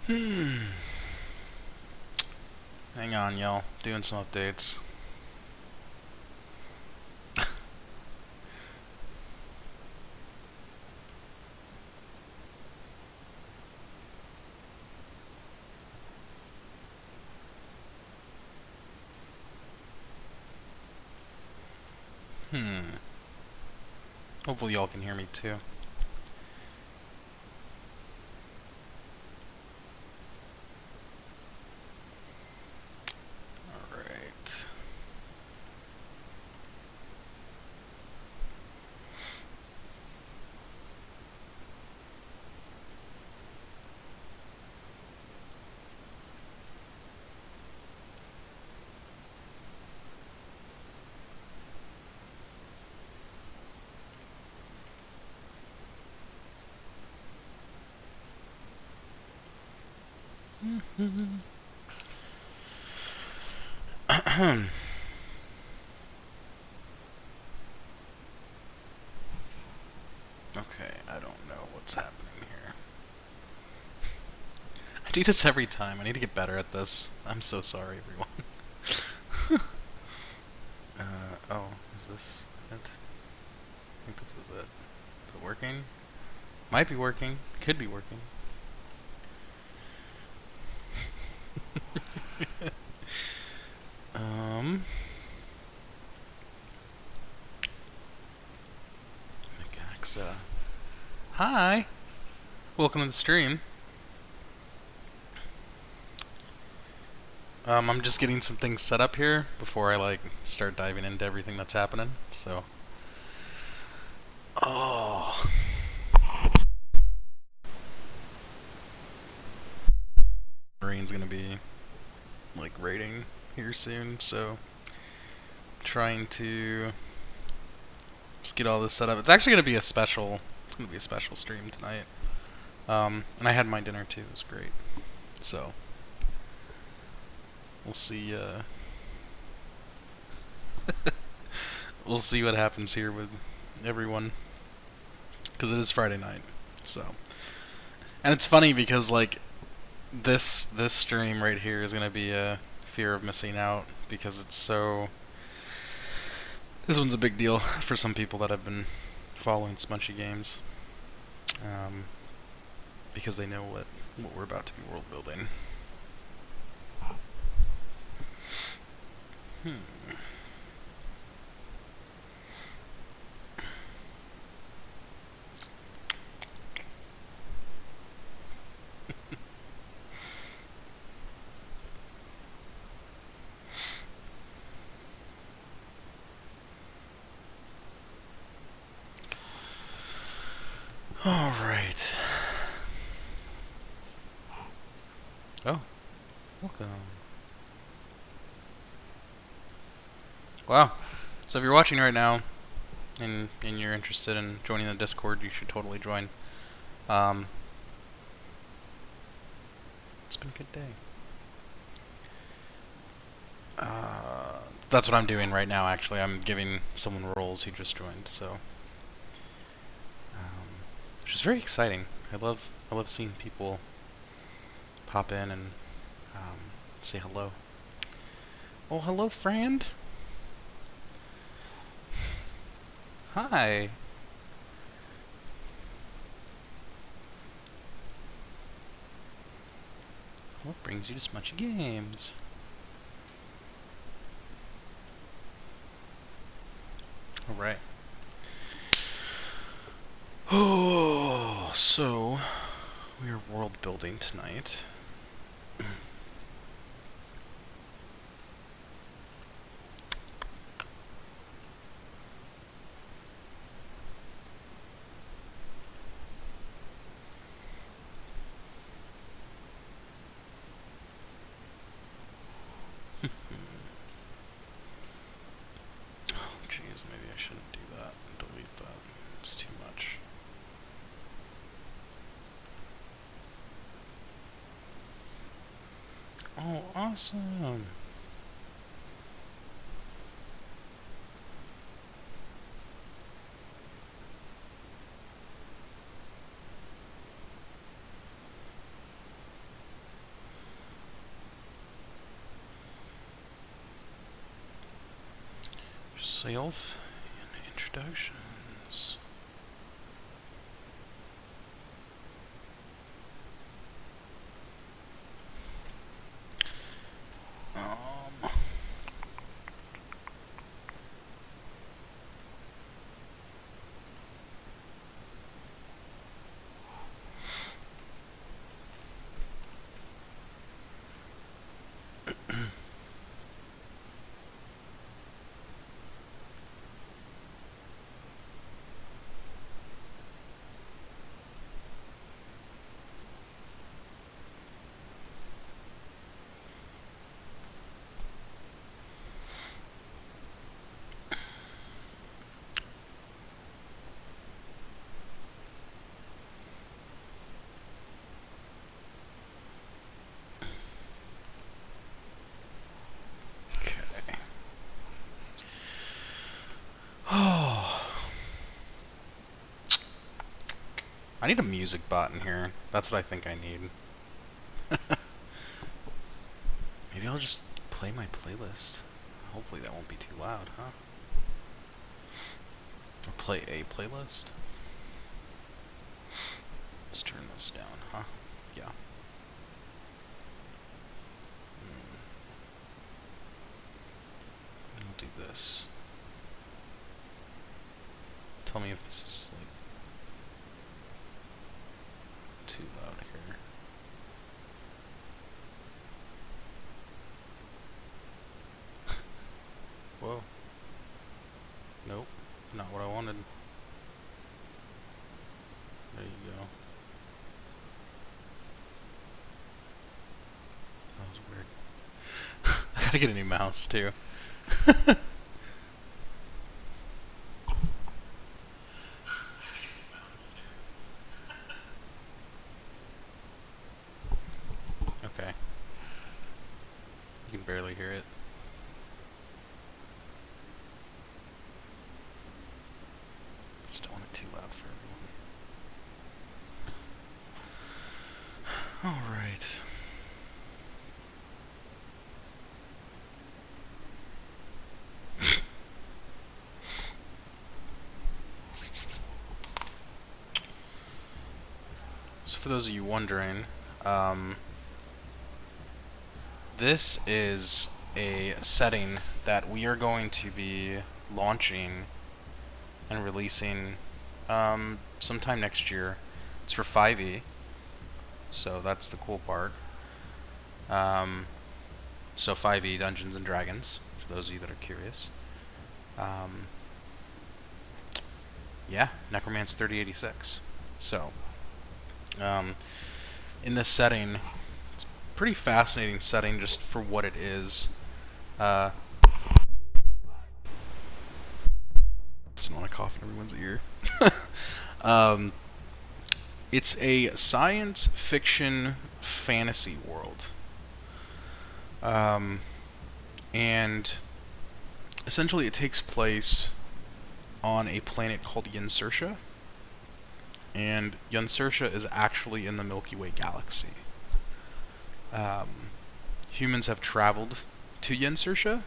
Hang on, y'all. Doing some updates. Hmm. Hopefully y'all can hear me too. Alright. Okay, I don't know what's happening here. I do this every time. I need to get better at this. I'm so sorry, everyone. Oh, is this it? I think this is it. Is it working? Might be working. Could be working. um. Megaxa. Hi. Welcome to the stream. I'm just getting some things set up here before I start diving into everything that's happening. So, oh, Marine's gonna be raiding here soon. So, trying to just get all this set up. It's actually gonna be a special. It's gonna be a special stream tonight. And I had my dinner too. It was great. So, we'll see. We'll see what happens here with everyone, because it is Friday night. So, and it's funny because this stream right here is gonna be a fear of missing out because it's so. This one's a big deal for some people that have been following Smunchy Games, because they know what we're about to be world building. All right. Oh, welcome. Wow. So if you're watching right now, and you're interested in joining the Discord, you should totally join. It's been a good day. That's what I'm doing right now. Actually, I'm giving someone roles who just joined. So, which is very exciting. I love seeing people pop in and say hello. Oh, hello, friend. Hi. What brings you to Smunchy Games? Alright. Oh, so we are world building tonight. Jeez, maybe I shouldn't do that. Delete that. It's too much. Oh, awesome. Self and introductions. I need a music bot in here. That's what I think I need. Maybe I'll just play my playlist. Hopefully that won't be too loud, huh? Or play a playlist. Let's turn this down, huh? Yeah. We'll do this. Tell me if this is like too loud here. Whoa. Nope. Not what I wanted. There you go. That was weird. I gotta get a new mouse too. Okay. You can barely hear it. Just don't want it too loud for everyone. Alright. So for those of you wondering, this is a setting that we are going to be launching and releasing sometime next year. It's for 5e, so that's the cool part. So 5e Dungeons and Dragons, for those of you that are curious. Yeah, Necromance 3086. So, in this setting, it's a pretty fascinating setting just for what it is. I just don't want to cough in everyone's ear. It's a science fiction fantasy world. And essentially it takes place on a planet called Ynsertia. And Ynsertia is actually in the Milky Way galaxy. Humans have traveled to Ynsertia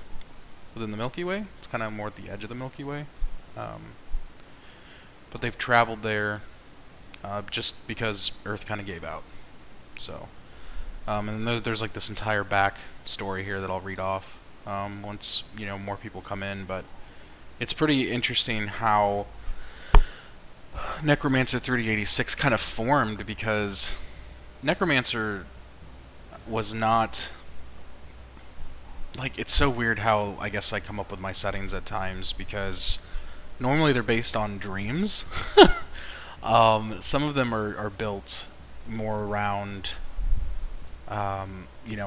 within the Milky Way. It's kind of more at the edge of the Milky Way. But they've traveled there just because Earth kind of gave out. So, and there's like this entire back story here that I'll read off once more people come in. But it's pretty interesting how Necromancer 3086 kind of formed, because Necromancer was not like, it's so weird how I guess I come up with my settings at times, because normally they're based on dreams. Some of them are built more around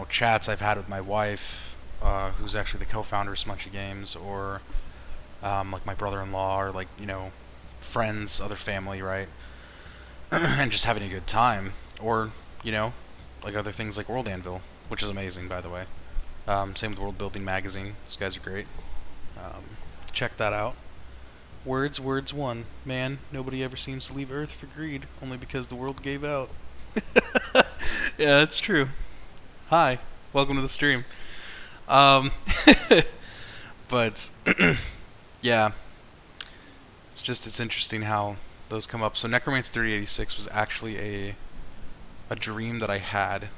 chats I've had with my wife, who's actually the co-founder of Smunchy Games, or like my brother-in-law, or like friends, other family, right? And just having a good time, or like other things like World Anvil, which is amazing, by the way. Same with Worldbuilding magazine. Those guys are great. Check that out. Words won. Man, nobody ever seems to leave Earth for greed, only because the world gave out. Yeah, that's true. Hi, welcome to the stream. But yeah, it's interesting how those come up. So Necromancer 3086 was actually a dream that I had,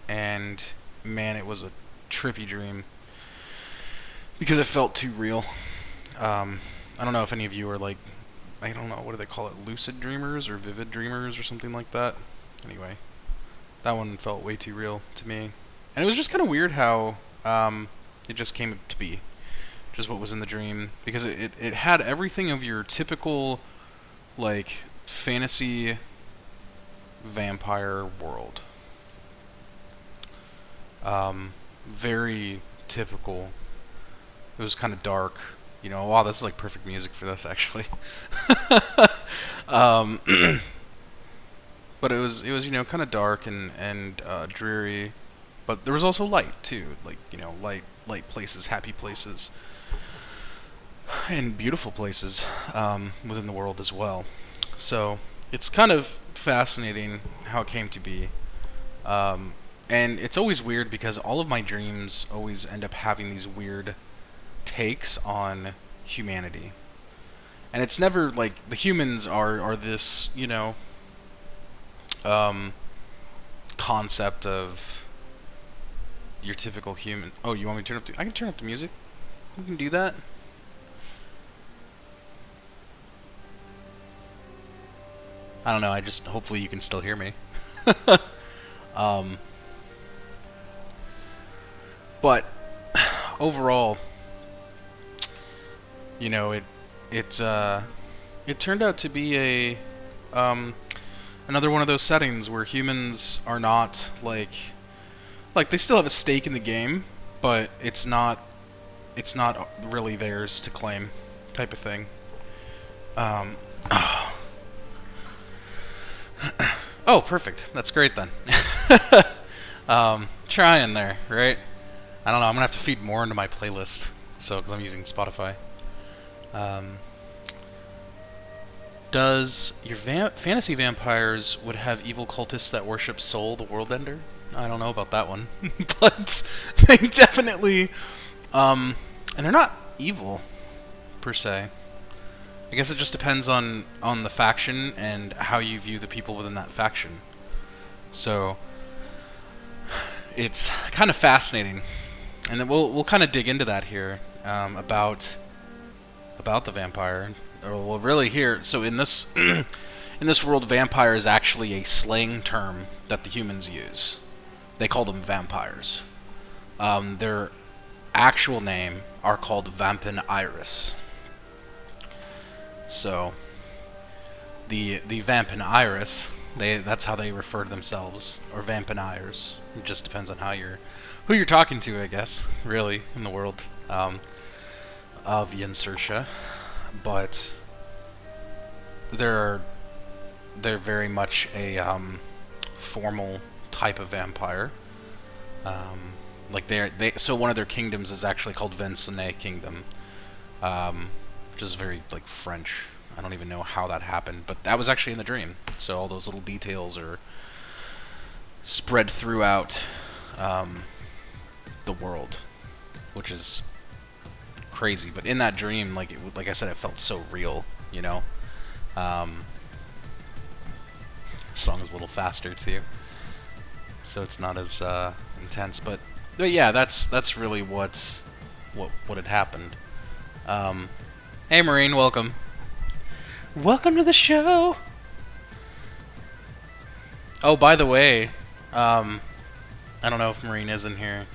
and man, it was a trippy dream because it felt too real. I don't know if any of you are like, I don't know, what do they call it, lucid dreamers or vivid dreamers or something like that. Anyway, that one felt way too real to me, and it was just kind of weird how it just came to be, just what was in the dream, because it had everything of your typical like fantasy vampire world. Very typical. It was kind of dark. You know, wow, this is like perfect music for this actually. um, but it was kind of dark and dreary, but there was also light too, like light places, happy places, and beautiful places within the world as well. So it's kind of fascinating how it came to be. And it's always weird because all of my dreams always end up having these weird takes on humanity. And it's never like the humans are this, concept of your typical human. Oh, you want me to turn up I can turn up the music. We can do that. I don't know, hopefully you can still hear me. But overall, it turned out to be another one of those settings where humans are not like they still have a stake in the game, but it's not really theirs to claim, type of thing. Oh, perfect. That's great then. Trying there, right? I don't know. I'm gonna have to feed more into my playlist, because I'm using Spotify. Does your fantasy vampires would have evil cultists that worship Soul, the World Ender? I don't know about that one, but they definitely, and they're not evil per se. I guess it just depends on the faction and how you view the people within that faction. So it's kind of fascinating, and then we'll kind of dig into that here about the vampire. Or we'll really hear. So in this in this world, vampire is actually a slang term that the humans use. They call them vampires. Their actual name are called vampin-iris. So the vampin-iris, that's how they refer to themselves, or vampires. It just depends on who you're talking to, I guess. Really, in the world of Yensurtia, but they're very much a formal type of vampire. So one of their kingdoms is actually called Vincene Kingdom, which is very French. I don't even know how that happened, but that was actually in the dream. So all those little details are spread throughout the world, which is crazy. But in that dream, like I said, it felt so real. The song is a little faster too, so it's not as intense. But yeah, that's really what had happened. Hey, Marine, welcome. Welcome to the show. Oh, by the way, I don't know if Marine is in here.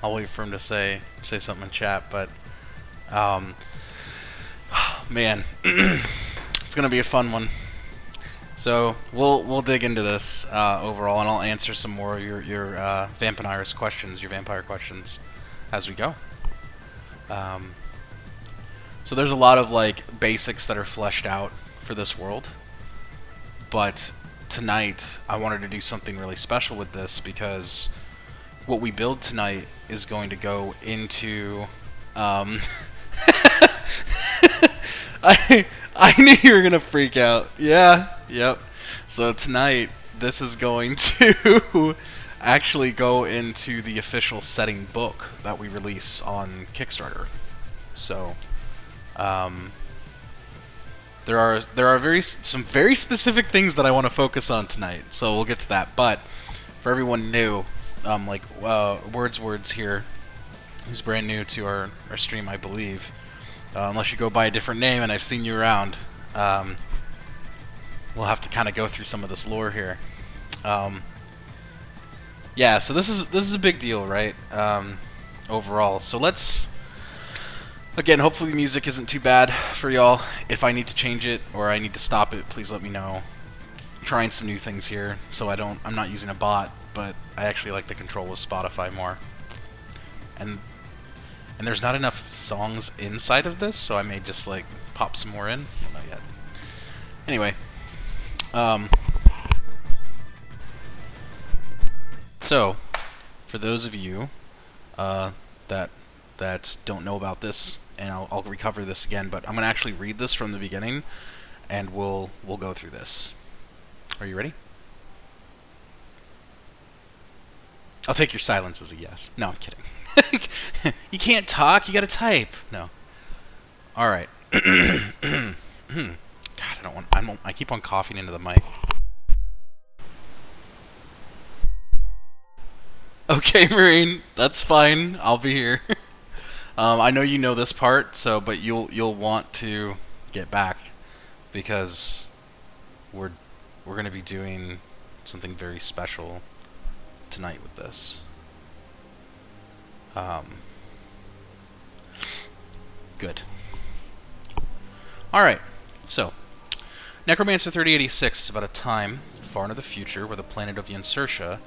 I'll wait for him to say something in chat, but man, it's gonna be a fun one. So we'll dig into this overall, and I'll answer some more of your vampire questions as we go. So there's a lot of basics that are fleshed out for this world, but tonight I wanted to do something really special with this, because what we build tonight is going to go into I knew you were gonna freak out. Yeah, yep. So tonight, this is going to actually go into the official setting book that we release on Kickstarter. So Um, there are some very specific things that I want to focus on tonight, so we'll get to that. But for everyone new, Words here, who's brand new to our stream, I believe, unless you go by a different name and I've seen you around, we'll have to kind of go through some of this lore here. Yeah, so this is a big deal, right? Overall, so let's. Again, hopefully the music isn't too bad for y'all. If I need to change it or I need to stop it, please let me know. I'm trying some new things here, so I'm not using a bot, but I actually like to control with Spotify more. And there's not enough songs inside of this, so I may just like pop some more in. Not yet. Anyway, so for those of you that don't know about this, and I'll recover this again, but I'm gonna actually read this from the beginning, and we'll go through this. Are you ready? I'll take your silence as a yes. No, I'm kidding. You can't talk. You gotta type. No. All right. God, I keep on coughing into the mic. Okay, Marine, that's fine. I'll be here. I know you know this part, but you'll want to get back because we're gonna be doing something very special tonight with this. Good. All right. So, Necromancer 3086 is about a time far into the future where the planet of Yansurtia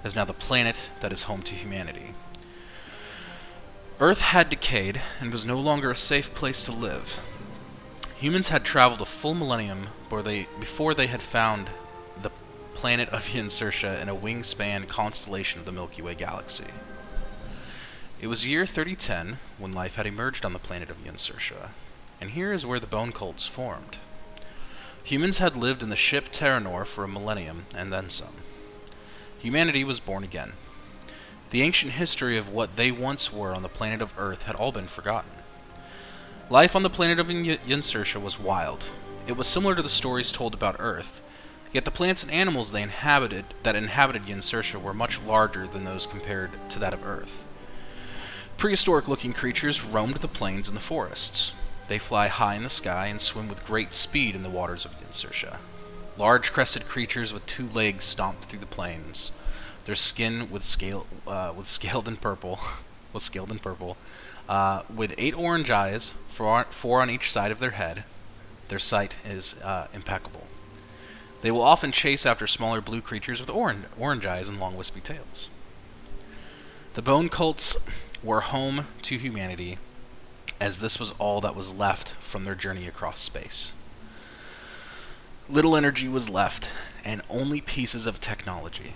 is now the planet that is home to humanity. Earth had decayed and was no longer a safe place to live. Humans had traveled a full millennium before they had found the planet of Yansurtia in a wingspan constellation of the Milky Way galaxy. It was year 3010 when life had emerged on the planet of Yansurtia, and here is where the bone cults formed. Humans had lived in the ship Terranor for a millennium and then some. Humanity was born again. The ancient history of what they once were on the planet of Earth had all been forgotten. Life on the planet of Yansurtia was wild. It was similar to the stories told about Earth, yet the plants and animals that inhabited Yansurtia were much larger than those compared to that of Earth. Prehistoric-looking creatures roamed the plains and the forests. They fly high in the sky and swim with great speed in the waters of Yansurtia. Large crested creatures with 2 legs stomped through the plains. Their skin was scaled and purple, with 8 orange eyes, 4 on each side of their head. Their sight is impeccable. They will often chase after smaller blue creatures with orange eyes and long wispy tails. The bone cults were home to humanity, as this was all that was left from their journey across space. Little energy was left, and only pieces of technology.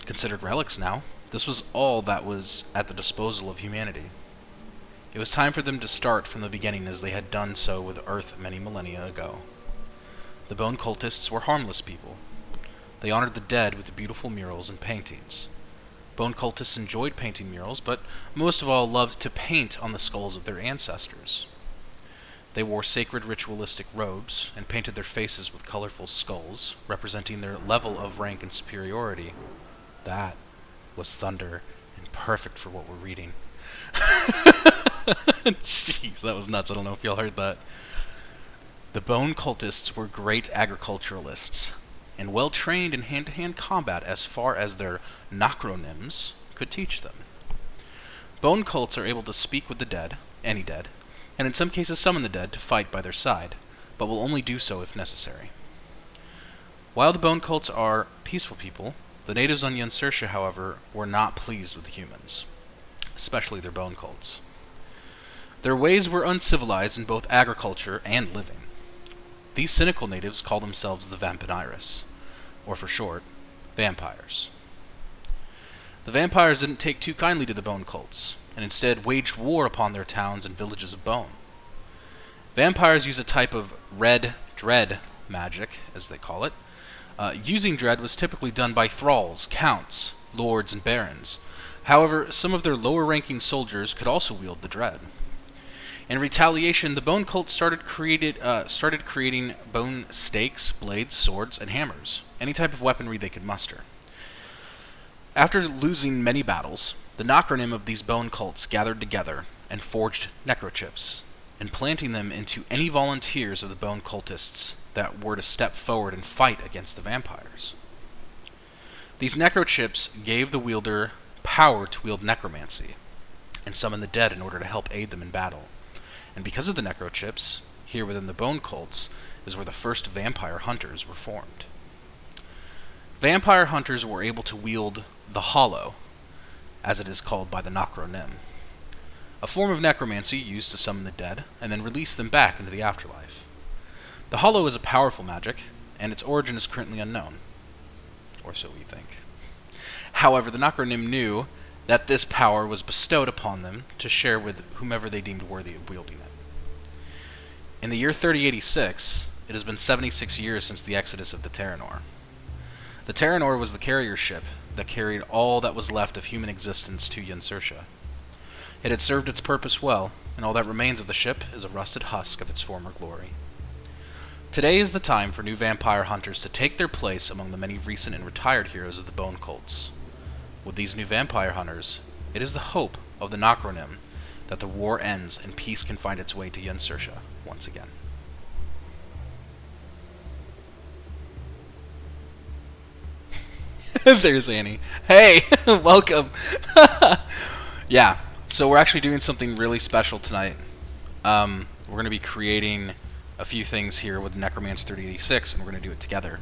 Considered relics now, this was all that was at the disposal of humanity. It was time for them to start from the beginning as they had done so with Earth many millennia ago. The bone cultists were harmless people. They honored the dead with beautiful murals and paintings. Bone cultists enjoyed painting murals, but most of all loved to paint on the skulls of their ancestors. They wore sacred ritualistic robes and painted their faces with colorful skulls, representing their level of rank and superiority. That was thunder and perfect for what we're reading. Jeez, that was nuts. I don't know if y'all heard that. The bone cultists were great agriculturalists and well trained in hand-to-hand combat as far as their necronyms could teach them. Bone cults are able to speak with the dead, any dead, and in some cases summon the dead to fight by their side, but will only do so if necessary. While the bone cults are peaceful people, the natives on Yansurtia, however, were not pleased with the humans, especially their bone cults. Their ways were uncivilized in both agriculture and living. These cynical natives call themselves the Vampiniris, or for short, vampires. The vampires didn't take too kindly to the bone cults, and instead waged war upon their towns and villages of bone. Vampires use a type of red dread magic, as they call it. Using dread was typically done by thralls, counts, lords, and barons. However, some of their lower-ranking soldiers could also wield the dread. In retaliation, the Bone Cult started creating bone stakes, blades, swords, and hammers, any type of weaponry they could muster. After losing many battles, the Necronym of these bone cults gathered together and forged necrochips, implanting them into any volunteers of the bone cultists that were to step forward and fight against the vampires. These necrochips gave the wielder power to wield necromancy and summon the dead in order to help aid them in battle. And because of the necrochips, here within the bone cults is where the first vampire hunters were formed. Vampire hunters were able to wield the Hollow, as it is called by the Necronym, a form of necromancy used to summon the dead and then release them back into the afterlife. The Hollow is a powerful magic, and its origin is currently unknown. Or so we think. However, the Necronym knew that this power was bestowed upon them to share with whomever they deemed worthy of wielding it. In the year 3086, it has been 76 years since the exodus of the Terranor. The Terranor was the carrier ship that carried all that was left of human existence to Yensurtia. It had served its purpose well, and all that remains of the ship is a rusted husk of its former glory. Today is the time for new vampire hunters to take their place among the many recent and retired heroes of the bone cults. With these new vampire hunters, it is the hope of the Necronym that the war ends and peace can find its way to Yensurtia once again. There's Annie. Hey, welcome. Yeah, so we're actually doing something really special tonight. We're going to be creating a few things here with Necromancer 3086, and we're going to do it together.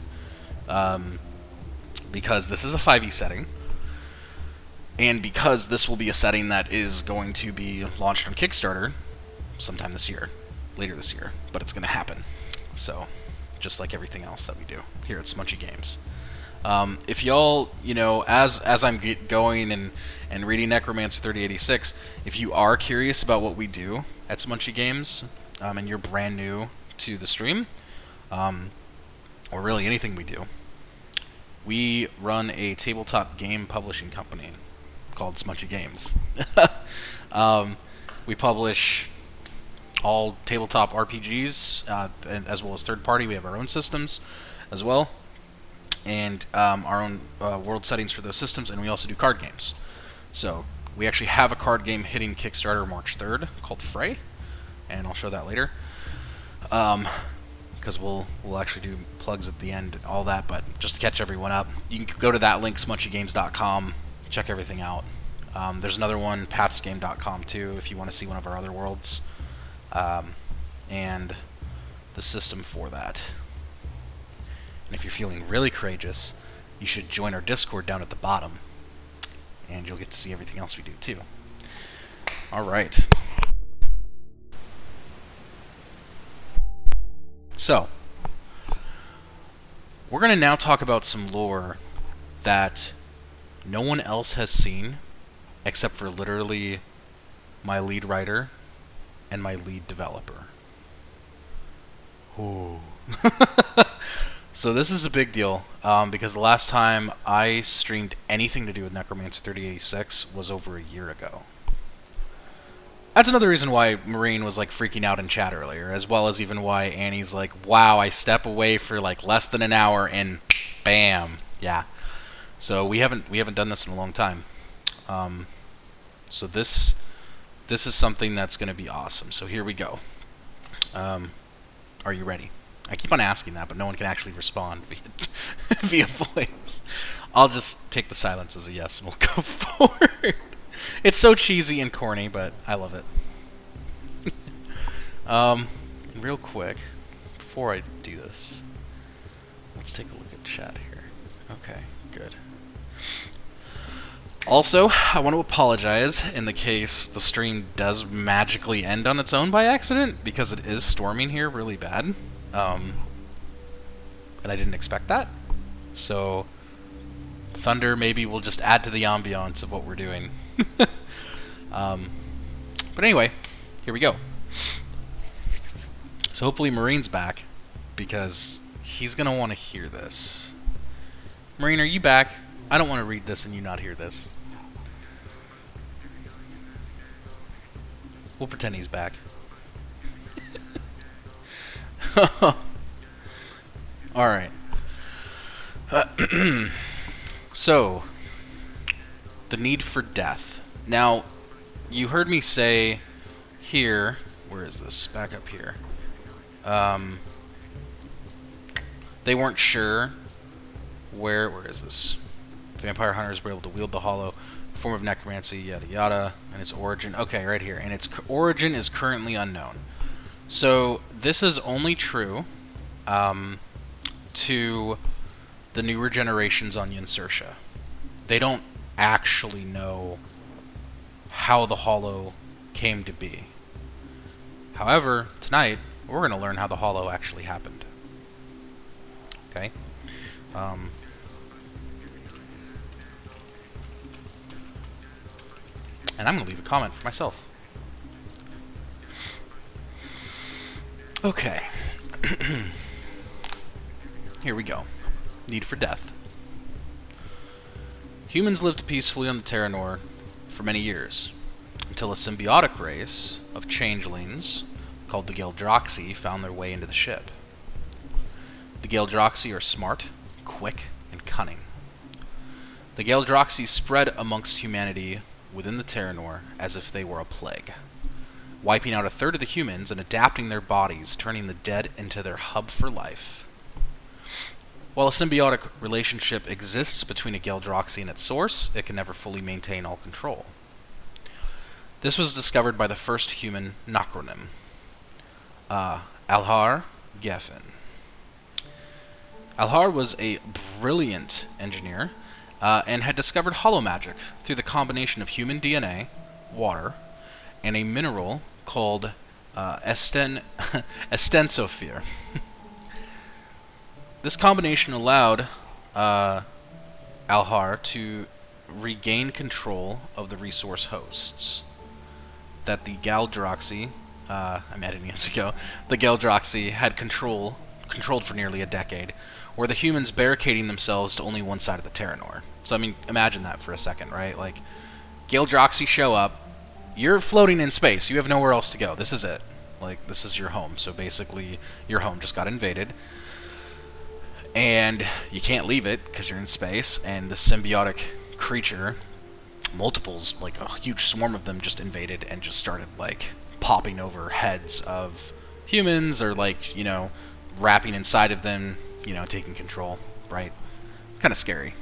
Because this is a 5e setting, and because this will be a setting that is going to be launched on Kickstarter sometime this year, later this year, but it's going to happen. So, just like everything else that we do here at Smunchy Games. If y'all, as I'm going and reading Necromancer 3086, if you are curious about what we do at Smunchy Games, and you're brand new to the stream, or really anything we do, we run a tabletop game publishing company called Smunchy Games. We publish all tabletop RPGs, and as well as third party. We have our own systems as well, and our own world settings for those systems, and we also do card games. So we actually have a card game hitting Kickstarter March 3rd called Fray, and I'll show that later. Because we'll actually do plugs at the end and all that, but just to catch everyone up, you can go to that link, smunchygames.com, check everything out. There's another one, pathsgame.com too, if you want to see one of our other worlds, and the system for that. And if you're feeling really courageous, you should join our Discord down at the bottom, and you'll get to see everything else we do too. Alright. So, we're going to now talk about some lore that no one else has seen except for literally my lead writer and my lead developer. Ooh. So this is a big deal, because the last time I streamed anything to do with Necromancer 3086 was over a year ago. That's another reason why Marine was like freaking out in chat earlier, as well as even why Annie's like, wow, I step away for like less than an hour and bam. Yeah. So we haven't done this in a long time. So this is something that's going to be awesome. So here we go. Are you ready? I keep on asking that, but no one can actually respond via voice. I'll just take the silence as a yes and we'll go forward. It's so cheesy and corny, but I love it. And real quick, before I do this, let's take a look at chat here. Okay, good. Also, I want to apologize in the case the stream does magically end on its own by accident, because it is storming here really bad. And I didn't expect that. So, thunder maybe will just add to the ambiance of what we're doing. But anyway, here we go. So hopefully Marine's back, because he's going to want to hear this. Marine, are you back? I don't want to read this and you not hear this. We'll pretend he's back. Alright. So, the need for death. Now, you heard me say here... Where is this? Back up here. They weren't sure where is this? Vampire hunters were able to wield the hollow form of necromancy, yada yada, and its origin. Okay, right here. And its origin is currently unknown. So this is only true to the newer generations on Ynsertia. They don't actually know how the hollow came to be. However, tonight we're going to learn how the hollow actually happened. Okay? And I'm going to leave a comment for myself. Okay. Here we go. Need for death. Humans lived peacefully on the Terranor for many years, until a symbiotic race of changelings called the Geldroxi found their way into the ship. The Geldroxi are smart, quick, and cunning. The Geldroxi spread amongst humanity within the Terranor as if they were a plague, wiping out a third of the humans and adapting their bodies, turning the dead into their hub for life. While a symbiotic relationship exists between a Geldroxi and its source, it can never fully maintain all control. This was discovered by the first human Nocronim, Alhar Geffen. Alhar was a brilliant engineer and had discovered hollow magic through the combination of human DNA, water, and a mineral called Estensophir. This combination allowed Alhar to regain control of the resource hosts that the Geldroxi, I'm editing as we go, the Geldroxi had controlled for nearly a decade, where the humans barricading themselves to only one side of the Terranor. So, I mean, imagine that for a second, right? Like, Geldroxi show up, you're floating in space, you have nowhere else to go, this is it. Like, this is your home, so basically, your home just got invaded, and you can't leave it, because you're in space, and the symbiotic creature, multiples, like a huge swarm of them just invaded and just started, like, popping over heads of humans, or, like, you know, wrapping inside of them, you know, taking control, right? Kind of scary.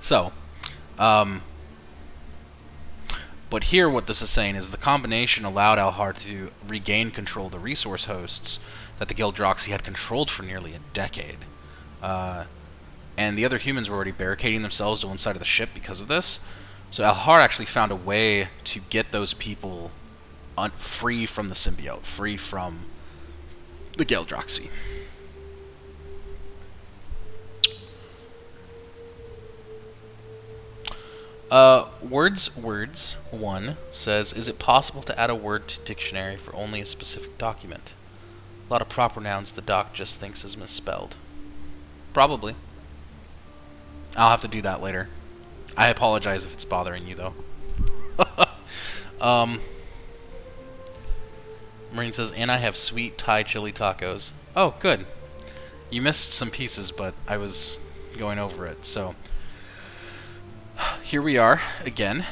So, but here what this is saying is the combination allowed Alhar to regain control of the resource hosts that the Geldroxi had controlled for nearly a decade. And the other humans were already barricading themselves to one side of the ship because of this. So Alhar actually found a way to get those people free from the symbiote, free from the Geldroxi. Words 1 says, is it possible to add a word to dictionary for only a specific document? A lot of proper nouns the doc just thinks is misspelled. Probably. I'll have to do that later. I apologize if it's bothering you, though. Marine says, and I have sweet Thai chili tacos. Oh, good. You missed some pieces, but I was going over it, so... Here we are, again.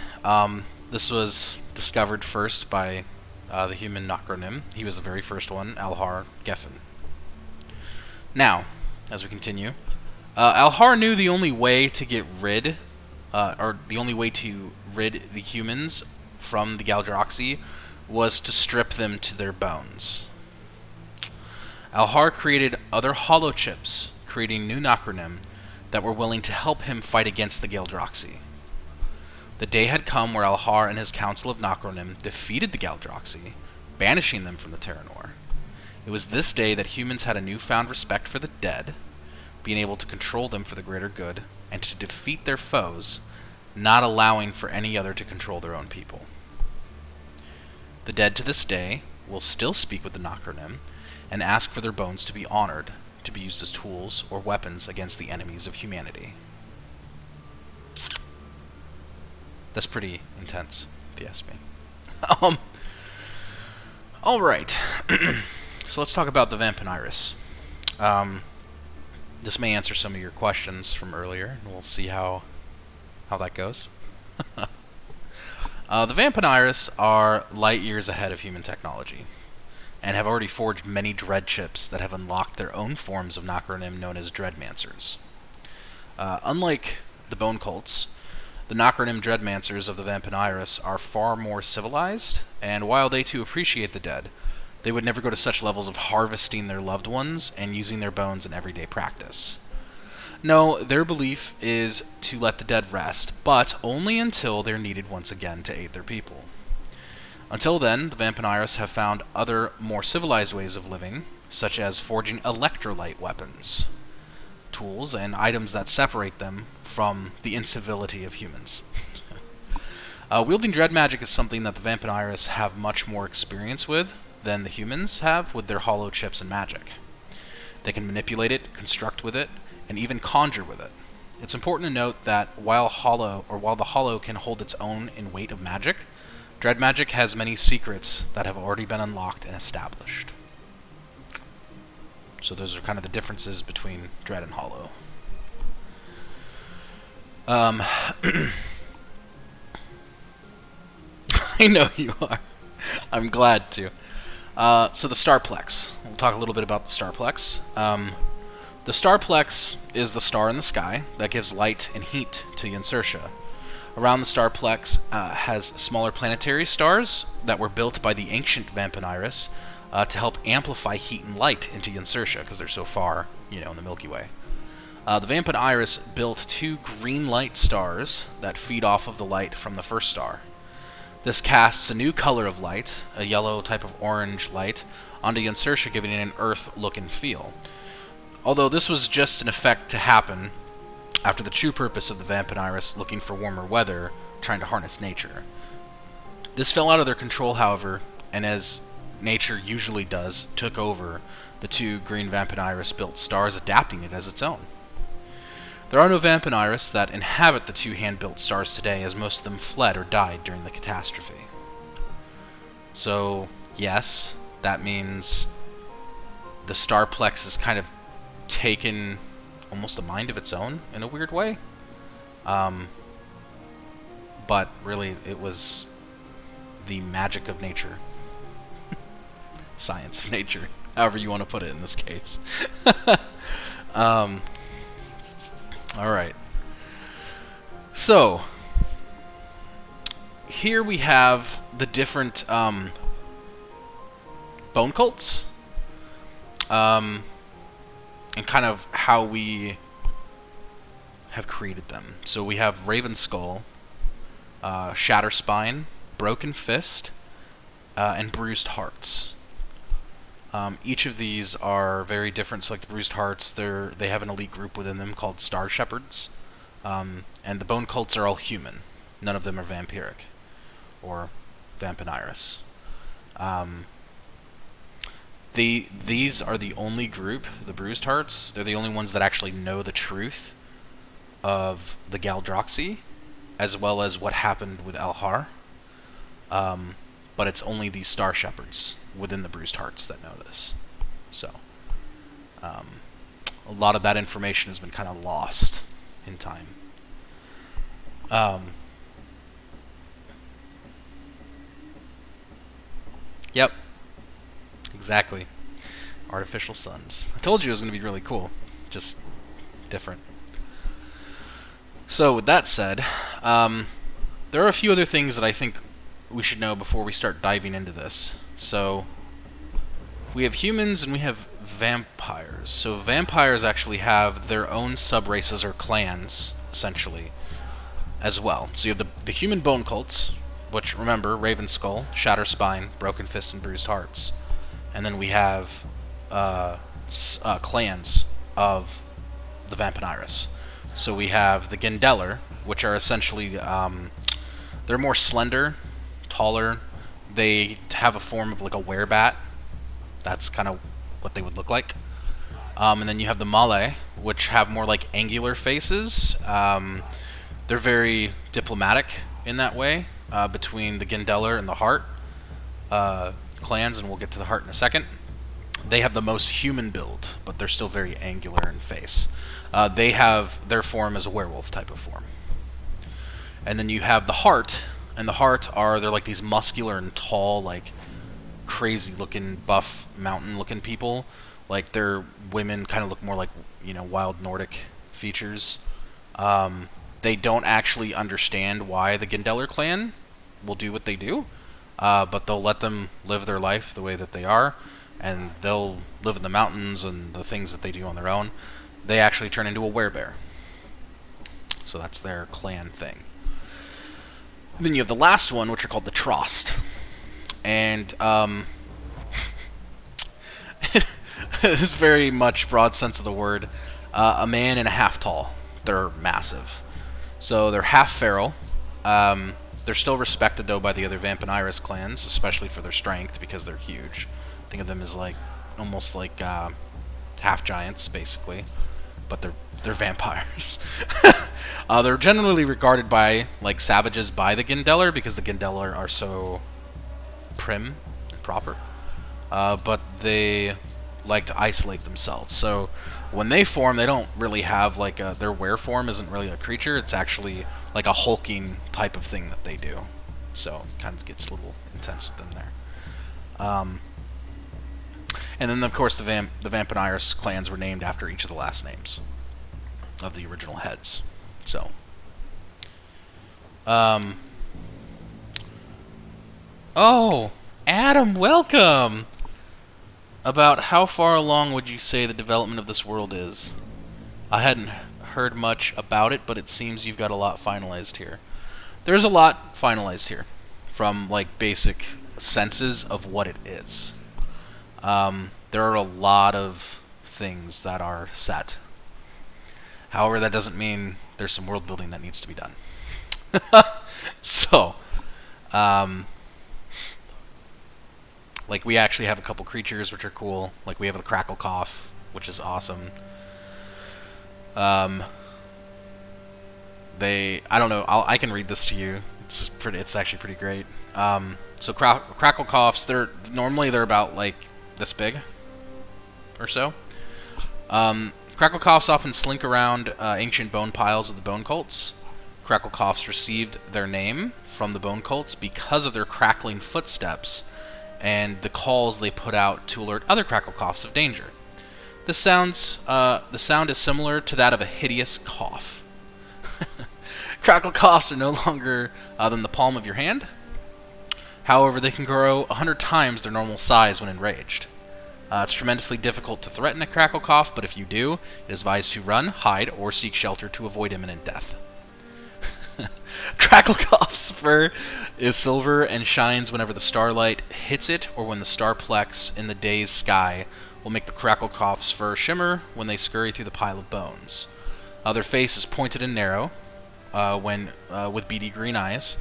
This was discovered first by the human Nocronim. He was the very first one, Alhar Geffen. Now, as we continue, Alhar knew the only way to get rid, or the only way to rid the humans from the Geldroxi was to strip them to their bones. Alhar created other hollow chips, creating new Nocronim that were willing to help him fight against the Geldroxi. The day had come where Alhar and his council of Nocronim defeated the Geldroxi, banishing them from the Terranor. It was this day that humans had a newfound respect for the dead, being able to control them for the greater good, and to defeat their foes, not allowing for any other to control their own people. The dead to this day will still speak with the Nocronim and ask for their bones to be honored, to be used as tools or weapons against the enemies of humanity. That's pretty intense, if you ask me. All right. So let's talk about the Vampiniris. This may answer some of your questions from earlier, and we'll see how that goes. The Vampiniris are light years ahead of human technology, and have already forged many dread chips that have unlocked their own forms of Nocronim known as Dreadmancers. Unlike the Bone Cults, the Nocronim Dreadmancers of the Vampiniris are far more civilized, and while they too appreciate the dead, they would never go to such levels of harvesting their loved ones and using their bones in everyday practice. No, their belief is to let the dead rest, but only until they're needed once again to aid their people. Until then, the Vampiniris have found other, more civilized ways of living, such as forging electrolyte weapons, tools, and items that separate them from the incivility of humans. Wielding dread magic is something that the Vampiniris have much more experience with than the humans have with their hollow chips and magic. They can manipulate it, construct with it, and even conjure with it. It's important to note that while the hollow can hold its own in weight of magic, dread magic has many secrets that have already been unlocked and established. So those are kind of the differences between dread and hollow. I know you are. I'm glad to. So the Starplex. We'll talk a little bit about the Starplex. The Starplex is the star in the sky that gives light and heat to Insurtia. Around the Starplex has smaller planetary stars that were built by the ancient Vampiniris to help amplify heat and light into Insurtia because they're so far, in the Milky Way. The Vampiniris built 2 green light stars that feed off of the light from the first star. This casts a new color of light, a yellow type of orange light, onto Insurtia, giving it an Earth look and feel. Although this was just an effect to happen after the true purpose of the Vampiniris looking for warmer weather, trying to harness nature. This fell out of their control, however, and as nature usually does, took over the 2 green Vampiniris-built stars, adapting it as its own. There are no Vampiniris that inhabit the 2 hand-built stars today, as most of them fled or died during the catastrophe. So, yes, that means the Starplex is kind of taken almost a mind of its own in a weird way. But really, it was the magic of nature. Science of nature, however you want to put it in this case. Alright. So, here we have the different bone cults. And kind of how we have created them. So we have Raven Skull, Shatter Spine, Broken Fist, and Bruised Hearts. Each of these are very different. So like the Bruised Hearts, they have an elite group within them called Star Shepherds. And the bone cults are all human. None of them are vampiric or Vampiniris. These are the only group, the Bruised Hearts. They're the only ones that actually know the truth of the Galdroxy, as well as what happened with Elhar. But it's only these Star Shepherds within the Bruised Hearts that know this. So, a lot of that information has been kind of lost in time. Yep. Exactly. Artificial suns. I told you it was going to be really cool. Just different. So, with that said, there are a few other things that I think we should know before we start diving into this. So, we have humans and we have vampires. So, vampires actually have their own sub-races or clans, essentially, as well. So, you have the human bone cults, which, remember, Raven Skull, Shatter Spine, Broken Fist, and Bruised Hearts. And then we have clans of the Vampiniris. So we have the Gendeller, which are essentially, they're more slender, taller. They have a form of like a werebat. That's kind of what they would look like. And then you have the Male, which have more like angular faces. They're very diplomatic in that way, between the Gendeller and the Heart. clans, and we'll get to the heart in a second. They have the most human build, but they're still very angular in face. They have their form as a werewolf type of form. And then you have the heart, and the heart they're like these muscular and tall, like crazy looking, buff, mountain looking people. Like their women kind of look more like, wild Nordic features. They don't actually understand why the Gendeller clan will do what they do, but they'll let them live their life the way that they are, and they'll live in the mountains and the things that they do on their own. They actually turn into a werebear. So that's their clan thing. And then you have the last one, which are called the Trost. And it is very much broad sense of the word, a man and a half tall. They're massive. So they're half feral. They're still respected, though, by the other Vampiniris clans, especially for their strength, because they're huge. Think of them as almost like half giants, basically, but they're vampires. They're generally regarded by savages by the Gendeller, because the Gendeller are so prim and proper. But they like to isolate themselves. So when they form, they don't really have their were form isn't really a creature. It's actually like a hulking type of thing that they do. So it kind of gets a little intense with them there. And then of course the Vampiniris clans were named after each of the last names of the original heads. So oh, Adam, welcome. About how far along would you say the development of this world is? I hadn't heard much about it, but it seems you've got a lot finalized here. There's a lot finalized here, from basic senses of what it is. There are a lot of things that are set. However, that doesn't mean there's some world building that needs to be done. So, we actually have a couple creatures which are cool. We have the Crackle Cough, which is awesome. I don't know. I can read this to you. It's actually pretty great. So Crackle Coughs, they're about this big or so. Crackle Coughs often slink around ancient bone piles of the bone cults. Crackle Coughs received their name from the bone cults because of their crackling footsteps and the calls they put out to alert other Crackle Coughs of danger. The sound is similar to that of a hideous cough. Crackle Coughs are no longer than the palm of your hand. However, they can grow 100 times their normal size when enraged. It's tremendously difficult to threaten a Crackle Cough, but if you do, it is advised to run, hide, or seek shelter to avoid imminent death. Crackle Cough's fur is silver and shines whenever the starlight hits it or when the starplex in the day's sky will make the Crackle Cough's fur shimmer when they scurry through the pile of bones. Their face is pointed and narrow with beady green eyes.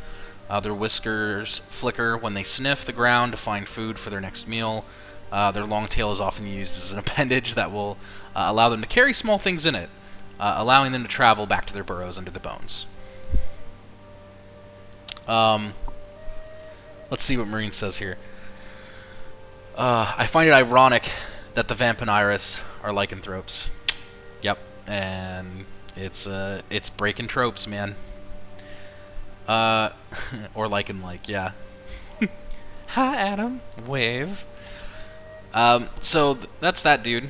Their whiskers flicker when they sniff the ground to find food for their next meal. Their long tail is often used as an appendage that will allow them to carry small things in it, allowing them to travel back to their burrows under the bones. Let's see what Marine says here. I find it ironic that the Vampiniris are lycanthropes. Yep, and it's breaking tropes, man. Or yeah. Hi, Adam. Wave. So that's that dude.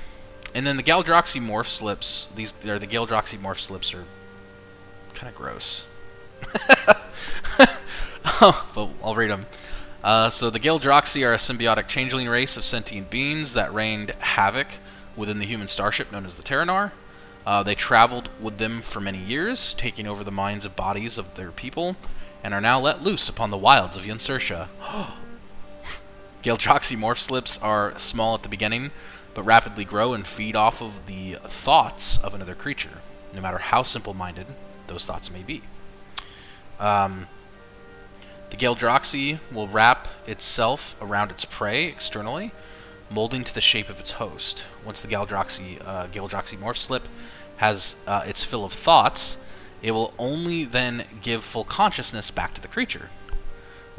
And then the Galdroxy morph slips. The Galdroxy morph slips are kind of gross. But I'll read them. So the Galdroxy are a symbiotic changeling race of sentient beings that rained havoc within the human starship known as the Terranar. They traveled with them for many years, taking over the minds and bodies of their people, and are now let loose upon the wilds of Yunsurtia. Galdroxy morph slips are small at the beginning, but rapidly grow and feed off of the thoughts of another creature, no matter how simple-minded those thoughts may be. The Galdroxy will wrap itself around its prey externally, molding to the shape of its host. Once the Galdroxy morph slip has its fill of thoughts, it will only then give full consciousness back to the creature.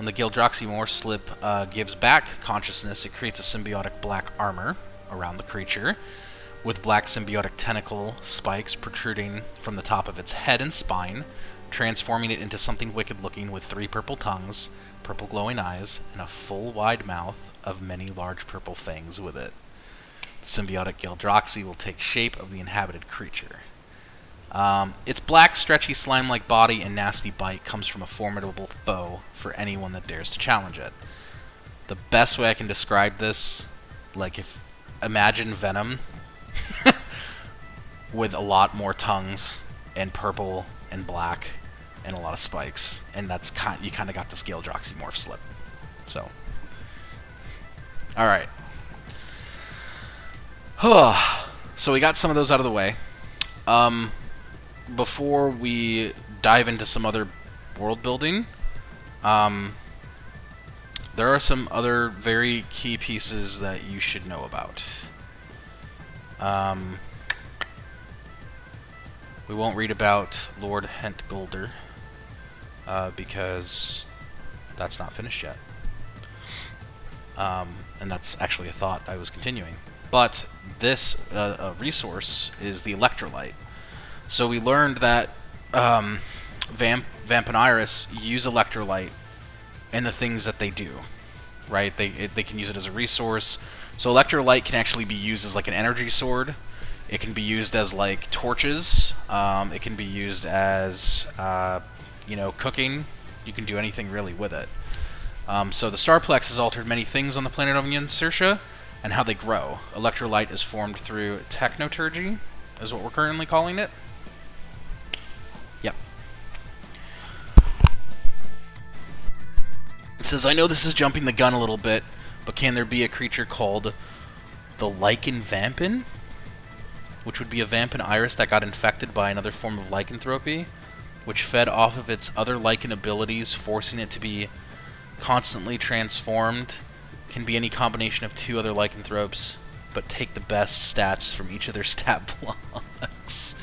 When the Gildroxymorph slip gives back consciousness, it creates a symbiotic black armor around the creature, with black symbiotic tentacle spikes protruding from the top of its head and spine, transforming it into something wicked-looking with 3 purple tongues, purple glowing eyes, and a full wide mouth of many large purple fangs with it. The symbiotic Gildroxy will take shape of the inhabited creature. Its black, stretchy, slime-like body and nasty bite comes from a formidable foe for anyone that dares to challenge it. The best way I can describe this, imagine Venom with a lot more tongues and purple and black and a lot of spikes, and you kind of got this Gildroxymorph slip. So, all right. So we got some of those out of the way. Before we dive into some other world building, there are some other very key pieces that you should know about. We won't read about Lord Hentgolder, because that's not finished yet. And that's actually a thought I was continuing. But this resource is the electrolyte. So we learned that Vamp and Iris use electrolyte in the things that they do, right? They can use it as a resource. So electrolyte can actually be used as like an energy sword. It can be used as like torches. It can be used as cooking. You can do anything really with it. So the Starplex has altered many things on the planet of Yncertia and how they grow. Electrolyte is formed through technoturgy, is what we're currently calling it. Yep. It says, I know this is jumping the gun a little bit, but can there be a creature called the Lichen Vampin? Which would be a Vampin Iris that got infected by another form of lycanthropy, which fed off of its other lichen abilities, forcing it to be constantly transformed. Can be any combination of 2 other lycanthropes, but take the best stats from each of their stat blocks.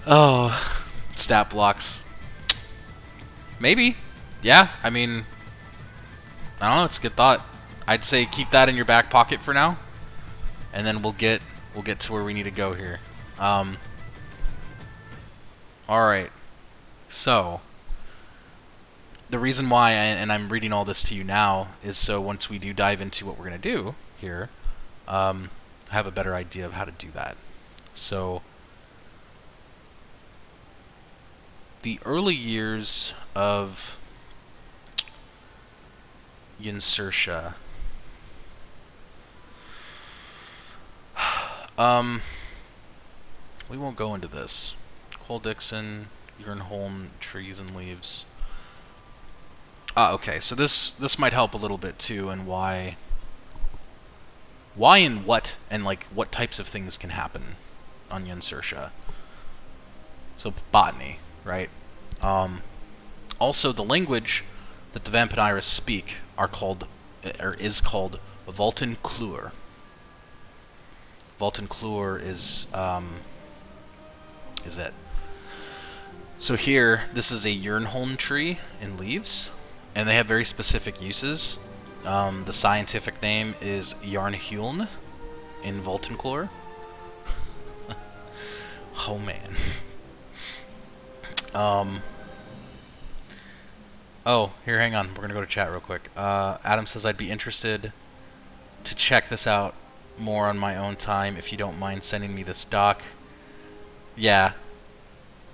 Oh, stat blocks. Maybe. Yeah, I mean, I don't know, it's a good thought. I'd say keep that in your back pocket for now, and then we'll get to where we need to go here. Alright. So, the reason why, I'm reading all this to you now, is so once we do dive into what we're going to do here, I have a better idea of how to do that. So, the early years of Yncertia. We won't go into this. Cole Dixon, Jernholm, Trees and Leaves. Okay, so this might help a little bit too, and why and what, and like what types of things can happen on Yncertia. So botany, right? Also, the language that the Vampiniris speak is called Vultan Klur. Vultan Klur is it. So here, this is a Jernholm tree in Leaves, and they have very specific uses. The scientific name is Jarnhuln in Vultan Klur. Oh man. Oh, here, hang on. We're gonna go to chat real quick. Adam says I'd be interested to check this out more on my own time if you don't mind sending me this doc. Yeah.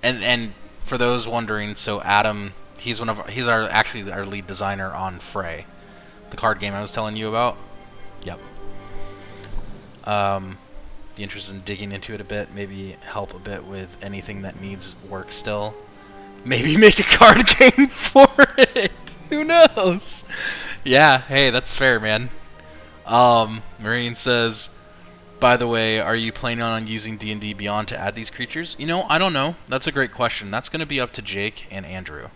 And for those wondering, so Adam, he's actually our lead designer on Fray, the card game I was telling you about. Yep. Be interested in digging into it a bit, maybe help a bit with anything that needs work still. Maybe make a card game for it. Who knows? Yeah, hey, that's fair, man. Marine says, by the way, are you planning on using D&D Beyond to add these creatures? You know, I don't know. That's a great question. That's going to be up to Jake and Andrew.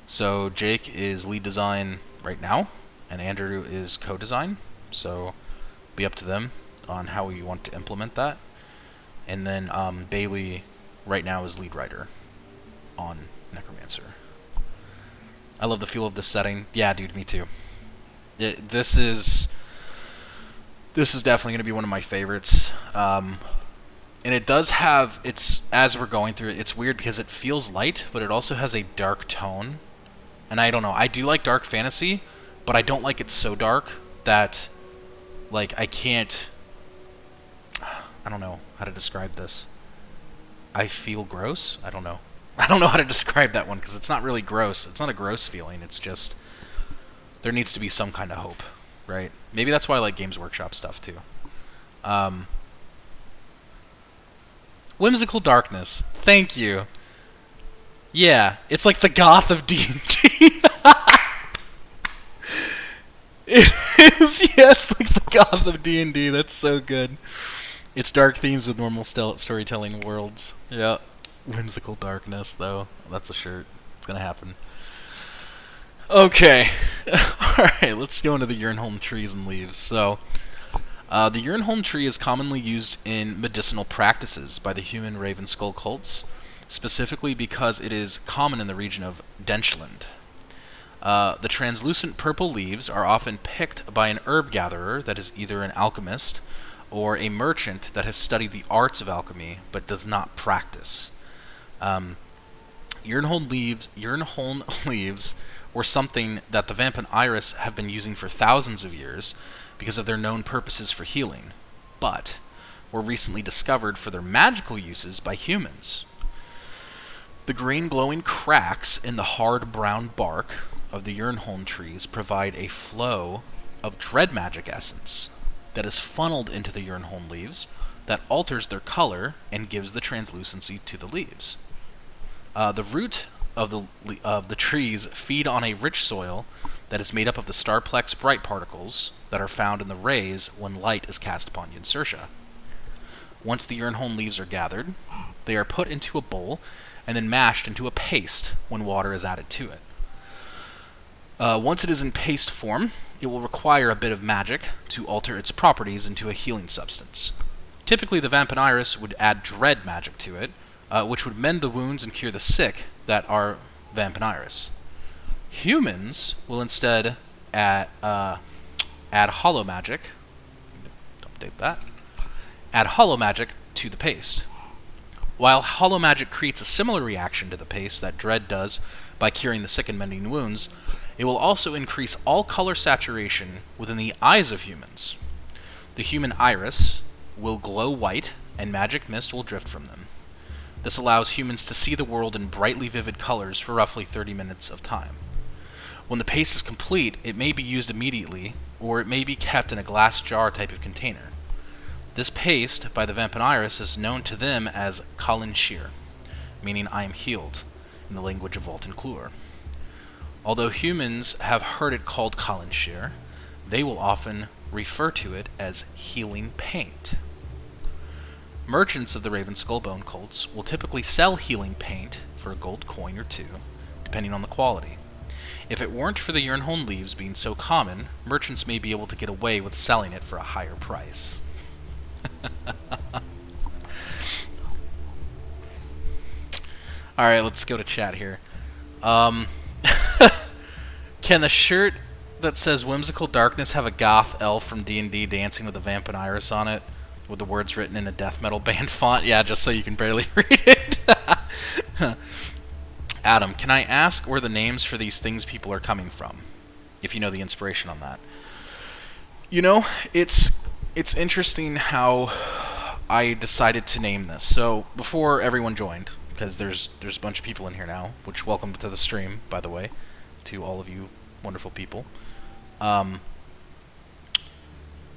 So Jake is lead design right now, and Andrew is co-design. So be up to them on how you want to implement that. And then Bailey right now is lead writer on Necromancer. I love the feel of this setting. Yeah, dude, me too. This is definitely going to be one of my favorites. And it does have, as we're going through it, it's weird because it feels light, but it also has a dark tone. And I don't know, I do like dark fantasy, but I don't like it so dark that, like, I don't know how to describe this. I feel gross? I don't know. I don't know how to describe that one, because it's not really gross. It's not a gross feeling, it's just, there needs to be some kind of hope, right? Maybe that's why I like Games Workshop stuff, too. Whimsical darkness. Thank you. Yeah, it's like the goth of D&D. It is, yes, like the goth of D&D. That's so good. It's dark themes with normal storytelling worlds. Yeah. Whimsical darkness, though. That's a shirt. It's gonna happen. Okay. Alright, let's go into the Yurnholm trees and leaves. So, the Yurnholm tree is commonly used in medicinal practices by the human Raven Skull cults, specifically because it is common in the region of Denchland. The translucent purple leaves are often picked by an herb gatherer that is either an alchemist or a merchant that has studied the arts of alchemy but does not practice. Yurnholm leaves were something that the vampire have been using for thousands of years because of their known purposes for healing, but were recently discovered for their magical uses by humans. The green glowing cracks in the hard brown bark of the Yurnholm trees provide a flow of dread magic essence that is funneled into the Yurnholm leaves that alters their color and gives the translucency to the leaves. The root of the trees feed on a rich soil that is made up of the starplex bright particles that are found in the rays when light is cast upon Ynsertia. Once the Yurnholm leaves are gathered, they are put into a bowl and then mashed into a paste when water is added to it. Once it is in paste form, it will require a bit of magic to alter its properties into a healing substance. Typically, the Vampiniris would add dread magic to it, which would mend the wounds and cure the sick that are Vampiniris. Humans will instead add hollow magic. Update that. Add hollow magic to the paste. While hollow magic creates a similar reaction to the paste that dread does by curing the sick and mending wounds, it will also increase all color saturation within the eyes of humans. The human iris will glow white, and magic mist will drift from them. This allows humans to see the world in brightly vivid colors for roughly 30 minutes of time. When the paste is complete, it may be used immediately, or it may be kept in a glass jar type of container. This paste, by the Vampiniris, is known to them as Colin Shear, meaning I am healed, in the language of Voltan Clur. Although humans have heard it called Colin Shear, they will often refer to it as healing paint. Merchants of the Raven Skullbone cults will typically sell healing paint for a gold coin or two, depending on the quality. If it weren't for the Yurnholm leaves being so common, merchants may be able to get away with selling it for a higher price. Alright, let's go to chat here. Can the shirt that says Whimsical Darkness have a goth elf from D&D dancing with a Vampiniris on it? With the words written in a death metal band font? Yeah, just so you can barely read it. Adam, can I ask where the names for these things people are coming from? If you know the inspiration on that. You know, it's interesting how I decided to name this. So, before everyone joined, because there's a bunch of people in here now, which welcome to the stream, by the way, to all of you wonderful people. Hang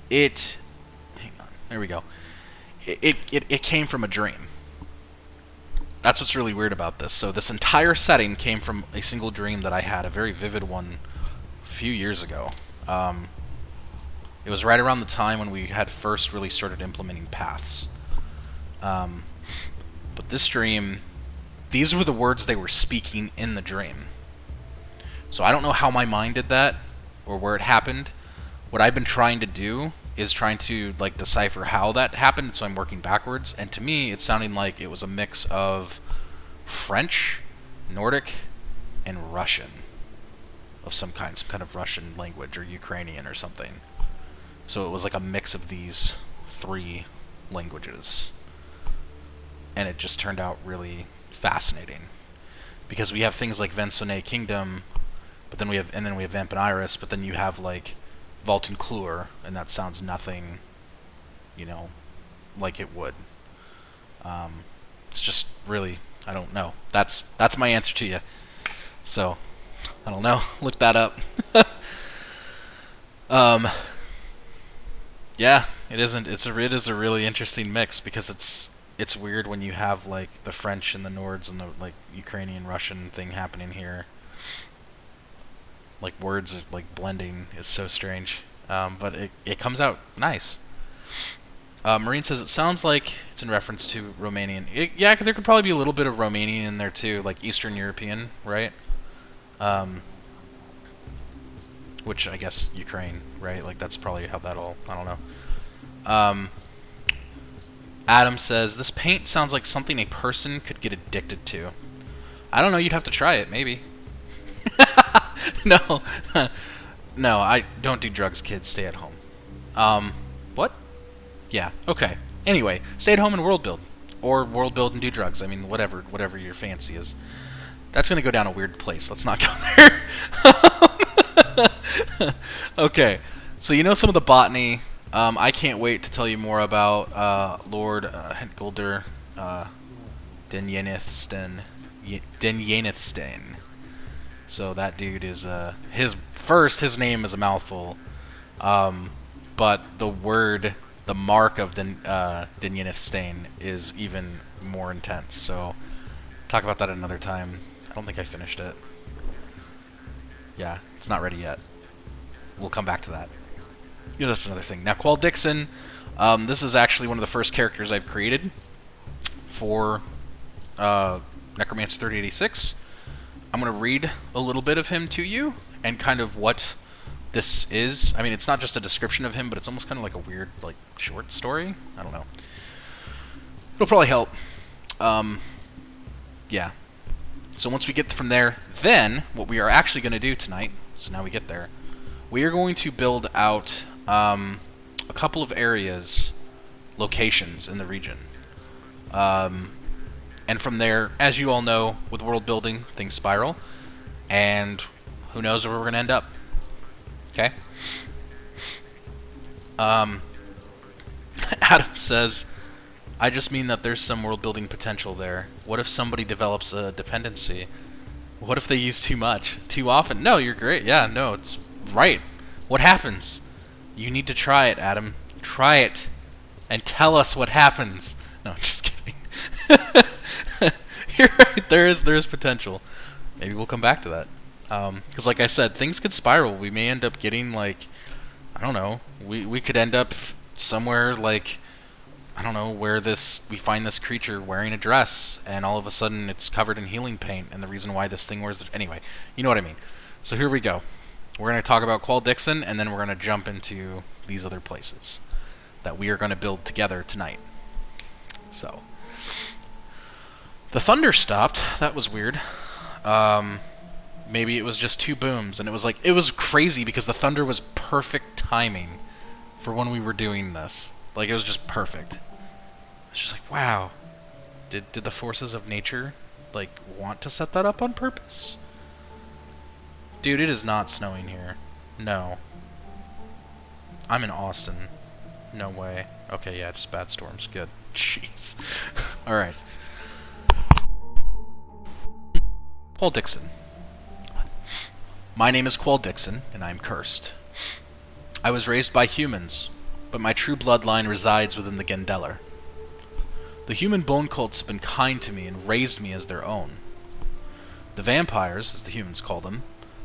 on, there we go. It came from a dream. That's what's really weird about this. So this entire setting came from a single dream that I had, a very vivid one, a few years ago. It was right around the time when we had first really started implementing paths. But this dream, these were the words they were speaking in the dream. So I don't know how my mind did that, or where it happened. What I've been trying to do is trying to decipher how that happened, so I'm working backwards. And to me, it's sounding like it was a mix of French, Nordic, and Russian. of some kind of Russian language or Ukrainian or something. So it was like a mix of these 3 languages. And it just turned out really fascinating. Because we have things like Vensone Kingdom, but then we have Vamp and Iris, but then you have like Vault and Clure, and that sounds nothing, like it would. It's just really, I don't know. That's my answer to you. So, I don't know. Look that up. Yeah, it isn't. It is a really interesting mix because it's weird when you have like the French and the Nords and the like Ukrainian Russian thing happening here. Like words are like blending is so strange, but it comes out nice. Marine says it sounds like it's in reference to Romanian. Yeah, there could probably be a little bit of Romanian in there too, like Eastern European, right? Which I guess Ukraine, right? Like that's probably how that all. I don't know. Adam says this paint sounds like something a person could get addicted to. I don't know. You'd have to try it, maybe. No, no. I don't do drugs, kids. Stay at home. What? Yeah. Okay. Anyway, stay at home and world build, or world build and do drugs. I mean, whatever your fancy is. That's gonna go down a weird place. Let's not go there. Okay. So you know some of the botany. I can't wait to tell you more about Lord Hentgolder Denyenithstein. So that dude is his name is a mouthful, but the mark of Denyenithstein is even more intense. So talk about that another time. I don't think I finished it. Yeah, it's not ready yet. We'll come back to that. Yeah, that's another thing. Now, Qual Dixon, this is actually one of the first characters I've created for Necromancer 3086. I'm going to read a little bit of him to you and kind of what this is. I mean, it's not just a description of him, but it's almost kind of like a weird, like, short story. I don't know. It'll probably help. Yeah. So once we get from there, then what we are actually going to do tonight, so now we get there, we are going to build out a couple of areas, locations in the region. And from there, as you all know, with world building, things spiral, and who knows where we're going to end up. Okay? Adam says, I just mean that there's some world building potential there. What if somebody develops a dependency? What if they use too much? Too often? No, you're great. Yeah, no, it's right. What happens? You need to try it, Adam. Try it. And tell us what happens. No, I'm just kidding. You're right. There is potential. Maybe we'll come back to that. Because like I said, things could spiral. We may end up getting, like, I don't know. We could end up somewhere, like, I don't know, where we find this creature wearing a dress, and all of a sudden it's covered in healing paint, and the reason why this thing wears... Anyway, you know what I mean. So here we go. We're going to talk about Qual Dixon, and then we're going to jump into these other places that we are going to build together tonight. So, the thunder stopped. That was weird. Maybe it was just 2 booms, and it was crazy because the thunder was perfect timing for when we were doing this. Like, it was just perfect. It's just like, wow. Did the forces of nature, like, want to set that up on purpose? Dude, it is not snowing here. No. I'm in Austin. No way. Okay, yeah, just bad storms. Good. Jeez. Alright. Qual Dixon. My name is Qual Dixon, and I am cursed. I was raised by humans, but my true bloodline resides within the Gendeller. The human bone cults have been kind to me and raised me as their own. The vampires, as the humans call them,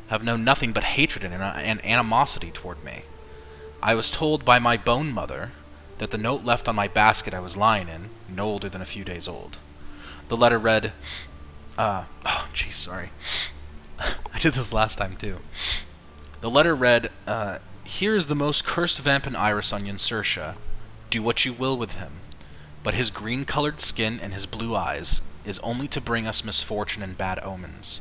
have known nothing but hatred and animosity toward me. I was told by my bone mother that the note left on my basket I was lying in, no older than a few days old. The letter read, oh, jeez, sorry. I did this last time, too. The letter read, here is the most cursed vamp in Iris on Yinsurtia. Do what you will with him. But his green-colored skin and his blue eyes is only to bring us misfortune and bad omens.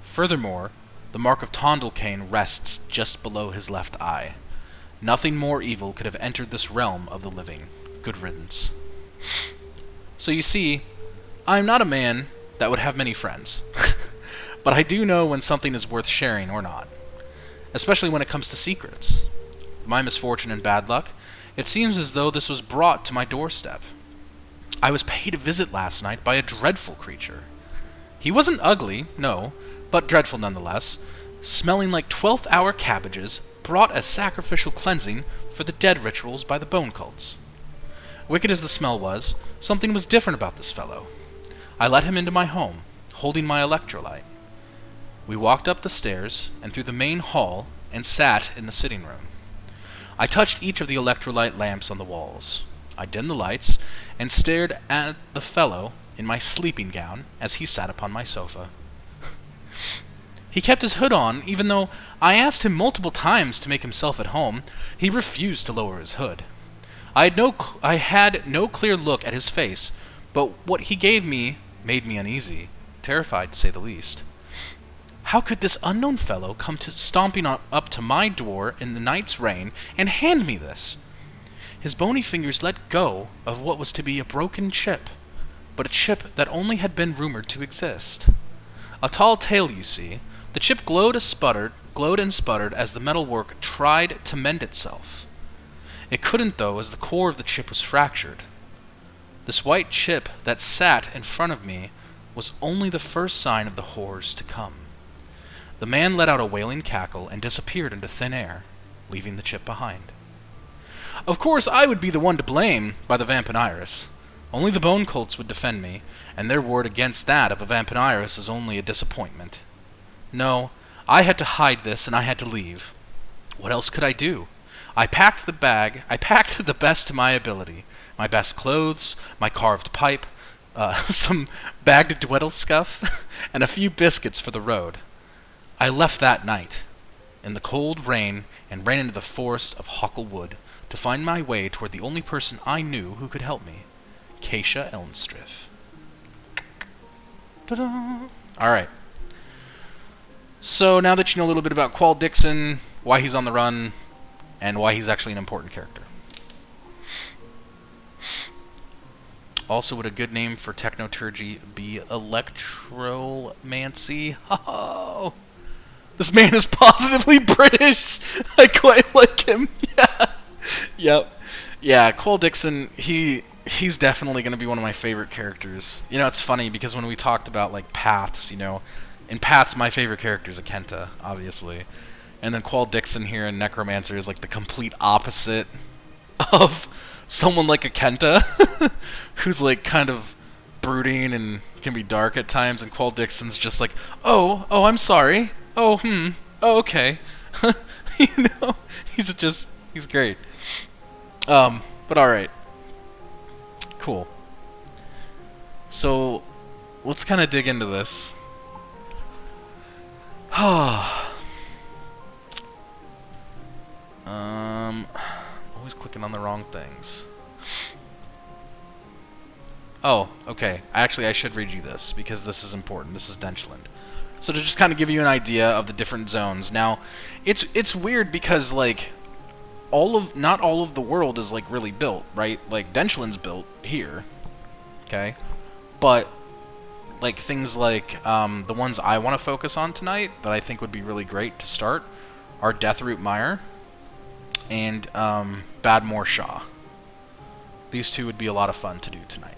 Furthermore, The mark of Tondalcain rests just below his left eye. Nothing more evil could have entered this realm of the living. Good riddance. So you see, I'm not a man that would have many friends. But I do know when something is worth sharing or not. Especially when it comes to secrets. My misfortune and bad luck, it seems as though this was brought to my doorstep. I was paid a visit last night by a dreadful creature. He wasn't ugly, no, but dreadful nonetheless, smelling like 12th hour cabbages brought as sacrificial cleansing for the dead rituals by the bone cults. Wicked as the smell was, something was different about this fellow. I let him into my home, holding my electrolyte. We walked up the stairs and through the main hall and sat in the sitting room. I touched each of the electrolyte lamps on the walls. I dimmed the lights and stared at the fellow in my sleeping gown as he sat upon my sofa. He kept his hood on, even though I asked him multiple times to make himself at home. He refused to lower his hood. I had no clear look at his face, but what he gave me made me uneasy, terrified to say the least. How could this unknown fellow come stomping up to my door in the night's rain and hand me this? His bony fingers let go of what was to be a broken chip, but a chip that only had been rumored to exist. A tall tale, you see. The chip glowed and sputtered as the metalwork tried to mend itself. It couldn't, though, as the core of the chip was fractured. This white chip that sat in front of me was only the first sign of the horrors to come. The man let out a wailing cackle and disappeared into thin air, leaving the chip behind. Of course, I would be the one to blame by the Vampiniris. Only the bone cults would defend me, and their word against that of a Vampiniris is only a disappointment. No, I had to hide this, and I had to leave. What else could I do? I packed the best to my ability. My best clothes, my carved pipe, some bagged dweddle scuff, and a few biscuits for the road. I left that night, in the cold rain, and ran into the forest of Hockle Wood to find my way toward the only person I knew who could help me, Keisha Elmstriff. Ta-da! Alright. So now that you know a little bit about Qual Dixon, why he's on the run, and why he's actually an important character. Also, would a good name for Technoturgy be Electromancy? Oh, this man is positively British. I quite like him. Yeah. Yep. Yeah, Qual Dixon, he's definitely going to be one of my favorite characters. You know, it's funny because when we talked about like paths, you know, in paths my favorite character is Akenta, obviously. And then Qual Dixon here in Necromancer is like the complete opposite of someone like Akenta, who's like kind of brooding and can be dark at times, and Qual Dixon's just like, oh, I'm sorry. Oh, okay. You know, he's great. But alright. Cool. So, let's kind of dig into this. Always clicking on the wrong things. Oh, okay. I should read you this, because this is important. This is Denchland. So to just kind of give you an idea of the different zones. Now, it's weird because, like, not all of the world is, like, really built, right? Like, Denchland's built here, okay? But, like, things like, the ones I want to focus on tonight, that I think would be really great to start, are Deathroot Mire and, Badmore Shaw. These two would be a lot of fun to do tonight.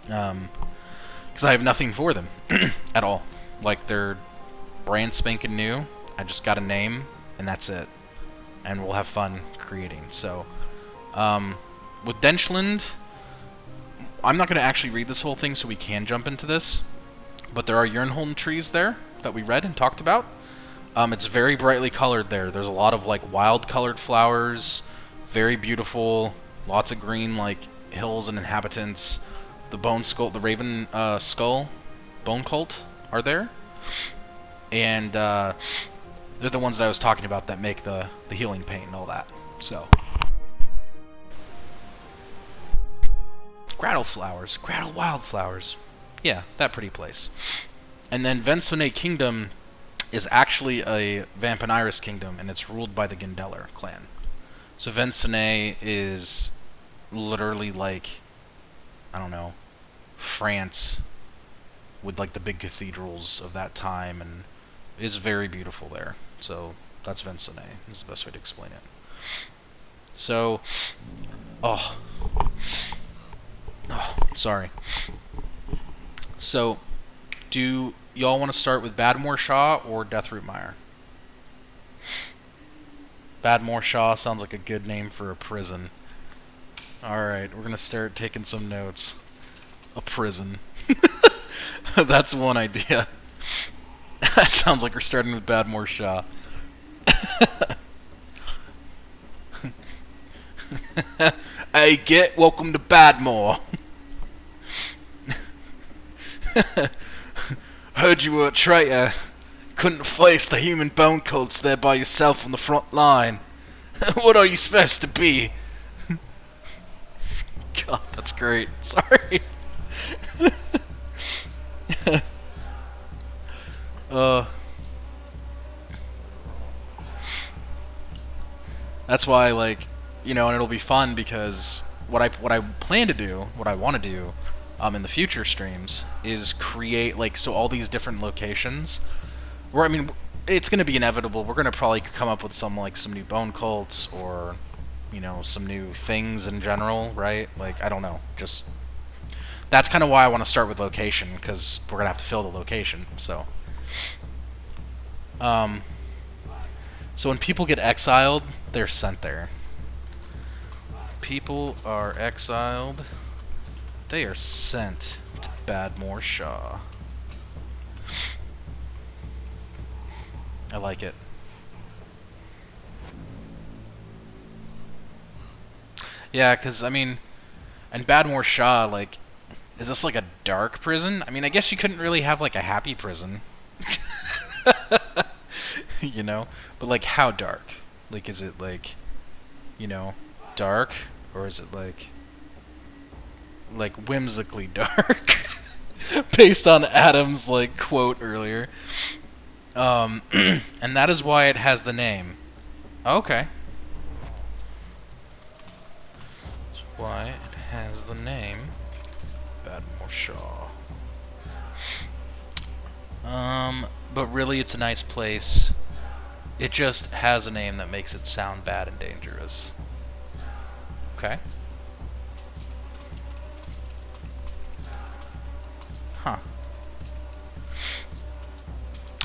Because I have nothing for them at all. Like, they're brand spanking new. I just got a name, and that's it. And we'll have fun creating. So, with Denchland, I'm not going to actually read this whole thing so we can jump into this. But there are Yernholm trees there that we read and talked about. It's very brightly colored there. There's a lot of, like, wild colored flowers. Very beautiful. Lots of green, like, hills and inhabitants. The bone skull, the raven skull bone cult are there, and they're the ones that I was talking about that make the healing paint and all that. So, Grattle wildflowers, yeah, that pretty place. And then Vensone Kingdom is actually a Vampiniris kingdom, and it's ruled by the Gendeller clan. So Vincennes is literally like, I don't know, France with like the big cathedrals of that time, and it's very beautiful there. So that's Vincennes is the best way to explain it. So, oh, sorry. So, do y'all want to start with Badmore Shaw or Deathroot Mire? Badmore Shaw sounds like a good name for a prison. Alright, we're going to start taking some notes. A prison. That's one idea. That sounds like we're starting with Badmore Shaw. Hey, welcome to Badmore. Heard you were a traitor. Couldn't face the human bone cults there by yourself on the front line. What are you supposed to be? God, that's great. Sorry. That's why, like, you know, and it'll be fun because what I plan to do, what I want to do, in the future streams is create like so all these different locations. Where I mean, it's going to be inevitable. We're going to probably come up with some new bone cults or, you know, some new things in general, right? Like I don't know, just that's kind of why I want to start with location because we're gonna have to fill the location. So, so when people get exiled, they're sent there. People are exiled. They are sent to Badmore Shaw. I like it. Yeah, because, I mean, and Badmore Shaw, like, is this like a dark prison? I mean, I guess you couldn't really have, like, a happy prison. You know? But, like, how dark? Like, is it, like, you know, dark? Or is it, like whimsically dark? Based on Adam's, like, quote earlier. And that is why it has the name. Okay. That's why it has the name Badmore Shaw. But really it's a nice place. It just has a name that makes it sound bad and dangerous. Okay. Huh.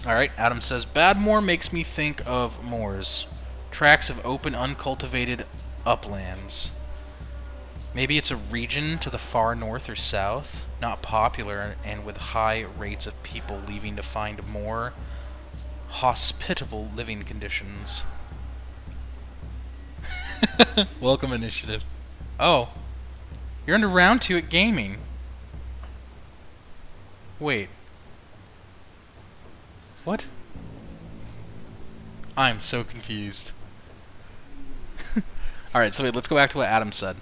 Alright, Adam says, Badmore makes me think of moors. Tracts of open, uncultivated uplands. Maybe it's a region to the far north or south, not popular and with high rates of people leaving to find more hospitable living conditions. Welcome, Initiative. Oh. You're under round 2 at gaming. Wait. What? I'm so confused. Alright, so wait, let's go back to what Adam said.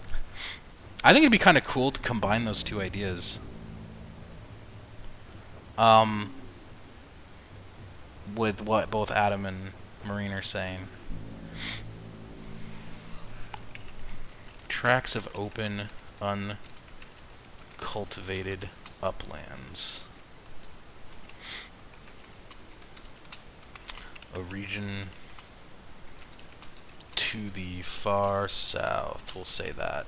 I think it'd be kind of cool to combine those two ideas. With what both Adam and Maureen are saying. Tracts of open, uncultivated uplands. A region to the far south, we'll say that.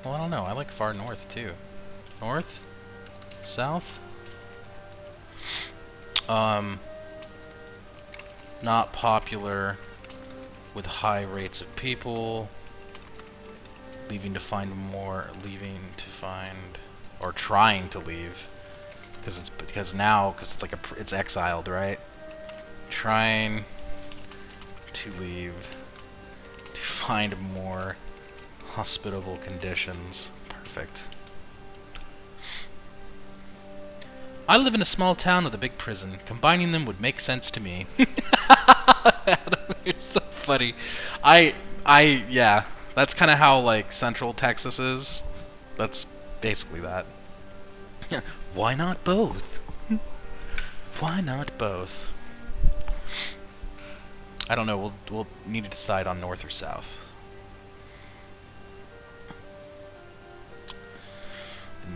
Well, I don't know, I like far north too. North? South? Not popular with high rates of people leaving to find more, or trying to leave because it's like it's exiled, right? Trying to leave to find more hospitable conditions. Perfect. I live in a small town with a big prison. Combining them would make sense to me. Adam, you're so funny. Yeah, that's kind of how, like, Central Texas is. That's basically that. Why not both? Why not both? I don't know. We'll need to decide on north or south.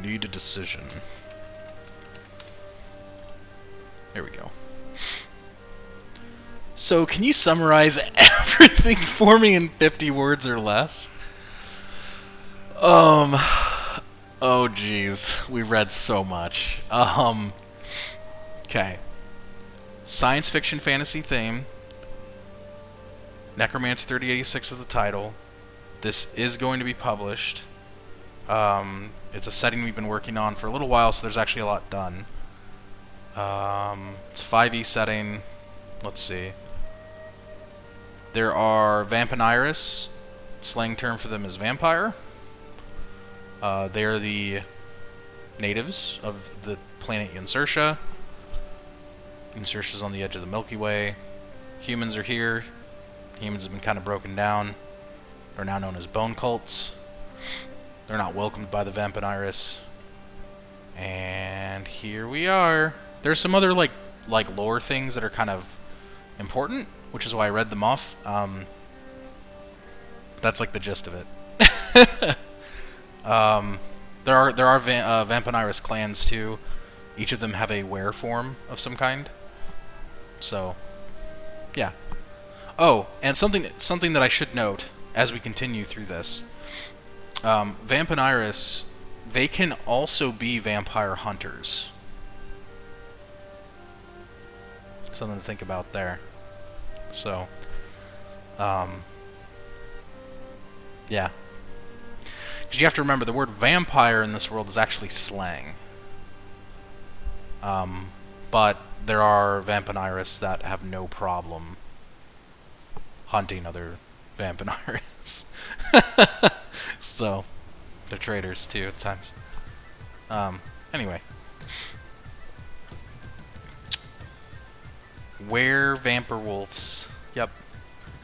Need a decision. There we go. So, can you summarize everything for me in 50 words or less? Oh geez, we read so much. Okay. Science fiction fantasy theme. Necromancer 3086 is the title. This is going to be published. It's a setting we've been working on for a little while, so there's actually a lot done. It's a 5e setting. Let's see. There are Vampiniris. Slang term for them is vampire. They are the natives of the planet Uncertia. Uncertia is on the edge of the Milky Way. Humans are here. Humans have been kind of broken down. They're now known as bone cults. They're not welcomed by the Vampiniris. And here we are. There's some other like lore things that are kind of important, which is why I read them off. That's like the gist of it. There are Vampiniris clans too. Each of them have a were form of some kind. So, yeah. Oh, and something that I should note as we continue through this. Vampiniris, they can also be vampire hunters. Something to think about there. So, yeah. Because you have to remember, the word vampire in this world is actually slang. But there are Vampiniris that have no problem hunting other Vampiniris. So, they're traitors too at times. Anyway. Vampirewolves. Yep.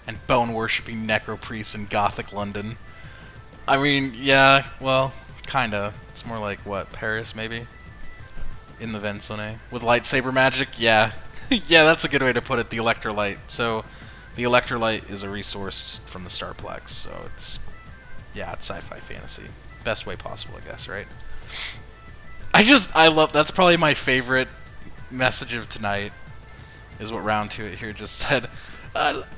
And bone-worshipping necropriests in Gothic London. I mean, yeah, well, kinda. It's more like, what, Paris, maybe? In the Vensone. With lightsaber magic? Yeah. Yeah, that's a good way to put it, the electrolyte. So, the electrolyte is a resource from the Starplex, so it's... Yeah, it's sci-fi fantasy. Best way possible, I guess, right? I love... That's probably my favorite message of tonight, is what Round 2 here just said.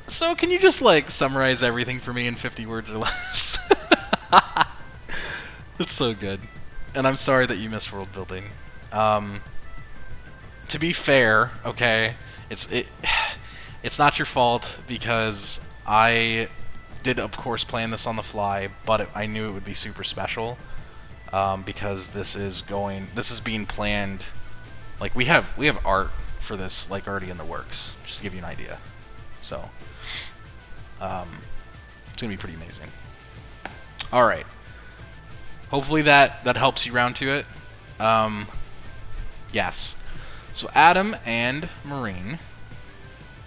So can you just, like, summarize everything for me in 50 words or less? That's so good. And I'm sorry that you missed world building. To be fair, okay, it's not your fault, because I did, of course, plan this on the fly, but I knew it would be super special, because this is being planned. Like, we have art for this, like, already in the works, just to give you an idea. So, it's gonna be pretty amazing. All right. Hopefully that helps you round to it. Yes. So Adam and Marine,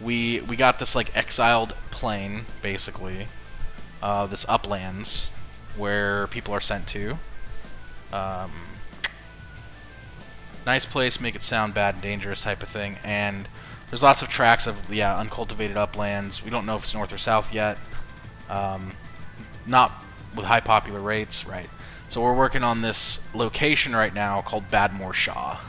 we got this like exiled plane, basically. This uplands where people are sent to. Nice place, make it sound bad and dangerous type of thing. And there's lots of tracks of uncultivated uplands. We don't know if it's north or south yet. Not with high popular rates, right? So we're working on this location right now called Badmore Shaw.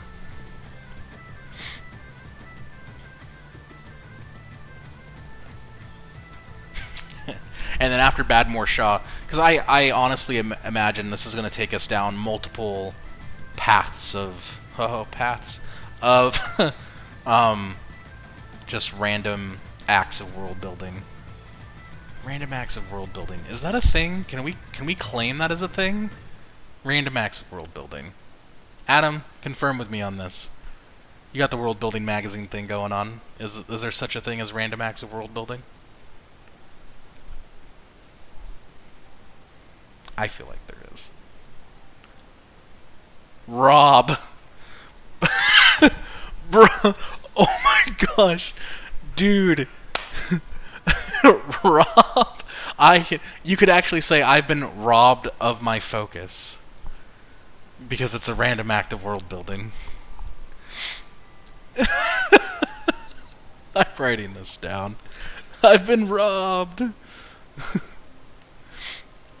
And then after Badmore Shaw, because I honestly imagine this is going to take us down multiple paths of just random acts of world building. Random acts of world building. Is that a thing? Can we claim that as a thing? Random acts of world building. Adam, confirm with me on this. You got the world building magazine thing going on. Is there such a thing as random acts of world building? I feel like there is. Rob. Bro. Oh my gosh. Dude. Rob. You could actually say I've been robbed of my focus. Because it's a random act of world building. I'm writing this down. I've been robbed.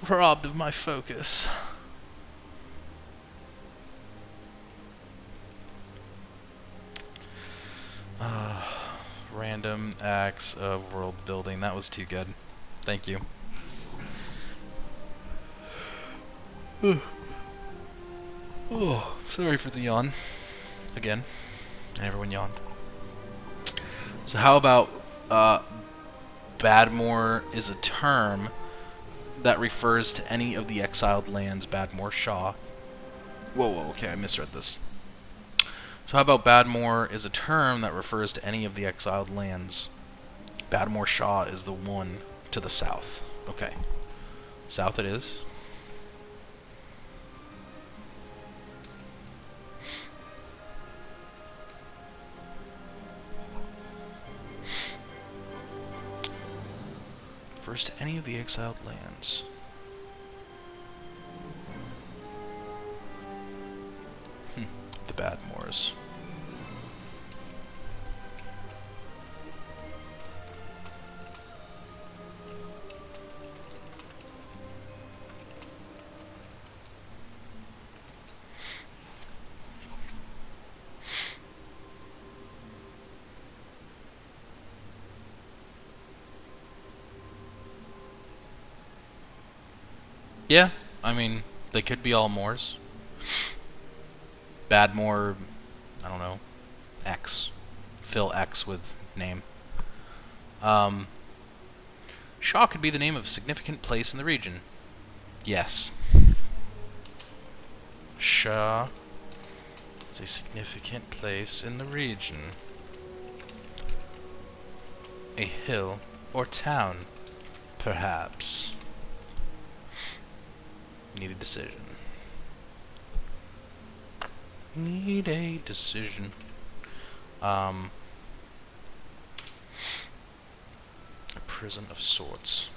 Robbed of my focus. Random acts of world building. That was too good. Thank you. Oh, sorry for the yawn. Again. Everyone yawned. So how about Badmore is a term that refers to any of the exiled lands Badmore Shaw. Whoa, okay, I misread this. So how about Badmore is a term that refers to any of the exiled lands. Badmore Shaw is the one to the south. Okay. South it is. Refers to any of the exiled lands. The Badmores. Yeah, I mean, they could be all Moors. Badmore, I don't know, X. Fill X with name. Shaw could be the name of a significant place in the region. Yes. Shaw is a significant place in the region. A hill or town, perhaps. Need a decision. Need a decision. A prison of sorts.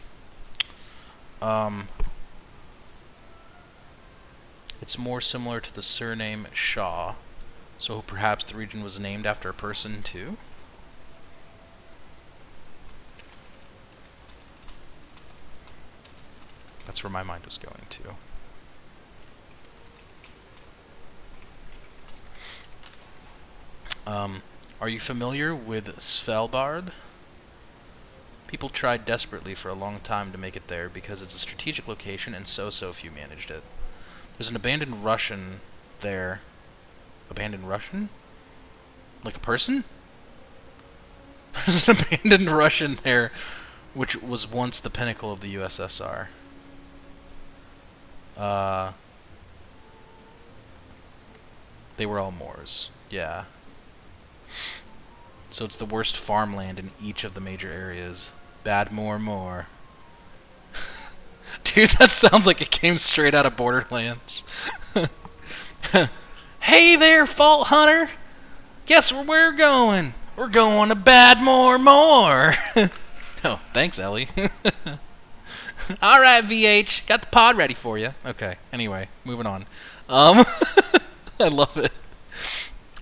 It's more similar to the surname Shaw, so perhaps the region was named after a person too? That's where my mind was going to. Are you familiar with Svalbard? People tried desperately for a long time to make it there because it's a strategic location and so few managed it. There's an abandoned Russian there. Abandoned Russian? Like a person? There's an abandoned Russian there, which was once the pinnacle of the USSR. They were all Moors. Yeah. So it's the worst farmland in each of the major areas. Badmore Moor. Dude, that sounds like it came straight out of Borderlands. Hey there, Fault Hunter! Guess where we're going? We're going to Badmore Moor! Oh, thanks, Ellie. Alright, VH. Got the pod ready for you. Okay, anyway, moving on. I love it.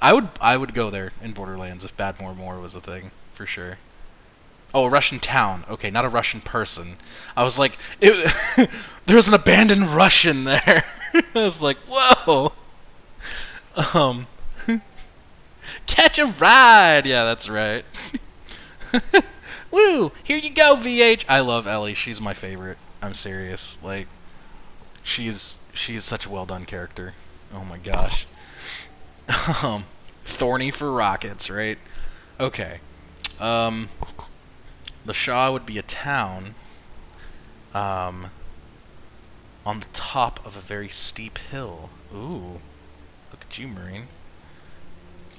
I would go there in Borderlands if Badmore Moor was a thing, for sure. Oh, a Russian town. Okay, not a Russian person. I was like, there was an abandoned Russian there. I was like, whoa. Catch a ride. Yeah, that's right. Woo! Here you go, VH. I love Ellie. She's my favorite. I'm serious. Like, she's such a well done character. Oh my gosh. Thorny for rockets, right? Okay. The Shaw would be a town on the top of a very steep hill. Ooh. Look at you, Marine.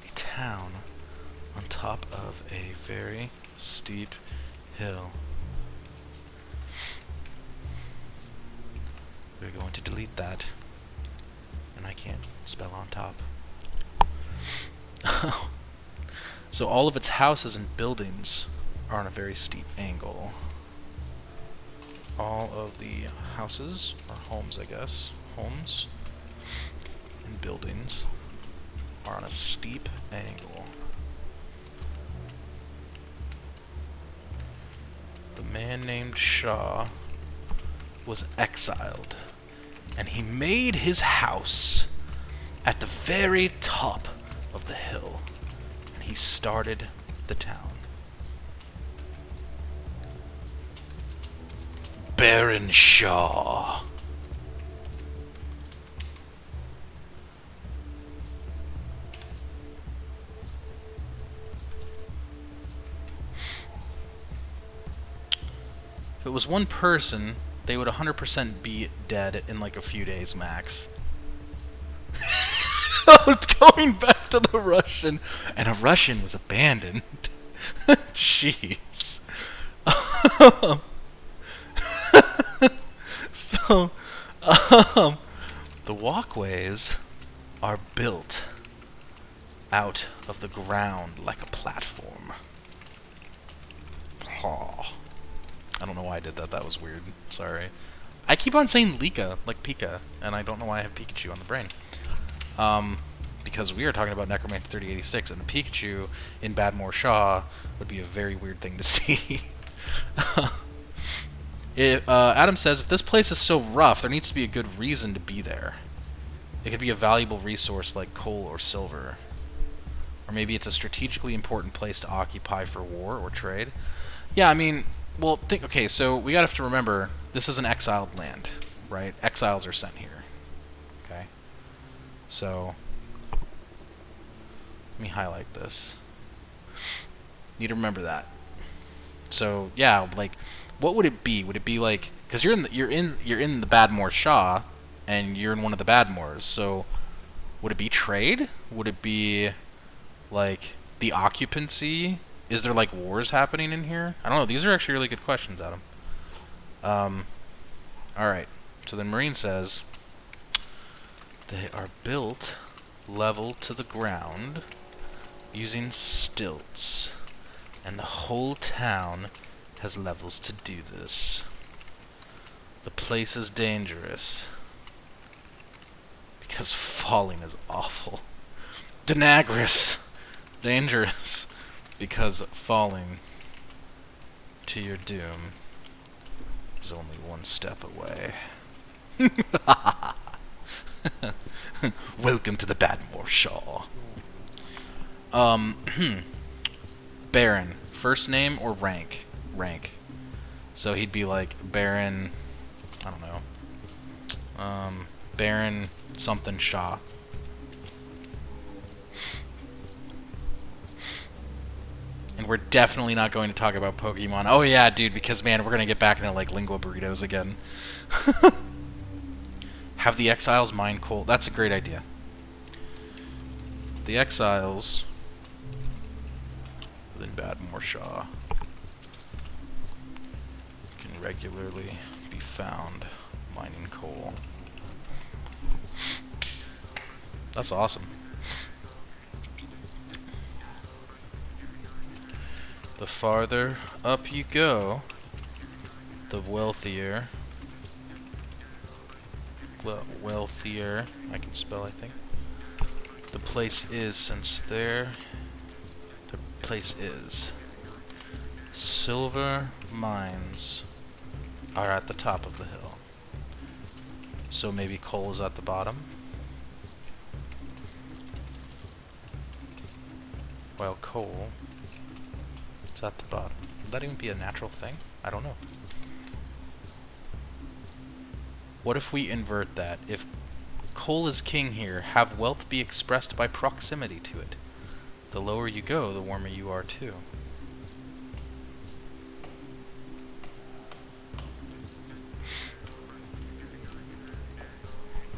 A town on top of a very steep hill. We're going to delete that. And I can't spell on top. So all of its houses and buildings are on a very steep angle. All of the houses, or homes I guess, homes, and buildings are on a steep angle. The man named Shaw was exiled, and he made his house at the very top of the hill, and he started the town. Baron Shaw. If it was one person, they would 100% be dead in like a few days max. Going back to the Russian, and a Russian was abandoned. Jeez. So, the walkways are built out of the ground like a platform. Oh. I don't know why I did that. That was weird. Sorry. I keep on saying Lika, like Pika, and I don't know why I have Pikachu on the brain. Because we are talking about Necromancer 3086, and a Pikachu in Badmore Shaw would be a very weird thing to see. Adam says, if this place is so rough, there needs to be a good reason to be there. It could be a valuable resource like coal or silver. Or maybe it's a strategically important place to occupy for war or trade. Yeah, I mean, well, okay, so we gotta have to remember, this is an exiled land, right? Exiles are sent here. Okay? So, let me highlight this. Need to remember that. So, yeah, like, what would it be? Would it be like, because you're in the Badmore Shaw, and you're in one of the Badmores, so would it be trade? Would it be like the occupancy? Is there like wars happening in here? I don't know. These are actually really good questions, Adam. Alright. So then Marine says they are built level to the ground using stilts. And the whole town has levels to do this. The place is dangerous because falling is awful. Denagris, dangerous because falling to your doom is only one step away. Welcome to the Badmore Shaw. Baron, first name or rank? Rank. So he'd be like Baron, I don't know, Baron something Shaw. And we're definitely not going to talk about Pokemon. Oh yeah, dude, because man, we're gonna get back into like lingua burritos again. Have the exiles mine coal. That's a great idea. The exiles within Badmore Shaw can regularly be found mining coal. That's awesome. The farther up you go, the wealthier. Wealthier, I can spell, I think. The place is, since there, the place is. Silver mines are at the top of the hill. So maybe coal is at the bottom. While coal is at the bottom. Would that even be a natural thing? I don't know. What if we invert that? If coal is king here, have wealth be expressed by proximity to it. The lower you go, the warmer you are too.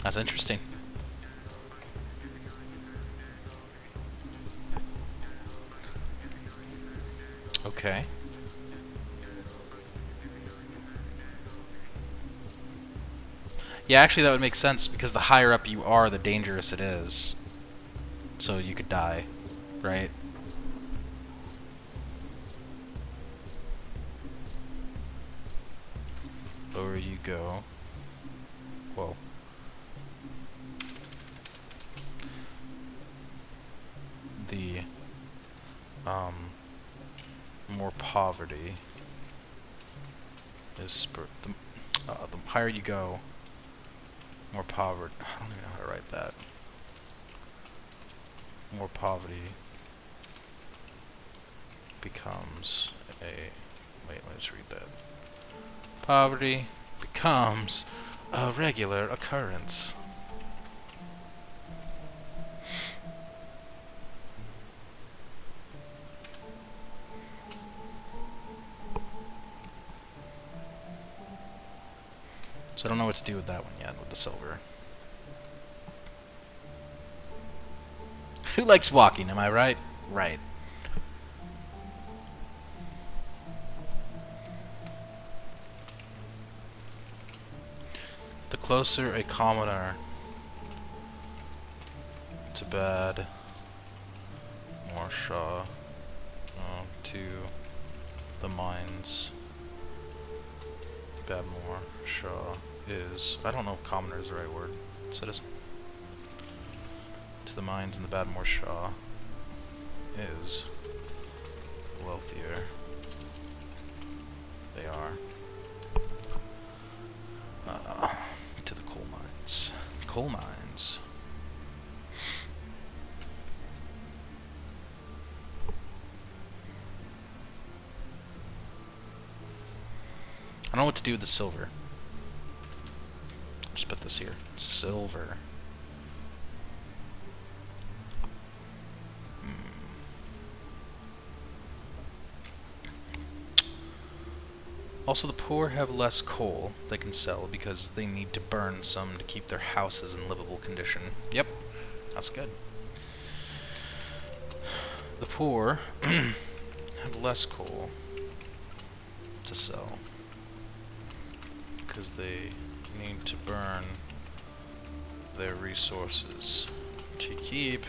That's interesting. Okay. Yeah, actually that would make sense, because the higher up you are, the dangerous it is. So you could die, right? Lower you go. Whoa. more poverty is the higher you go, more poverty. I don't even know how to write that. More poverty becomes a... Wait, let's read that. Poverty becomes a regular occurrence. So I don't know what to do with that one yet, with the silver. Who likes walking, am I right? Right. The closer a commoner to bad Morshaw to the mines Badmore Shaw is, I don't know if commoner is the right word, citizen, to the mines in the Badmore Shaw is, the wealthier they are. To the coal mines. Coal mines. I don't know what to do with the silver. Just put this here. Silver. Also, the poor have less coal they can sell because they need to burn some to keep their houses in livable condition. Yep, that's good. The poor have less coal to sell because they need to burn their resources to keep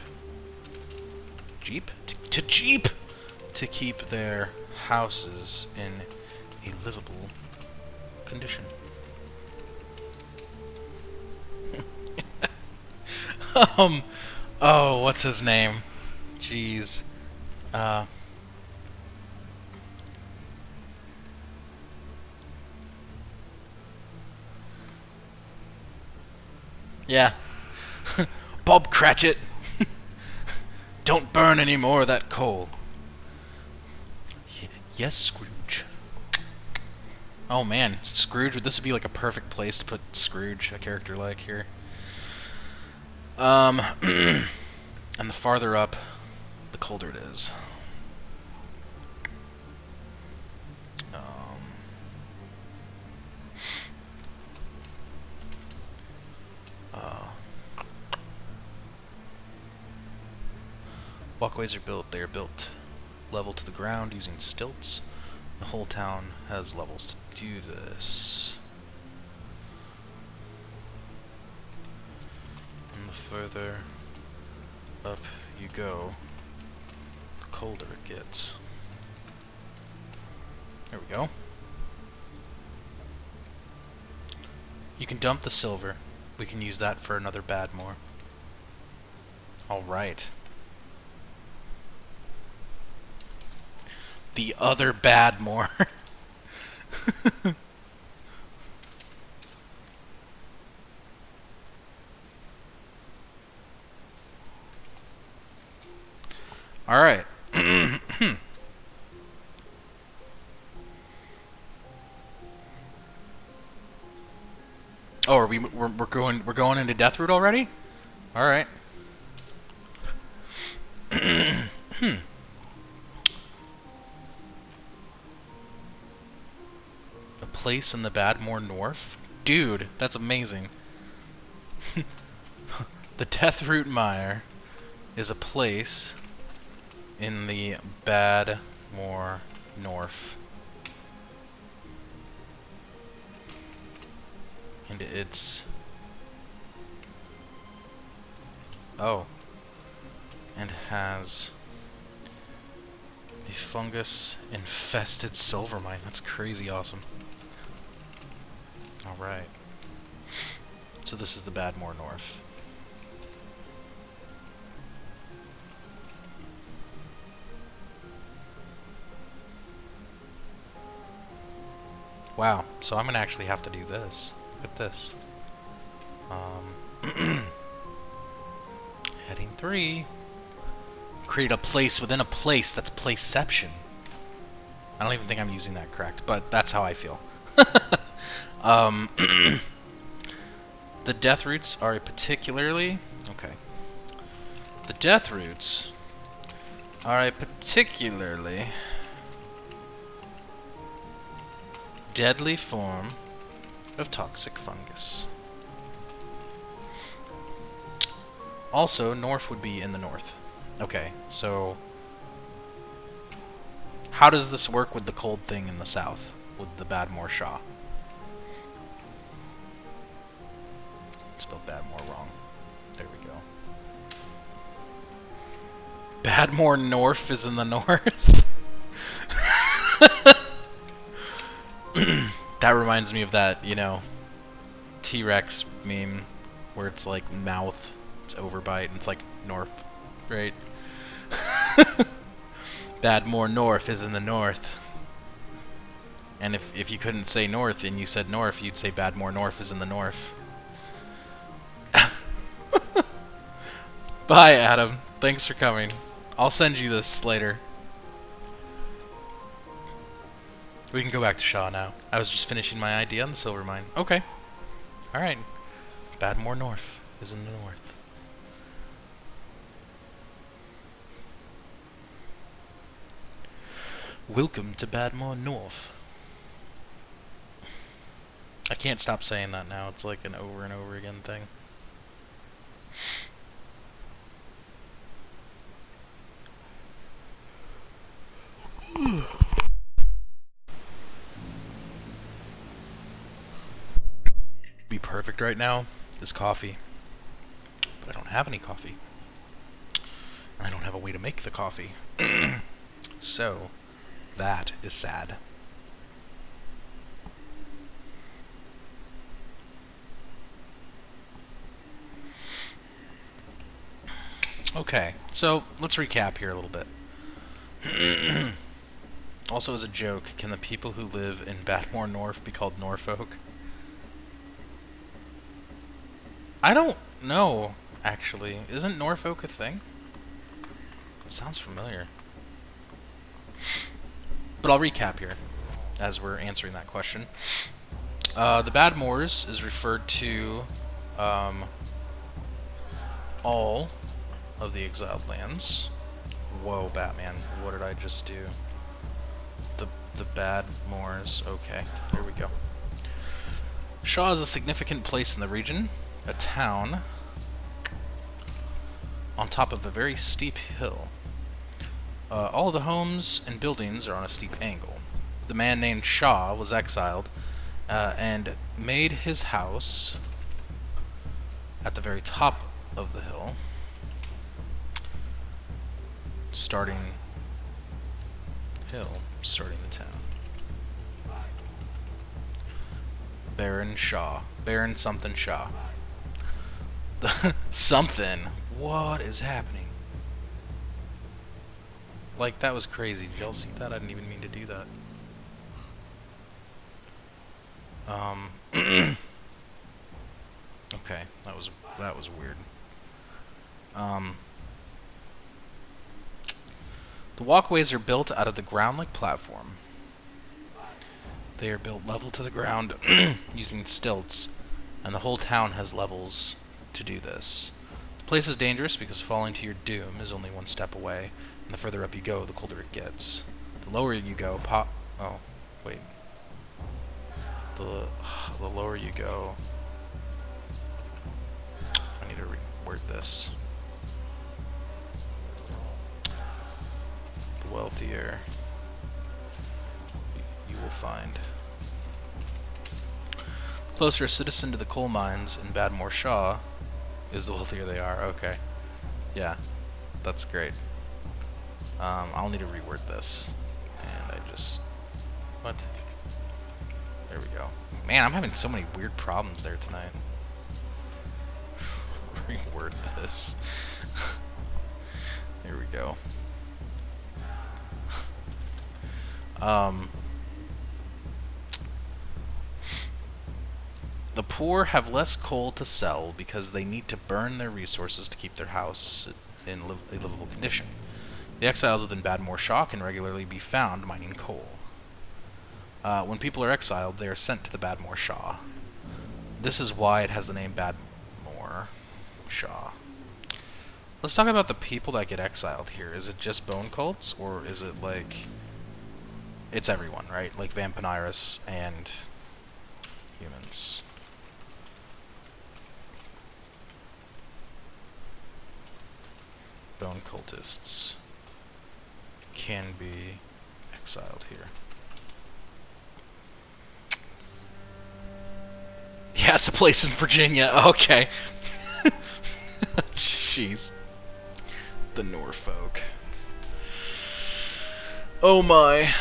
to keep their houses in a livable condition. Oh, what's his name? Jeez. Yeah. Bob Cratchit. Don't burn any more of that coal. Yes, Scrooge. Oh man, Scrooge, this would be like a perfect place to put Scrooge, a character like here. And the farther up, the colder it is. Walkways are built. They are built level to the ground using stilts. The whole town has levels to do this. And the further up you go, the colder it gets. There we go. You can dump the silver. We can use that for another Badmore. Alright. The other Badmore. Alright. Oh, we're going into Deathroot already? Alright. A place in the Badmore North? Dude, that's amazing. The Deathroot Mire is a place in the Badmore North. And it's... Oh. And has a fungus-infested silver mine. That's crazy awesome. Alright. So this is the Badmore North. Wow, so I'm gonna actually have to do this. Look at this. Heading 3. Create a place within a place. That's placeception. I don't even think I'm using that correct, but that's how I feel. The death roots are a particularly... Okay. The death roots are a particularly deadly form of toxic fungus. Also, north would be in the north. Okay, so how does this work with the cold thing in the south, with the Badmore Shah? Spelled Badmore wrong. There we go. Badmore North is in the north? That reminds me of that, you know, T-Rex meme where it's like mouth, it's overbite, and it's like north, right? Badmore North is in the north. And if you couldn't say north and you said north, you'd say Badmore North is in the north. Bye, Adam. Thanks for coming. I'll send you this later. We can go back to Shaw now. I was just finishing my idea on the silver mine. Okay. Alright. Badmore North is in the north. Welcome to Badmore North. I can't stop saying that now. It's like an over and over again thing. Be perfect right now is coffee, but I don't have any coffee, and I don't have a way to make the coffee. So that is sad. Okay, so let's recap here a little bit. Also, as a joke, can the people who live in Badmore North be called Norfolk? I don't know, actually. Isn't Norfolk a thing? It sounds familiar. But I'll recap here, as we're answering that question. The Badmores is referred to all of the exiled lands. Whoa, Batman, what did I just do? The Badmores. Okay, there we go. Shaw is a significant place in the region, a town on top of a very steep hill. All of the homes and buildings are on a steep angle. The man named Shaw was exiled and made his house at the very top of the hill, starting the town. Baron Shaw. Baron something Shaw. Something. What is happening? Like, that was crazy. Did y'all see that? I didn't even mean to do that. Okay, that was weird. The walkways are built out of the ground-like platform. They are built level to the ground using stilts, and the whole town has levels to do this. The place is dangerous because falling to your doom is only one step away, and the further up you go, the colder it gets. The lower you go, oh, wait. The lower you go... I need to reword this. The wealthier you will find. The closer a citizen to the coal mines in Badmore Shaw is, the wealthier they are. Okay. Yeah. That's great. I'll need to reword this. And I just... What? There we go. Man, I'm having so many weird problems there tonight. Reword this. Here we go. The poor have less coal to sell because they need to burn their resources to keep their house in a livable condition. The exiles within Badmore Shaw can regularly be found mining coal. When people are exiled, they are sent to the Badmore Shaw. This is why it has the name Badmore Shaw. Let's talk about the people that get exiled here. Is it just bone cults, or is it like... It's everyone, right? Like vampires and humans. Bone cultists can be exiled here. Yeah, it's a place in Virginia. Okay. Jeez. The Norfolk. Oh my.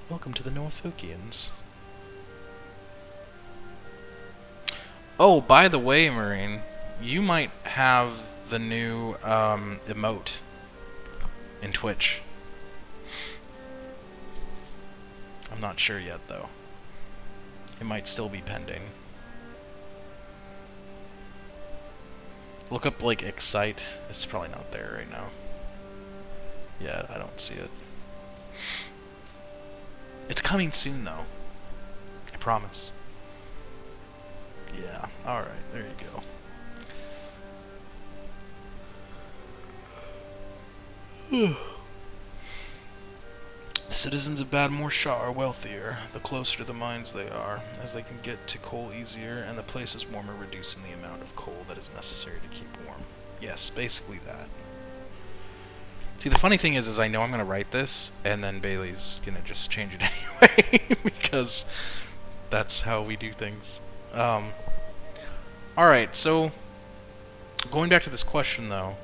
Welcome to the Norfolkians. Oh, by the way, Marine, you might have the new emote in Twitch. I'm not sure yet, though. It might still be pending. Look up, like, Excite. It's probably not there right now. Yeah, I don't see it. It's coming soon, though. I promise. Yeah, alright, there you go. The citizens of Badmore Shaw are wealthier, the closer to the mines they are, as they can get to coal easier, and the place is warmer, reducing the amount of coal that is necessary to keep warm. Yes, basically that. See, the funny thing is I know I'm going to write this, and then Bailey's going to just change it anyway, because that's how we do things. Alright, so, going back to this question, though,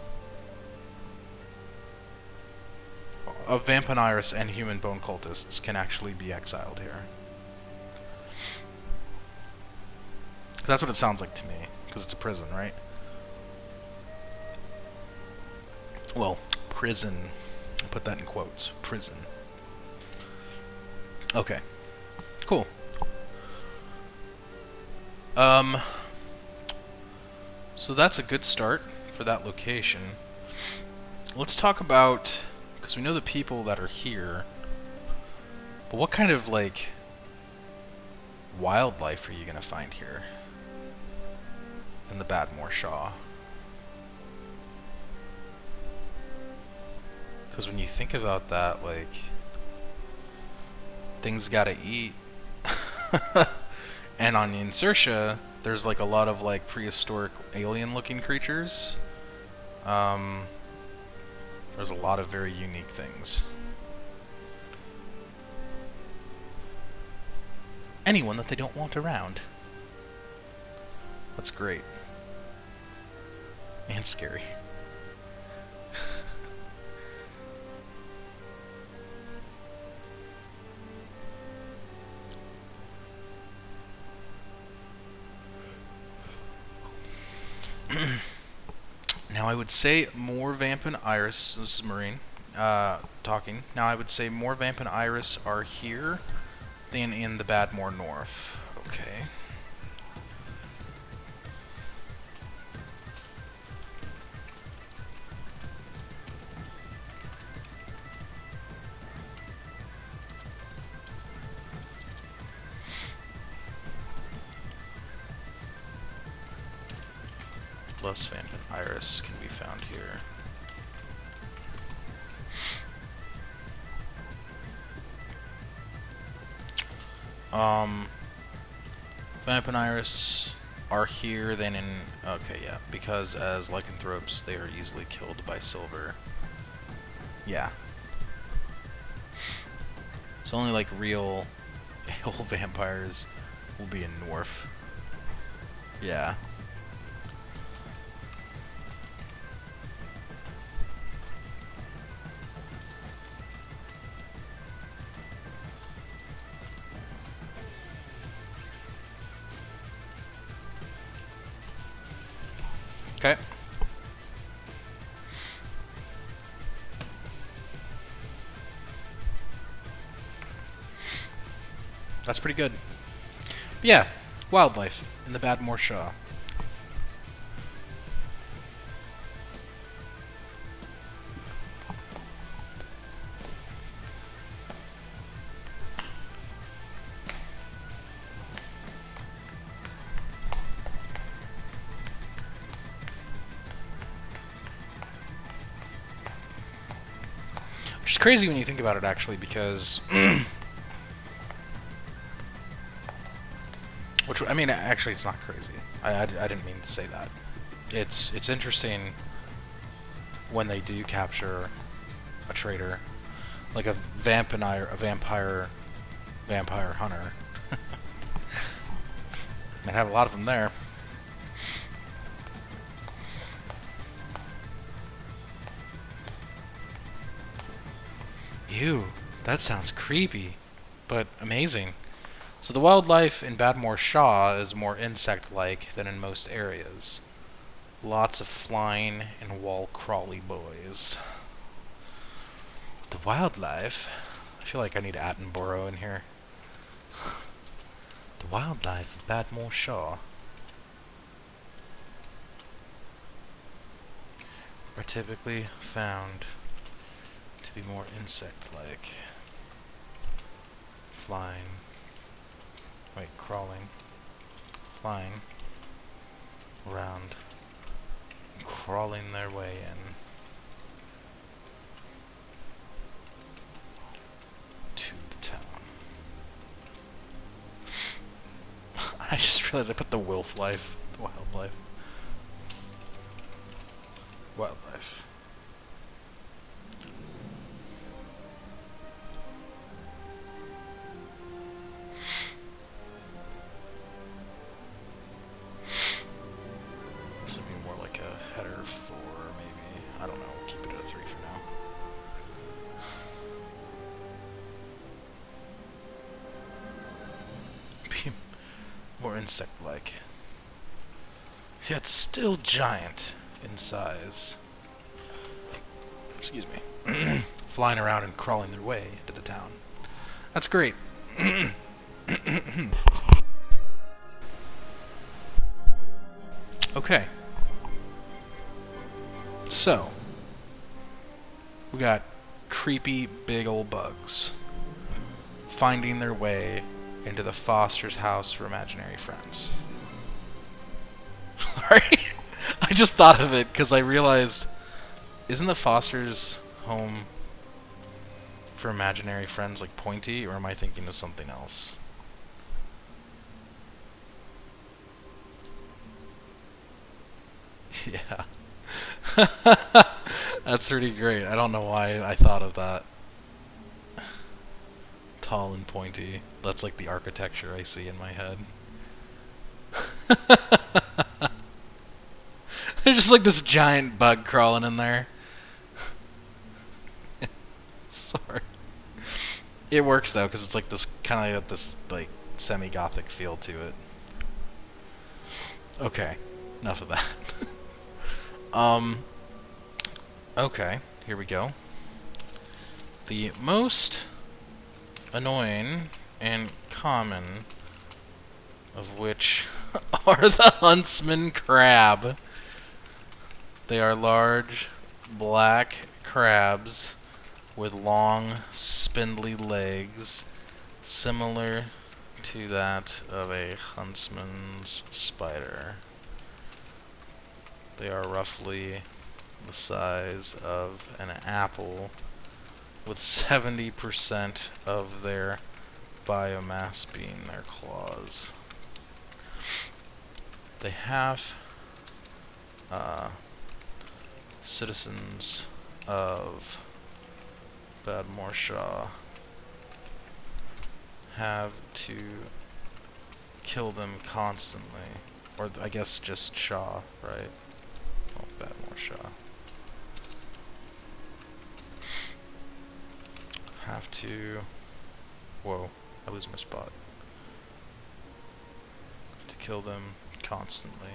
of vampires and human bone cultists can actually be exiled here. That's what it sounds like to me, because it's a prison, right? Well, prison. I'll put that in quotes. Prison. Okay. Cool. So that's a good start for that location. Let's talk about... Because we know the people that are here, but what kind of, like, wildlife are you going to find here in the Badmore Shaw? Because when you think about that, like, things gotta eat. And on Insertia, there's, like, a lot of, like, prehistoric alien-looking creatures. There's a lot of very unique things. Anyone that they don't want around. That's great. And scary. Now I would say more Vamp and Iris, this is Marine, talking. Now I would say more Vamp and Iris are here than in the Badmore North. Okay. Less Vamp and Iris can be found here. Vamp and Iris are here then in... Okay, yeah. Because as lycanthropes, they are easily killed by silver. Yeah. So only, like, real vampires will be in North. Yeah. Okay. That's pretty good. But yeah, wildlife in the Badmore Shaw. Which is crazy when you think about it, actually, because... which, I mean, actually, it's not crazy. I didn't mean to say that. It's interesting when they do capture a traitor, like a vampire hunter. Might have a lot of them there. Ew, that sounds creepy, but amazing. So the wildlife in Badmore Shaw is more insect-like than in most areas. Lots of flying and wall-crawly boys. The wildlife... I feel like I need Attenborough in here. The wildlife of Badmore Shaw are typically found to be more insect-like. Crawling, flying around, and crawling their way in to the town. I just realized I put the wildlife. This would be more like a header 4, maybe. I don't know. We'll keep it at a 3 for now. Be more insect-like, yet still giant in size. Excuse me. Flying around and crawling their way into the town. That's great. Okay. So, we got creepy big old bugs finding their way into the Foster's house for imaginary friends. Sorry. I just thought of it because I realized, isn't the Foster's home for imaginary friends like pointy, or am I thinking of something else? Yeah. That's pretty great. I don't know why I thought of that. Tall and pointy. That's like the architecture I see in my head. There's just like this giant bug crawling in there. Sorry. It works though, because it's like this kind of got this like semi-gothic feel to it. Okay, enough of that. Okay, here we go. The most annoying and common of which are the huntsman crab. They are large, black crabs with long, spindly legs, similar to that of a huntsman's spider. They are roughly the size of an apple, with 70% of their biomass being their claws. They have citizens of Badmore Shaw have to kill them constantly, or I guess just Shaw, right? Oh, Badmore Shaw. Have to... Whoa, I lose my spot. Have to kill them constantly.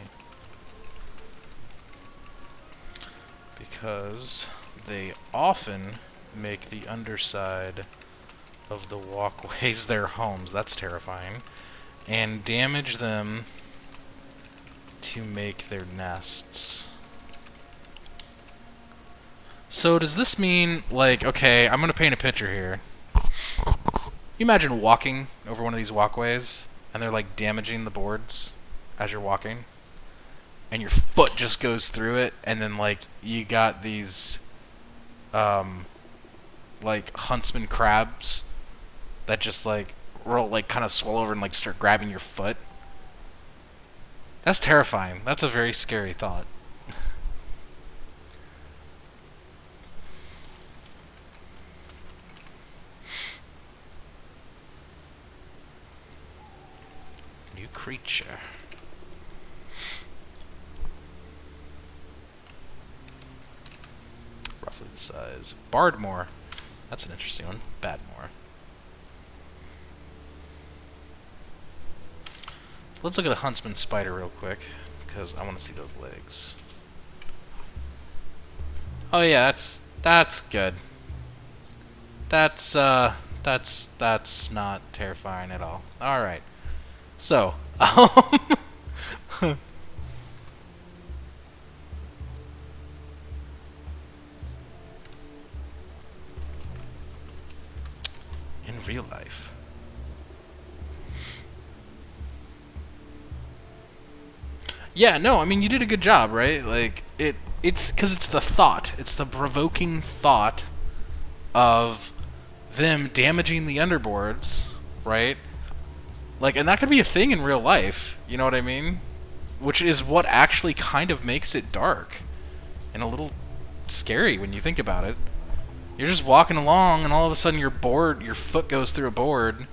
Because they often make the underside of the walkways their homes. That's terrifying. And damage them to make their nests. So does this mean, like, okay, I'm going to paint a picture here. You imagine walking over one of these walkways, and they're, like, damaging the boards as you're walking, and your foot just goes through it, and then, like, you got these, like, huntsman crabs that just, like, roll, like, kind of swell over and, like, start grabbing your foot. That's terrifying. That's a very scary thought. New creature. Roughly the size. Bardmore. That's an interesting one. Badmore. So let's look at a huntsman spider real quick, because I want to see those legs. Oh yeah, that's good. That's not terrifying at all. All right. So, in real life. Yeah, no, I mean, you did a good job, right? Like, it's because it's the thought. It's the provoking thought of them damaging the underboards, right? Like, and that could be a thing in real life, you know what I mean? Which is what actually kind of makes it dark and a little scary when you think about it. You're just walking along, and all of a sudden your foot goes through a board,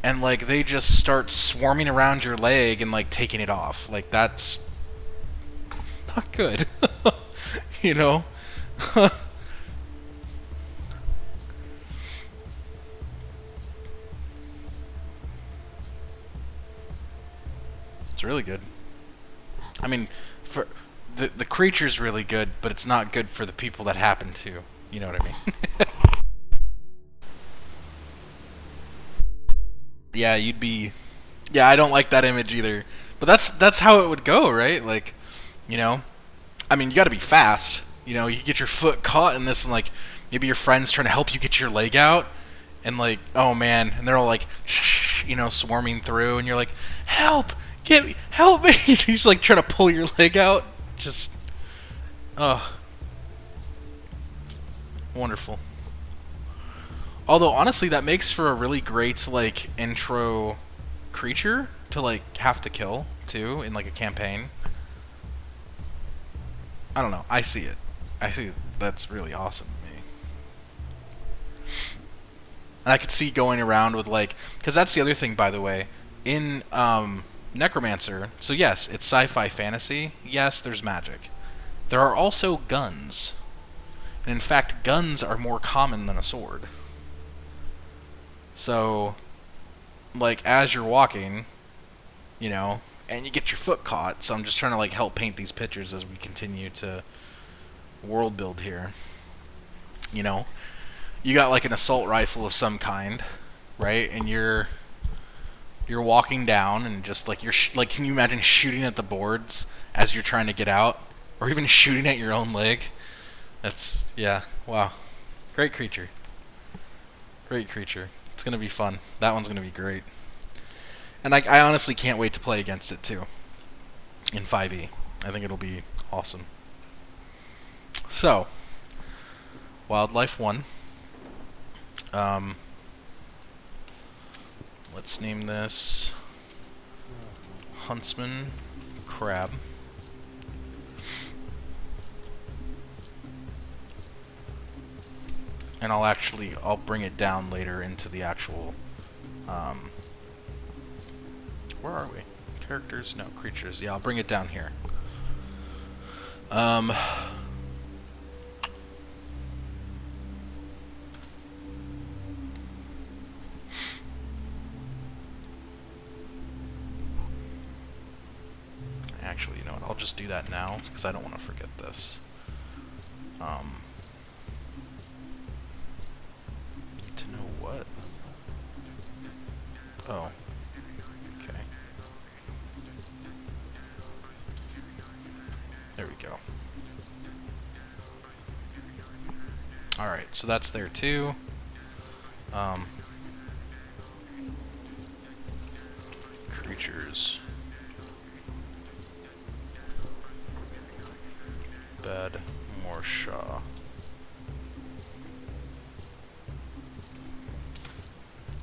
and, like, they just start swarming around your leg and, like, taking it off. Like, that's not good. You know? It's really good. I mean, for the creature's really good, but it's not good for the people that happen to. You know what I mean? Yeah, you'd be. Yeah, I don't like that image either. But that's how it would go, right? Like, you know, I mean, you got to be fast. You know, you get your foot caught in this, and, like, maybe your friend's trying to help you get your leg out, and, like, oh man, and they're all like, shh, you know, swarming through, and you're like, help, get me, help me. You're just, like, trying to pull your leg out. Just, oh, wonderful. Although, honestly, that makes for a really great, like, intro creature to, like, have to kill, too, in, like, a campaign. I don't know. I see it. I see it. That's really awesome to me. And I could see going around with, like... Because that's the other thing, by the way. In Necromancer... So, yes, it's sci-fi fantasy. Yes, there's magic. There are also guns. And, in fact, guns are more common than a sword. So, like, as you're walking, you know, and you get your foot caught, so I'm just trying to, like, help paint these pictures as we continue to world build here. You know, you got, like, an assault rifle of some kind, right? And you're walking down, and just, like, like, can you imagine shooting at the boards as you're trying to get out? Or even shooting at your own leg? That's, yeah, wow. Great creature. Great creature. It's going to be fun. That one's going to be great. And I honestly can't wait to play against it, too. In 5e. I think it'll be awesome. So, Wildlife 1. Let's name this Huntsman Crab. And I'll bring it down later into the actual, where are we? Characters? No, creatures. Yeah, I'll bring it down here. Actually, you know what? I'll just do that now, because I don't want to forget this. Need to know what? Alright, so that's there too. Creatures. Bad Morshaw.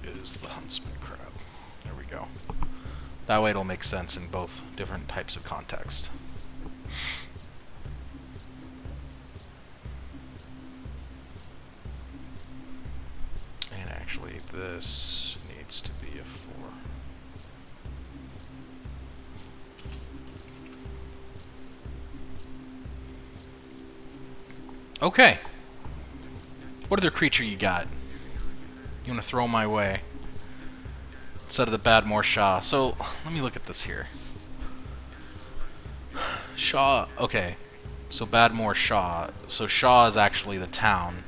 Is the Huntsman Crab. There we go. That way it'll make sense in both different types of context. And actually, this needs to be a 4. Okay. What other creature you got? You want to throw my way? Instead of the bad Morshaw. So, let me look at this here. Shaw, okay. So bad Morshaw. So Shaw is actually the town.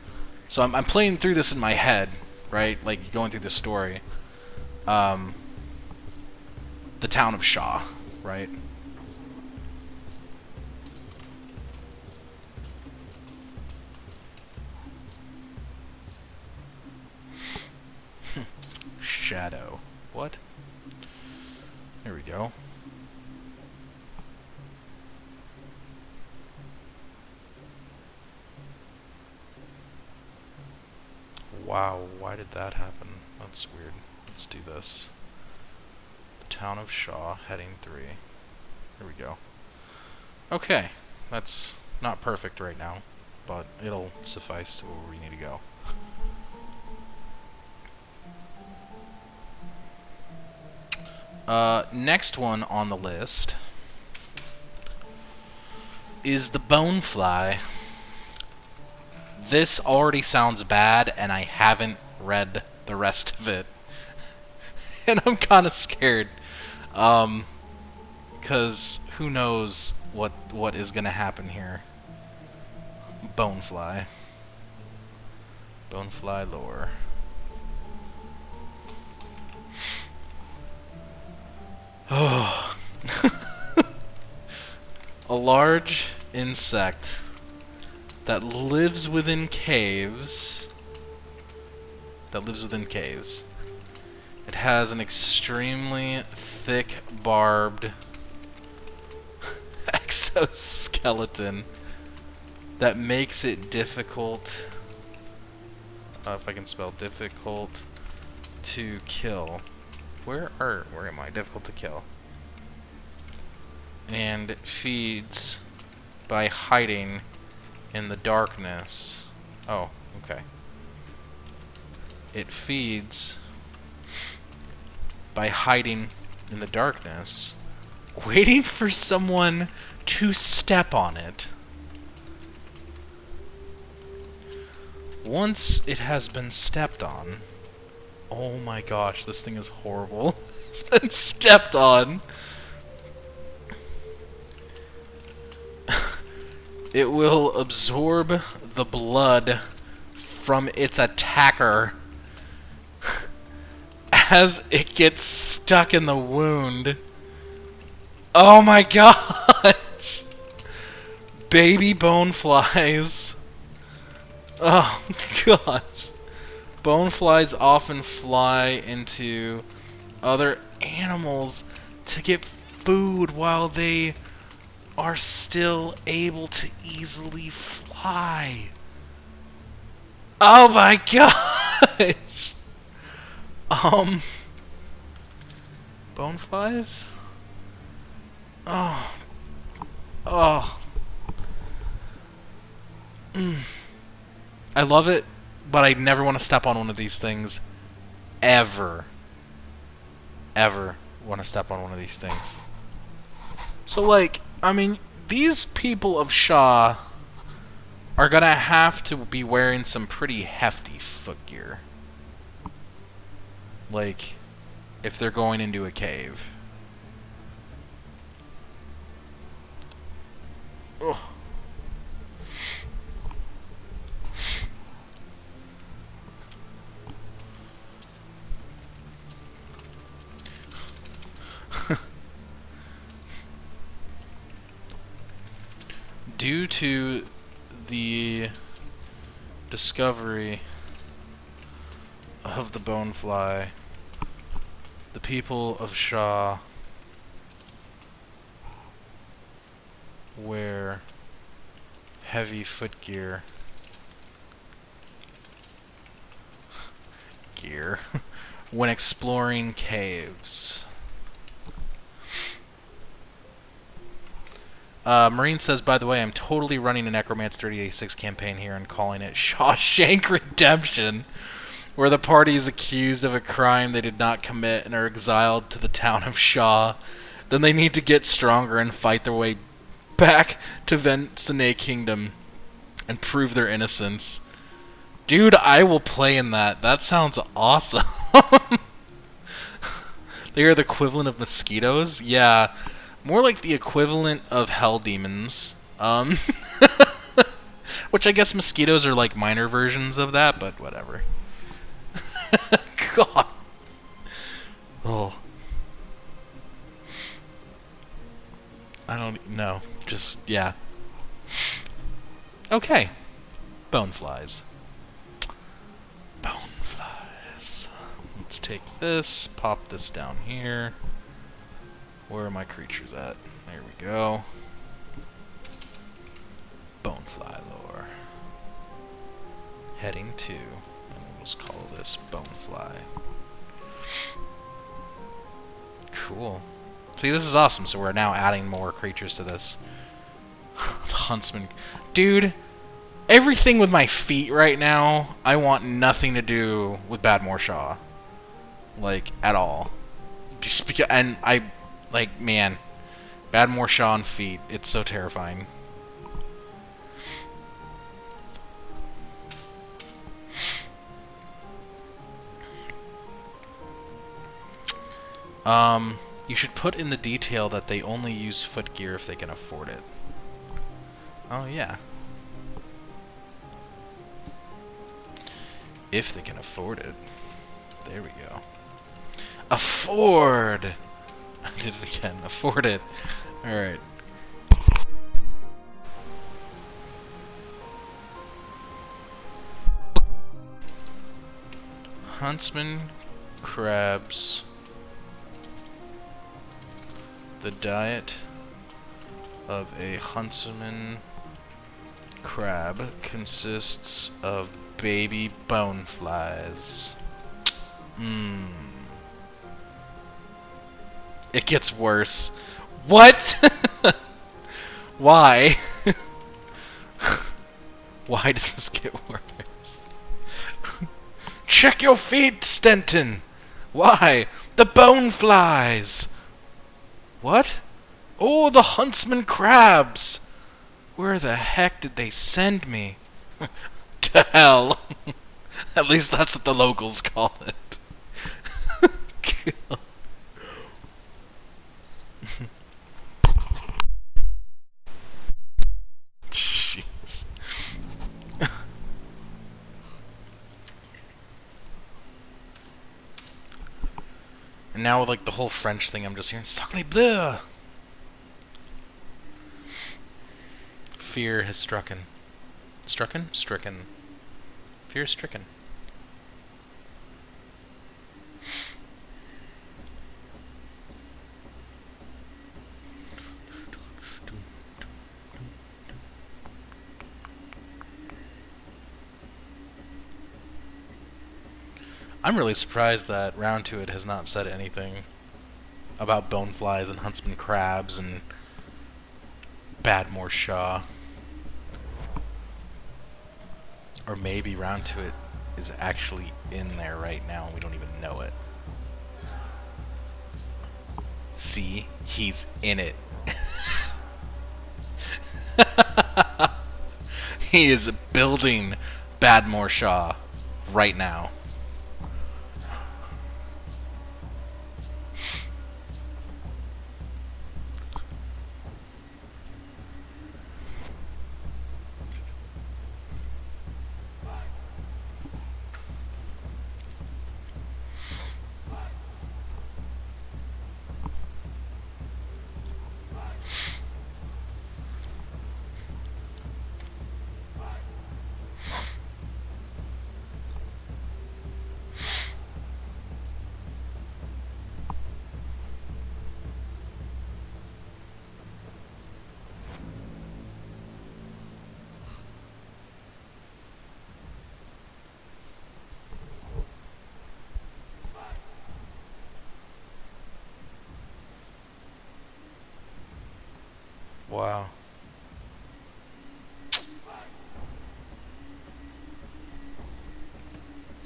So I'm playing through this in my head, right? Like, going through the story. The town of Shaw, right? Shadow. What? There we go. Wow, why did that happen? That's weird. Let's do this. The town of Shaw, heading 3. Here we go. Okay, that's not perfect right now, but it'll suffice to where we need to go. Next one on the list is the Bonefly. This already sounds bad, and I haven't read the rest of it. And I'm kind of scared. Because who knows what is going to happen here. Bonefly. Bonefly lore. Oh. A large insect that lives within caves. It has an extremely thick, barbed exoskeleton that makes it difficult, if I can spell difficult, to kill. Where am I? Difficult to kill. And it feeds by hiding in the darkness. Oh, okay. It feeds by hiding in the darkness, waiting for someone to step on it. Once it has been stepped on, oh my gosh, this thing is horrible. It's been stepped on. It will absorb the blood from its attacker as it gets stuck in the wound. Oh my gosh! Baby boneflies. Oh gosh. Boneflies often fly into other animals to get food while they are still able to easily fly. Oh my gosh! Boneflies? Oh. Oh. I love it, but I never want to step on one of these things. Ever. Ever want to step on one of these things. So, like, I mean, these people of Shaw are gonna have to be wearing some pretty hefty footgear. Like, if they're going into a cave. Ugh. Due to the Discovery of the bonefly. The people of Shaw wear heavy footgear. When exploring caves. Marine says, by the way, I'm totally running a Necromance 3086 campaign here and calling it Shawshank Redemption, where the party is accused of a crime they did not commit and are exiled to the town of Shaw. Then they need to get stronger and fight their way back to Ventine Kingdom and prove their innocence. Dude, I will play in that. That sounds awesome. They are the equivalent of mosquitoes? Yeah. More like the equivalent of hell demons. Which I guess mosquitoes are like minor versions of that, but whatever. God. Oh. I don't know. Just, yeah. Okay. Boneflies. Boneflies. Let's take this, pop this down here. Where are my creatures at? There we go. Bonefly lore. Heading 2. And we'll just call this Bonefly. Cool. See, this is awesome. So we're now adding more creatures to this. The Huntsman. Dude, everything with my feet right now, I want nothing to do with Badmore Shaw. Like, at all. Just because, and I, like, man, Badmore Shaw on feet. It's so terrifying. You should put in the detail that they only use footgear if they can afford it. Oh, yeah. If they can afford it. There we go. Afford! I did it again. Afford it. Alright. Huntsman crabs. The diet of a huntsman crab consists of baby boneflies. It gets worse. What? Why? Why does this get worse? Check your feet, Stenton! Why? The boneflies! What? Oh, the huntsman crabs! Where the heck did they send me? To hell. At least that's what the locals call it. Jeez. And now with like the whole French thing, I'm just hearing Sacre bleu. Fear has stricken. Stricken. Fear stricken. I'm really surprised that Round 2 It has not said anything about boneflies and huntsman crabs and Badmore Shaw. Or maybe Round 2 It is actually in there right now and we don't even know it. See? He's in it. He is building Badmore Shaw right now.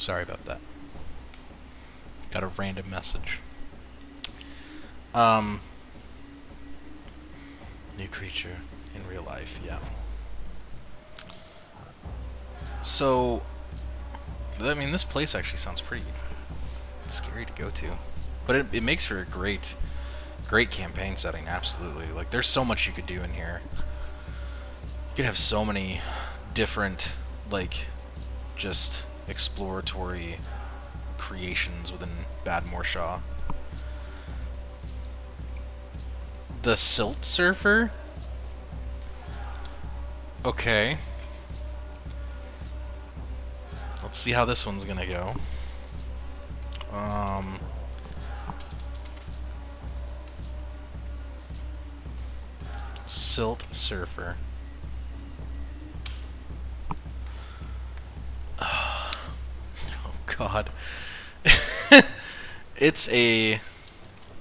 Sorry about that. Got a random message. New creature in real life, yeah. So, I mean, this place actually sounds pretty scary to go to. But it makes for a great campaign setting, absolutely. Like, there's so much you could do in here. You could have so many different, like, just exploratory creations within Badmorshaw. The Silt Surfer? Okay. Let's see how this one's gonna go. Silt Surfer. Oh God. It's a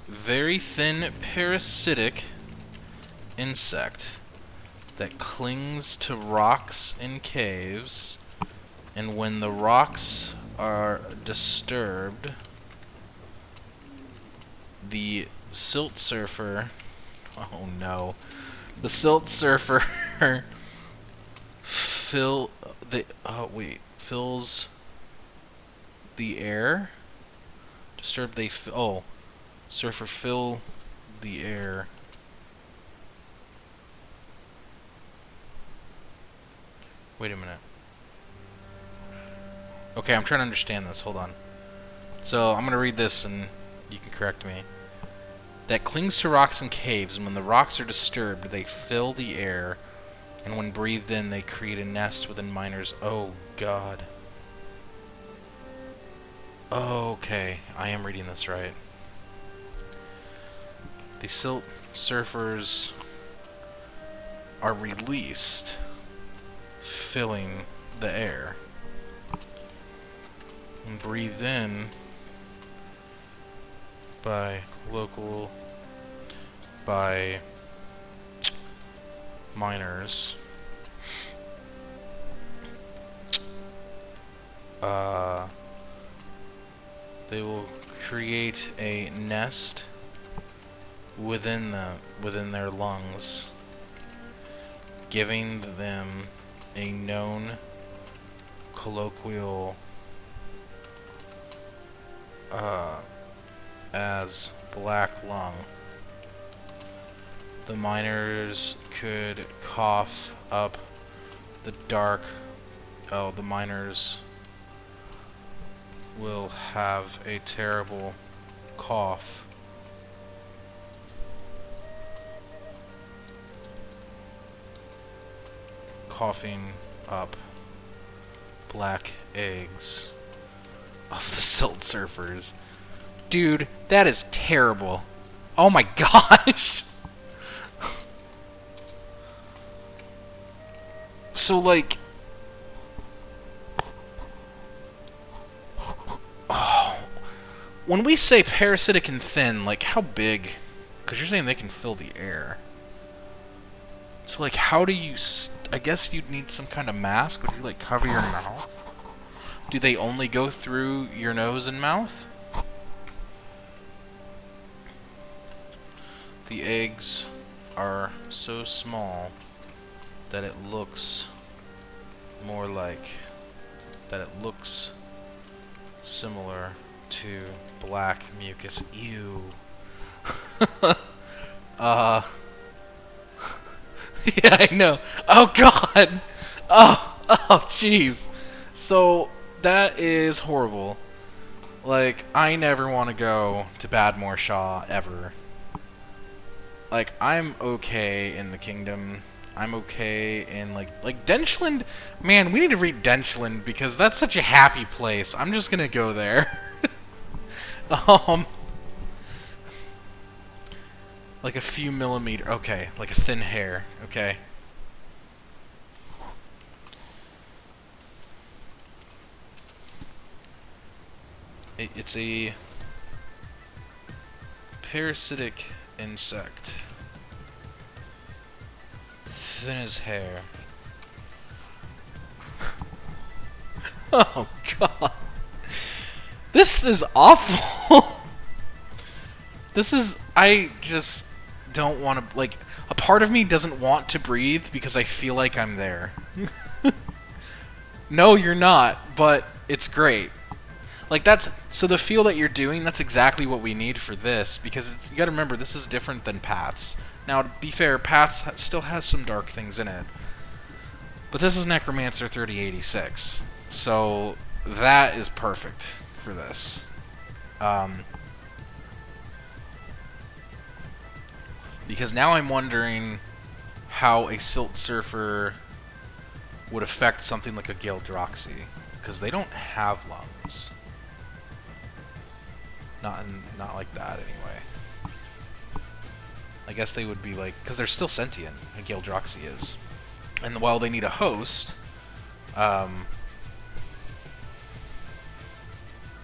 very thin parasitic insect that clings to rocks in caves, and when the rocks are disturbed, the Silt Surfer, oh no, the Silt Surfer fills the air. Disturb they surfer fill the air. Wait a minute. Okay, I'm trying to understand this. Hold on. So I'm gonna read this and you can correct me. That clings to rocks and caves, and when the rocks are disturbed, they fill the air, and when breathed in, they create a nest within miners. Oh God. Okay, I am reading this right. The Silt Surfers are released, filling the air, and breathed in by miners. They will create a nest within their lungs, giving them a known colloquial as black lung. The miners could cough up the dark. Oh, the miners will have a terrible cough. Coughing up black eggs of the Silt Surfers. Dude, that is terrible. Oh my gosh! So, like... Oh, when we say parasitic and thin, like, how big? Because you're saying they can fill the air. So, like, how do you... I guess you'd need some kind of mask. Would you, like, cover your mouth? Do they only go through your nose and mouth? The eggs are so small that it looks more like... that it looks similar to black mucus. Ew. Yeah, I know. Oh God. Oh, jeez. So that is horrible. Like, I never want to go to Badmorshaw ever. Like, I'm okay in the kingdom. I'm okay in, like Denchland. Man, we need to read Denchland because that's such a happy place. I'm just gonna go there. Like a few millimeter. Okay, like a thin hair. Okay. It's a parasitic insect. Thin as hair. Oh God. This is awful. This is... I just don't want to... Like, a part of me doesn't want to breathe because I feel like I'm there. No, you're not, but it's great. Like, that's... So the feel that you're doing, that's exactly what we need for this, because you gotta remember, this is different than Paths. Now, to be fair, Paths still has some dark things in it. But this is Necromancer 3086. So, that is perfect for this. Because now I'm wondering how a Silt Surfer would affect something like a Gildroxy. Because they don't have lungs. Not like that, anyway. I guess they would be like... Because they're still sentient, a Gildroxy is. And while they need a host... I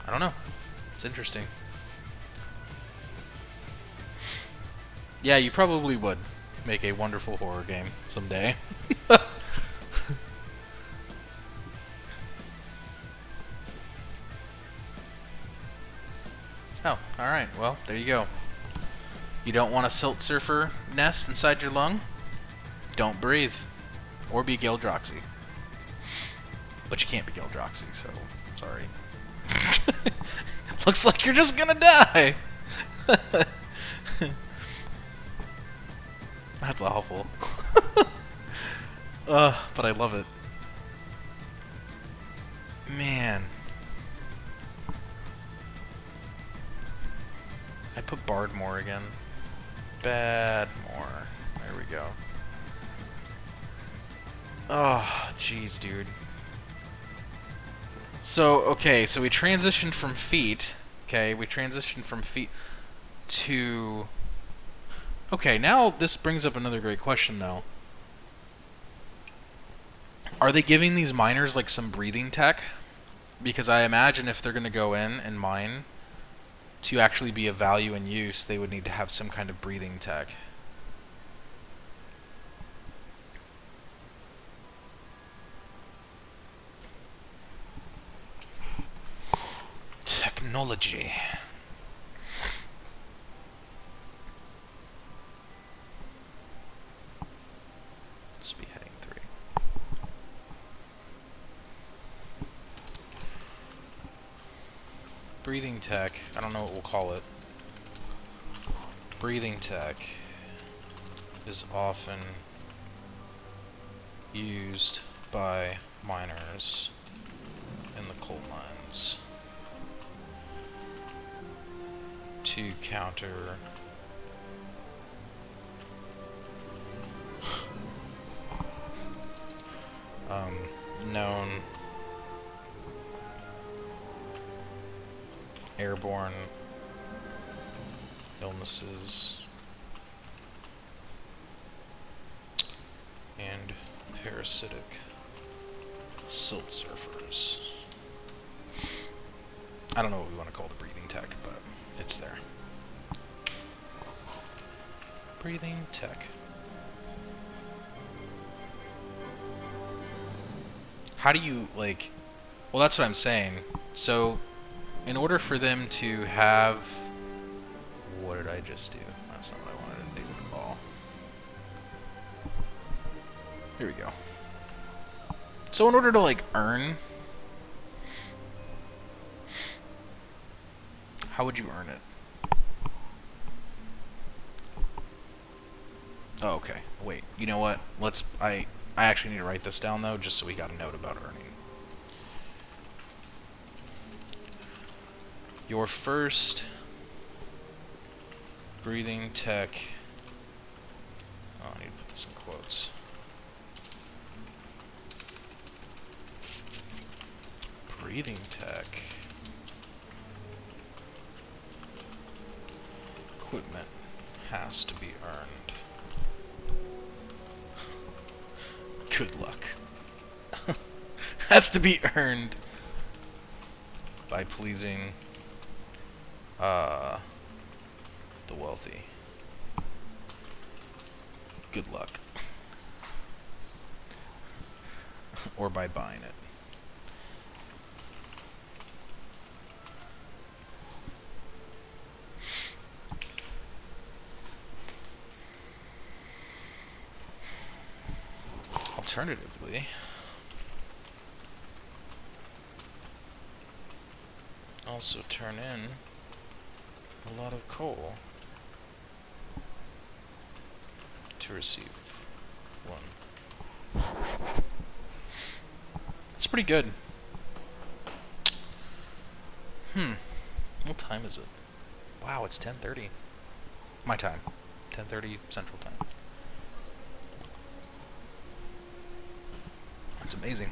don't know. It's interesting. Yeah, you probably would make a wonderful horror game someday. Oh, alright. Well, there you go. You don't want a Silt Surfer nest inside your lung? Don't breathe. Or be Gildroxy. But you can't be Gildroxy, so sorry. Looks like you're just gonna die! That's awful. But I love it. Man. I put Bardmore again. Badmore. There we go. Oh, jeez, dude. So, okay, so we transitioned from feet. Okay, we transitioned from feet to... Okay, now this brings up another great question, though. Are they giving these miners, like, some breathing tech? Because I imagine if they're going to go in and mine, to actually be of value and use, they would need to have some kind of breathing tech. Technology. This will be heading 3. Breathing tech. I don't know what we'll call it. Breathing tech is often used by miners in the coal mines to counter known airborne illnesses and parasitic silt surfers. I don't know what we want to call the breathing tech, but it's there. Breathing tech. How do you, like... Well, that's what I'm saying. So, in order for them to have... What did I just do? That's not what I wanted to do at all. Here we go. So in order to, like, earn... How would you earn it? Oh, okay. Wait, you know what? Let's... I actually need to write this down, though, just so we got a note about earning. Your first breathing tech... Oh, I need to put this in quotes. Breathing tech. Equipment has to be earned. Good luck. Has to be earned by pleasing the wealthy. Good luck. Or by buying it. Alternatively, also turn in a lot of coal to receive 1. It's pretty good. What time is it? Wow, it's 10:30. My time. 10:30 Central Time. That's amazing.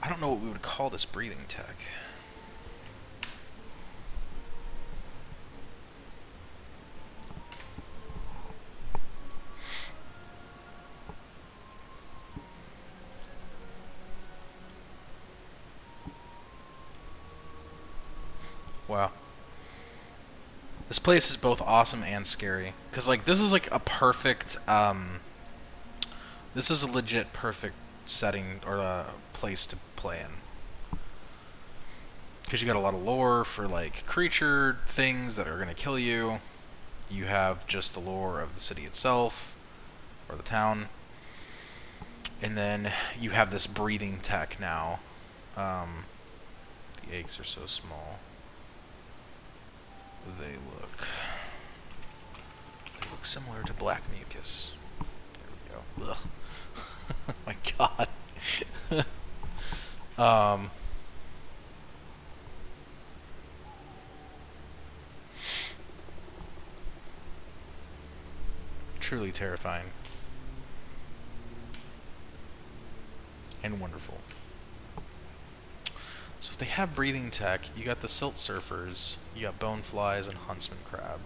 I don't know what we would call this breathing tech. Wow. This place is both awesome and scary. Because, like, this is, like, a perfect, this is a legit perfect setting or a place to play in. Because you got a lot of lore for, like, creature things that are going to kill you. You have just the lore of the city itself, or the town. And then you have this breathing tech now. The eggs are so small. They look similar to black mucus. There we go. Ugh. Oh my god. Truly terrifying. And wonderful. So if they have breathing tech, you got the silt surfers, you got bone flies and huntsman crab.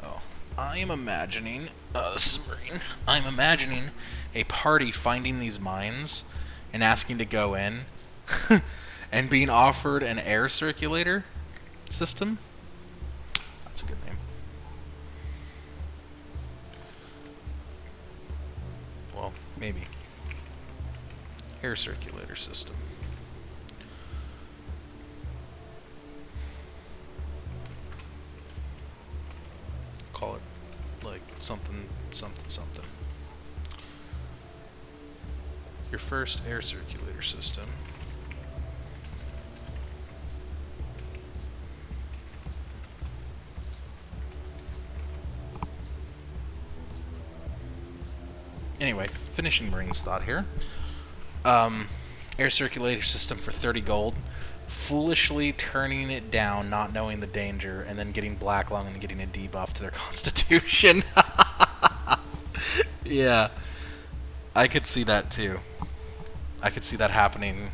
Oh, I am imagining, this is Marine, I'm imagining a party finding these mines and asking to go in and being offered an air circulator system. That's a good name. Well, maybe. Air circulator system. Call it like something, something, something. Your first air circulator system. Anyway, finishing Marine's thought here. Air circulator system for 30 gold. Foolishly turning it down, not knowing the danger, and then getting black lung and getting a debuff to their constitution. Yeah. I could see that too. I could see that happening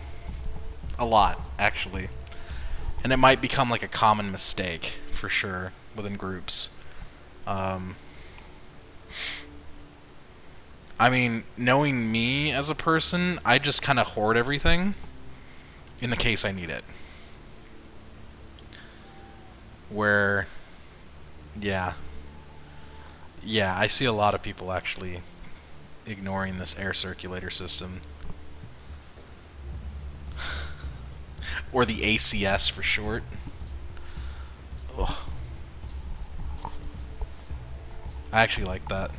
a lot, actually. And it might become like a common mistake, for sure, within groups. I mean, knowing me as a person, I just kind of hoard everything in the case I need it. Where, yeah. Yeah, I see a lot of people actually ignoring this air circulator system. Or the ACS for short. Ugh. I actually like that.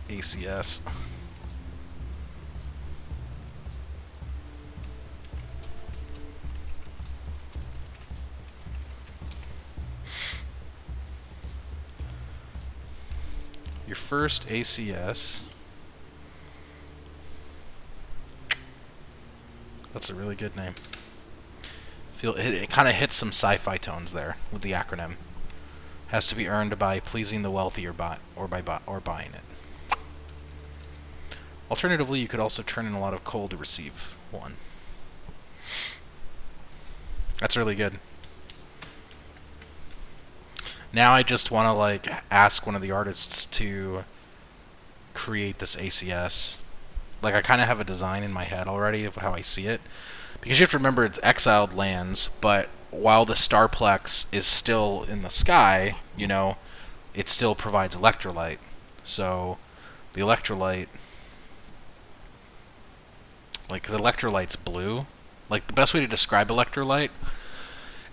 ACS. Your first ACS. That's a really good name. It kind of hits some sci-fi tones there with the acronym. Has to be earned by pleasing the wealthy or buying it. Alternatively, you could also turn in a lot of coal to receive 1. That's really good. Now I just want to like ask one of the artists to create this ACS. Like I kind of have a design in my head already of how I see it. Because you have to remember it's exiled lands, but while the starplex is still in the sky, you know, it still provides electrolyte. So the electrolyte, like, because electrolyte's blue. Like, the best way to describe electrolyte,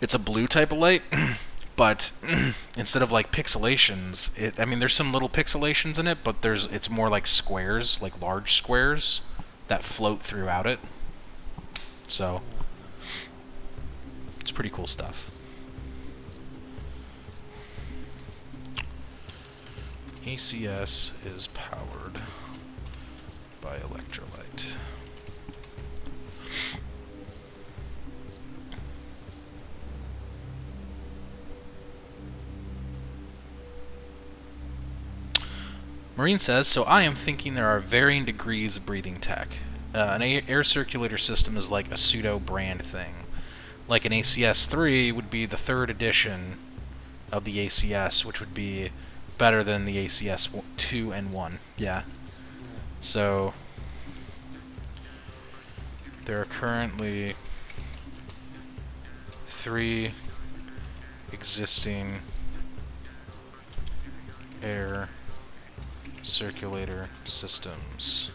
it's a blue type of light, But instead of like pixelations, I mean, there's some little pixelations in it, but it's more like squares, like large squares that float throughout it. So it's pretty cool stuff. ACS is powered by electrolyte. Marine says, so I am thinking there are varying degrees of breathing tech. An air circulator system is like a pseudo-brand thing. Like an ACS-3 would be the 3rd edition of the ACS, which would be better than the ACS-2 and 1. Yeah. So there are currently 3 existing air circulator systems,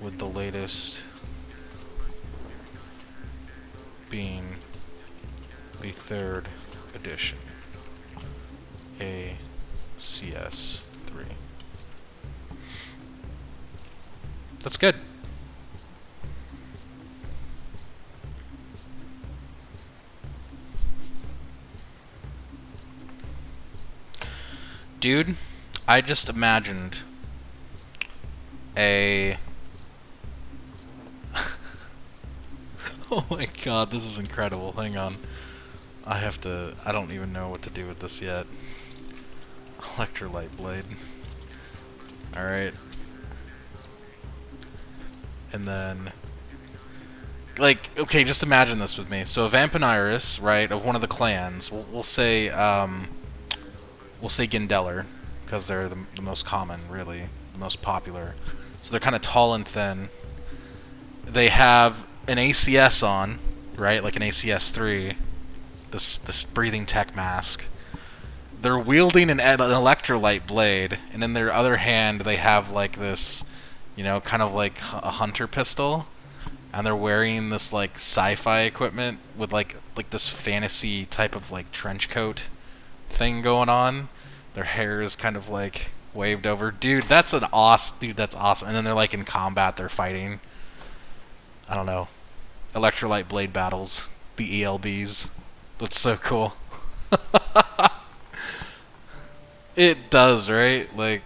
with the latest being the 3rd edition, ACS-3. That's good. Dude, I just imagined a... Oh my god, this is incredible. Hang on. I don't even know what to do with this yet. Electrolyte blade. Alright. And then... Like, okay, just imagine this with me. So a Vampiniris, right, of one of the clans, we'll say Gendeller, because they're the most common, really, the most popular. So they're kind of tall and thin. They have an ACS on, right, like an ACS-3, this breathing tech mask. They're wielding an electrolyte blade, and in their other hand they have like this, you know, kind of like a hunter pistol, and they're wearing this like sci-fi equipment with like this fantasy type of like trench coat thing going on. Their hair is kind of like waved over. Dude, that's awesome. And then they're like in combat, they're fighting. I don't know. Electrolyte blade battles. The ELBs. That's so cool. It does, right? Like,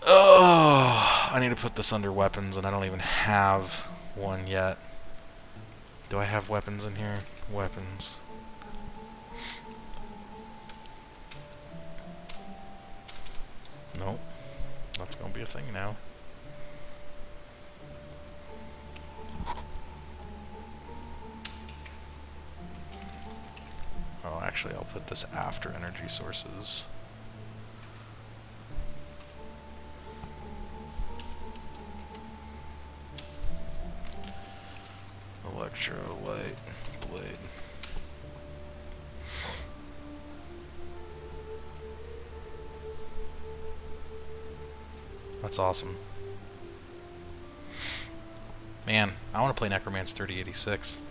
oh, I need to put this under weapons, and I don't even have one yet. Do I have weapons in here? Weapons. Nope. That's gonna be a thing now. Oh, actually, I'll put this after energy sources. Electrolyte blade. That's awesome. Man, I want to play Necromance 3086.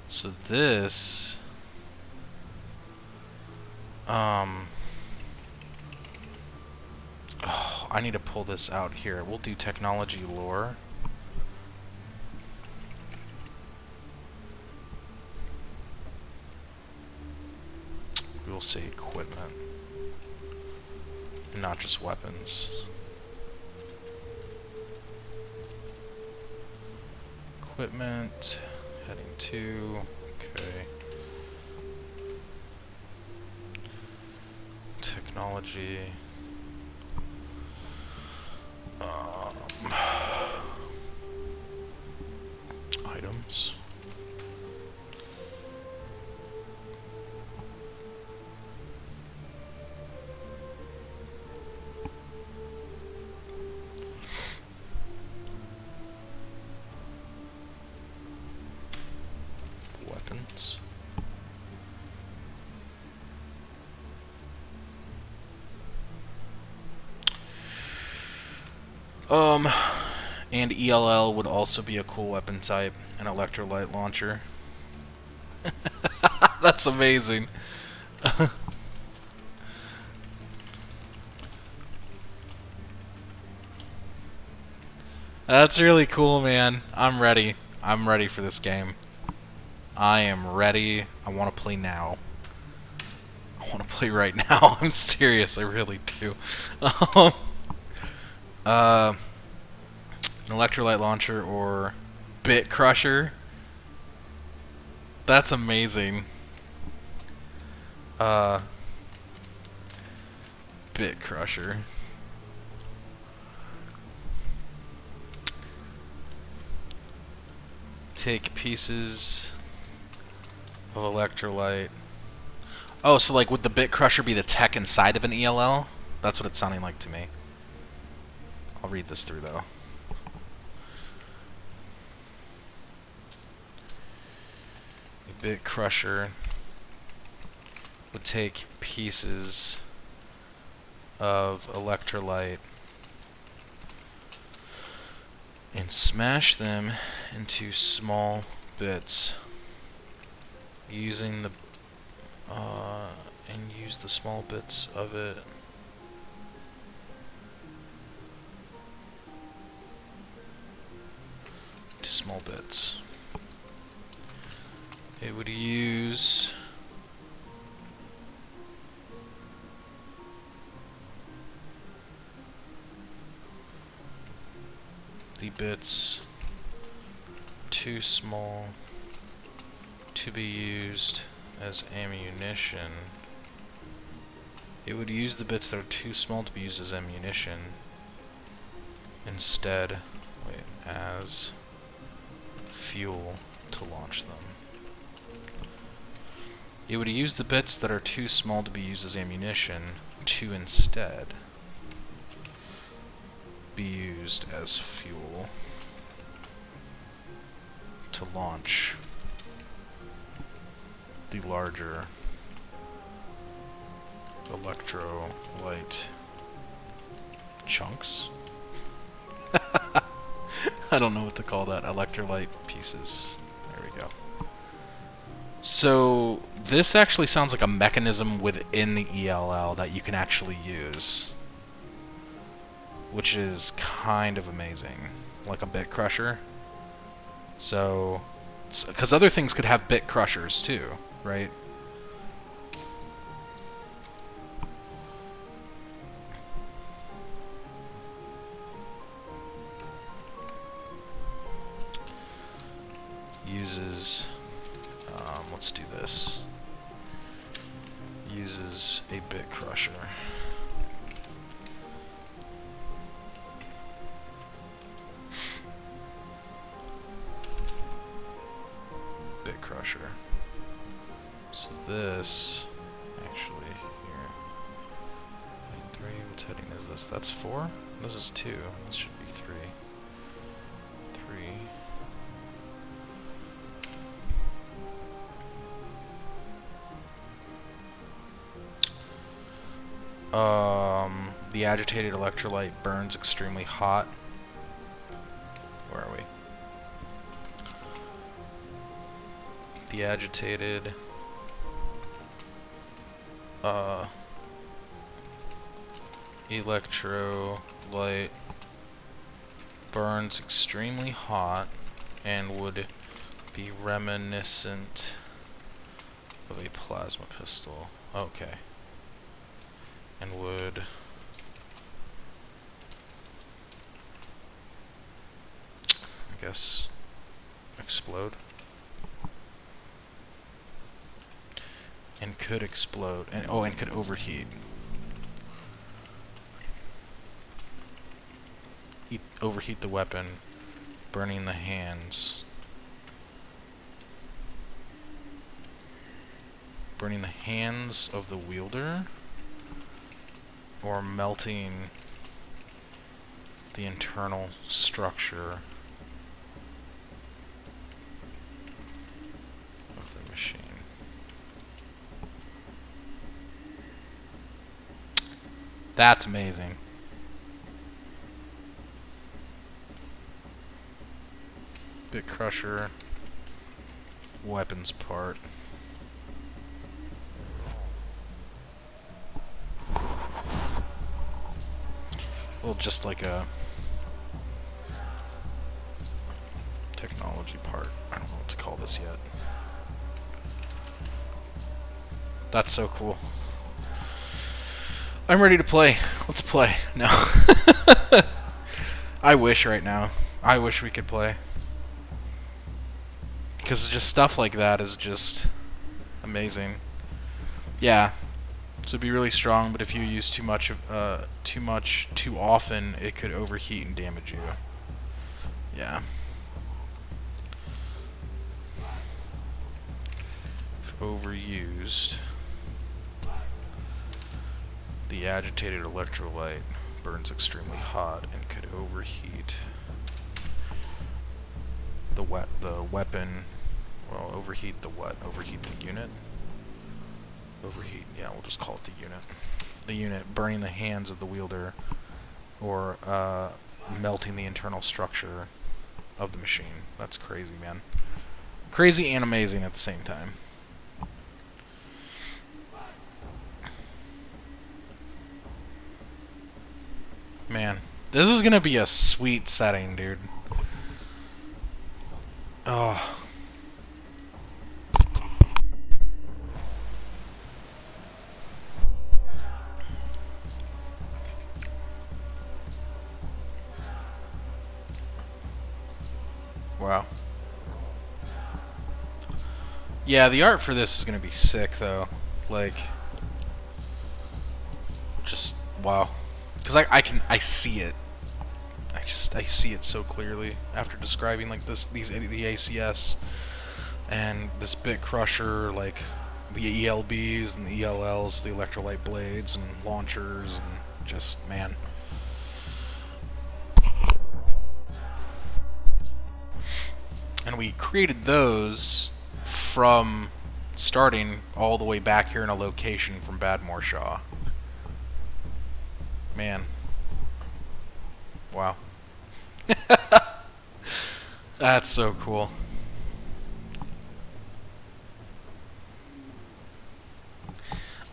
So this, oh, I need to pull this out here. We'll do technology lore. We'll say equipment, and not just weapons. Equipment. Heading 2, okay. Technology. Items. Weapons. Um, and ELL would also be a cool weapon type, an electrolyte launcher. That's amazing. That's really cool, man. I'm ready. I'm ready for this game. I am ready. I want to play now. I want to play right now. I'm serious. I really do. Um, uh, an electrolyte launcher or bit crusher. That's amazing. Uh, bit crusher. Take pieces of electrolyte. Oh, so like would the bit crusher be the tech inside of an ELL? That's what it's sounding like to me. I'll read this through though. A bit crusher would take pieces of electrolyte and smash them into small bits using the and use the small bits of it to small bits. It would use the bits too small to be used as ammunition. It would use the bits that are too small to be used as ammunition instead, as fuel to launch them. It would use the bits that are too small to be used as ammunition to instead be used as fuel to launch the larger electrolyte chunks. I don't know what to call that. Electrolyte pieces. There we go. So this actually sounds like a mechanism within the ELL that you can actually use, which is kind of amazing. Like a bit crusher. So, because other things could have bit crushers too, right? Uses, let's do this. Uses a bit crusher. Bit crusher. So this, actually, here. 3, what heading is this? That's 4? This is 2. This should be 3. 3. The agitated electrolyte burns extremely hot. Where are we? The agitated electrolyte burns extremely hot and would be reminiscent of a plasma pistol. Okay. And would I guess explode? And could explode. And oh, and could overheat. Overheat the weapon, burning the hands. Burning the hands of the wielder, or melting the internal structure of the machine. That's amazing. Bit crusher. Weapons part. Well, just like a technology part. I don't know what to call this yet. That's so cool. I'm ready to play. Let's play. No. I wish right now. I wish we could play. Because just stuff like that is just amazing. Yeah. So it'd be really strong, but if you use too much too often, it could overheat and damage you. Yeah. If overused, the agitated electrolyte burns extremely hot and could overheat the weapon. Well, overheat the unit. Overheat, yeah, we'll just call it the unit. The unit, burning the hands of the wielder, or melting the internal structure of the machine. That's crazy, man. Crazy and amazing at the same time. Man, this is gonna be a sweet setting, dude. Oh. Wow. Yeah, the art for this is gonna be sick, though. Like, just wow. Because I see it. I see it so clearly after describing like the ACS and this bit crusher, like the ELBs and the ELLs, the electrolyte blades and launchers, and just man. And we created those from starting all the way back here in a location from Badmore Shaw. Man. Wow. That's so cool.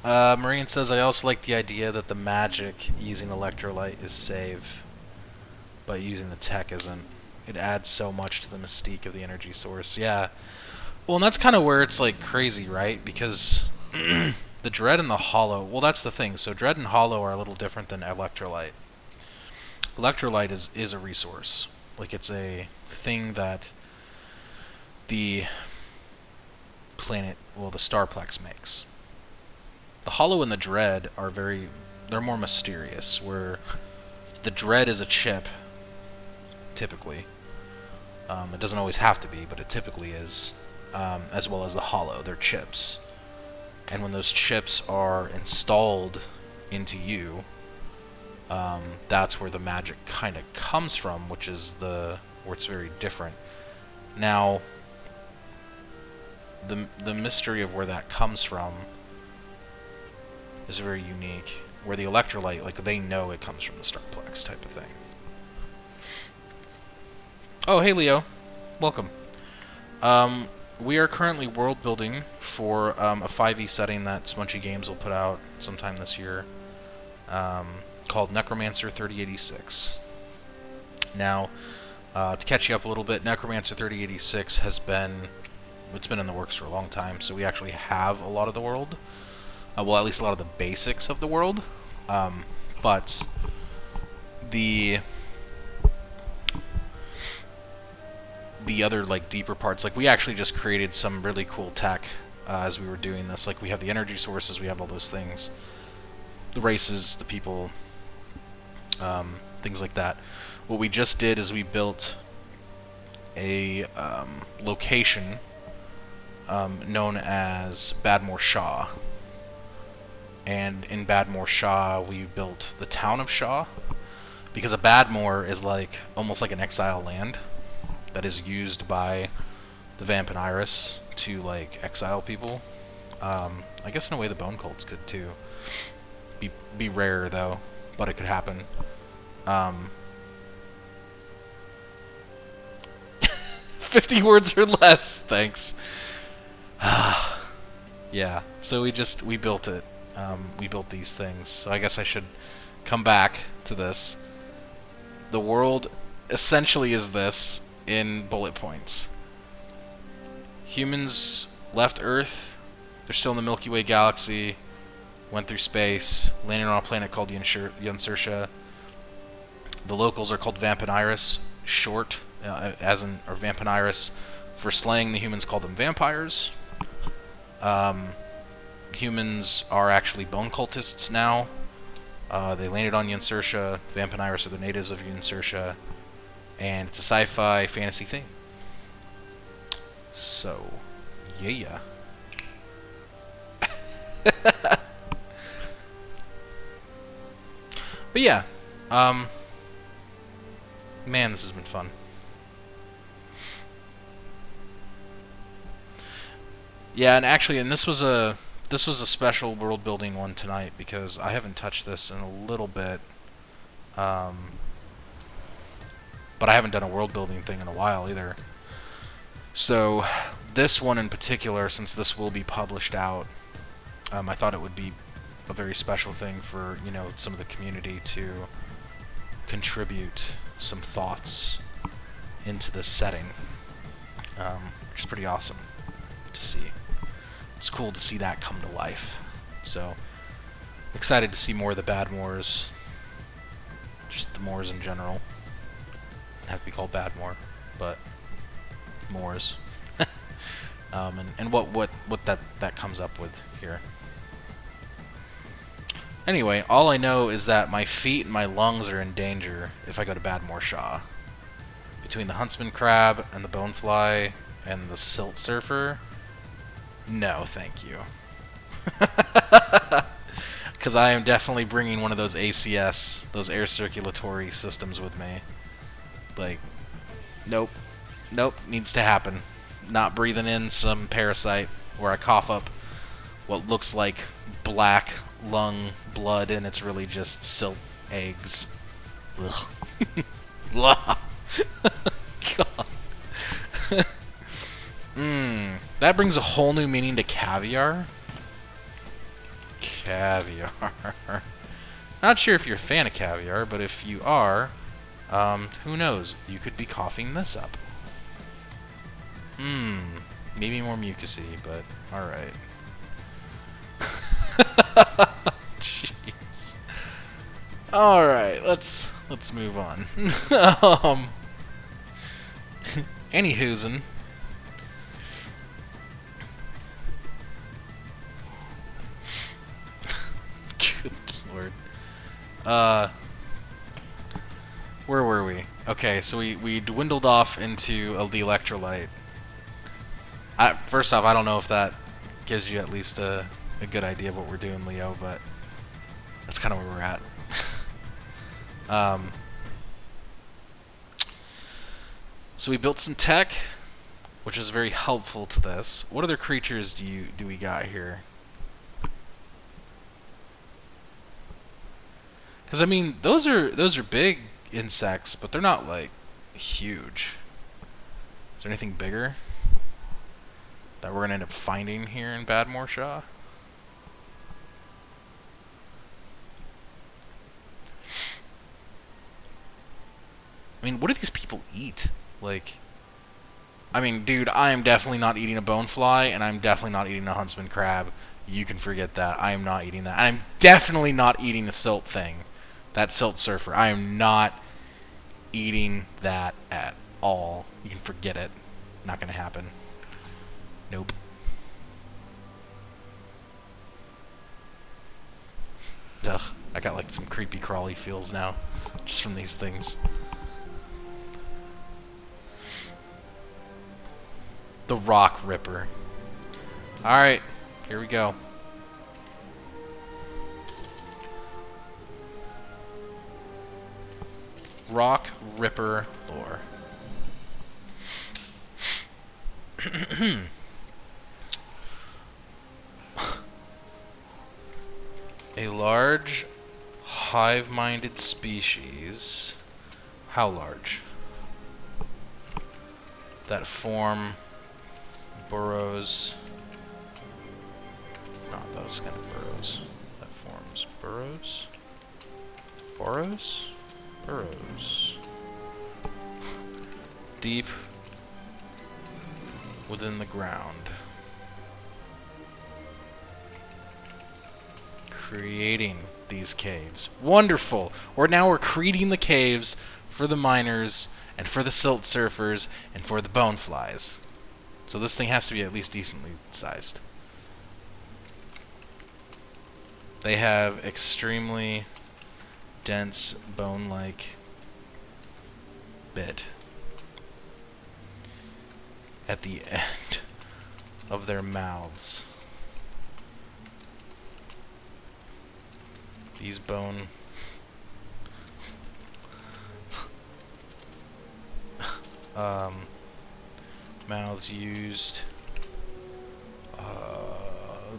Marine says, I also like the idea that the magic using electrolyte is save, but using the tech isn't. It adds so much to the mystique of the energy source. Yeah. Well, and that's kind of where it's like crazy, right? Because the Dread and the Hollow, well, that's the thing. So Dread and Hollow are a little different than electrolyte. Electrolyte is a resource. Like, it's a thing that the planet, well, the Starplex makes. The Hollow and the Dread are they're more mysterious, where the Dread is a chip, typically. It doesn't always have to be, but it typically is, as well as the Hollow. They're chips. And when those chips are installed into you, that's where the magic kind of comes from, which is where it's very different. Now, the mystery of where that comes from is very unique. Where the electrolyte, like, they know it comes from the Starplex type of thing. Oh, hey Leo, welcome. We are currently world building for a 5e setting that Smunchy Games will put out sometime this year, called Necromancer 3086. Now, to catch you up a little bit, Necromancer 3086 it's been in the works for a long time, so we actually have a lot of the world. Well, at least a lot of the basics of the world. But the other, like, deeper parts, like, we actually just created some really cool tech as we were doing this. Like, we have the energy sources, we have all those things, the races, the people, things like that. What we just did is we built a location known as Badmore Shaw. And in Badmore Shaw, we built the town of Shaw, because a Badmore is like almost like an exile land that is used by the Vamp and Iris to, like, exile people. I guess in a way the Bone Cults could too. Be rare though, but it could happen. 50 words or less. Thanks. Yeah. So we built it. We built these things. So I guess I should come back to this. The world essentially is this in bullet points. Humans left Earth. They're still in the Milky Way galaxy. Went through space. Landed on a planet called Yansurtia. The locals are called Vampiniris, short, or Vampiniris. For slaying the humans, call them vampires. Humans are actually bone cultists now. They landed on Yansurtia. Vampiniris are the natives of Yansurtia. And it's a sci-fi fantasy thing. So, yeah. But yeah, man, this has been fun. Yeah, and actually, this was a special world building one tonight because I haven't touched this in a little bit, but I haven't done a world building thing in a while either. So this one in particular, since this will be published out, I thought it would be a very special thing for, you know, some of the community to contribute some thoughts into this setting, which is pretty awesome to see. It's cool to see that come to life. So, excited to see more of the bad Moors. Just the Moors in general. They have to be called bad Moor, but Moors. And what that comes up with here. Anyway, all I know is that my feet and my lungs are in danger if I go to Badmore Shaw. Between the huntsman crab and the bonefly and the silt surfer, no, thank you. Because I am definitely bringing one of those ACS, those air circulatory systems with me. Like, nope, needs to happen. Not breathing in some parasite where I cough up what looks like black lung blood and it's really just silt eggs. Ugh. God. That brings a whole new meaning to caviar. Caviar. Not sure if you're a fan of caviar, but if you are, who knows? You could be coughing this up. Maybe more mucusy, but alright. Jeez. Alright, let's move on. Anywhoozin'. Good lord. Where were we? Okay, so we dwindled off into the electrolyte. First off, I don't know if that gives you at least a good idea of what we're doing, Leo, but that's kind of where we're at. So we built some tech, which is very helpful to this. What other creatures do we got here? Because I mean, those are big insects, but they're not like huge. Is there anything bigger that we're gonna end up finding here in Badmore Shaw? I mean, what do these people eat? Like, I mean, dude, I am definitely not eating a bonefly, and I'm definitely not eating a huntsman crab. You can forget that. I am not eating that. I'm definitely not eating a silt thing. That silt surfer. I am not eating that at all. You can forget it. Not gonna happen. Nope. Ugh, I got like some creepy crawly feels now, just from these things. The Rock Ripper. Alright, here we go. Rock Ripper lore. A large, hive-minded species. How large? that form burrows. Not those kind of burrows. That forms burrows. Burrows? Burrows. Deep within the ground. Creating these caves. Wonderful! We're creating the caves for the miners, and for the silt surfers, and for the bone flies. So this thing has to be at least decently sized. They have extremely dense bone-like bit at the end of their mouths. These bone mouths used.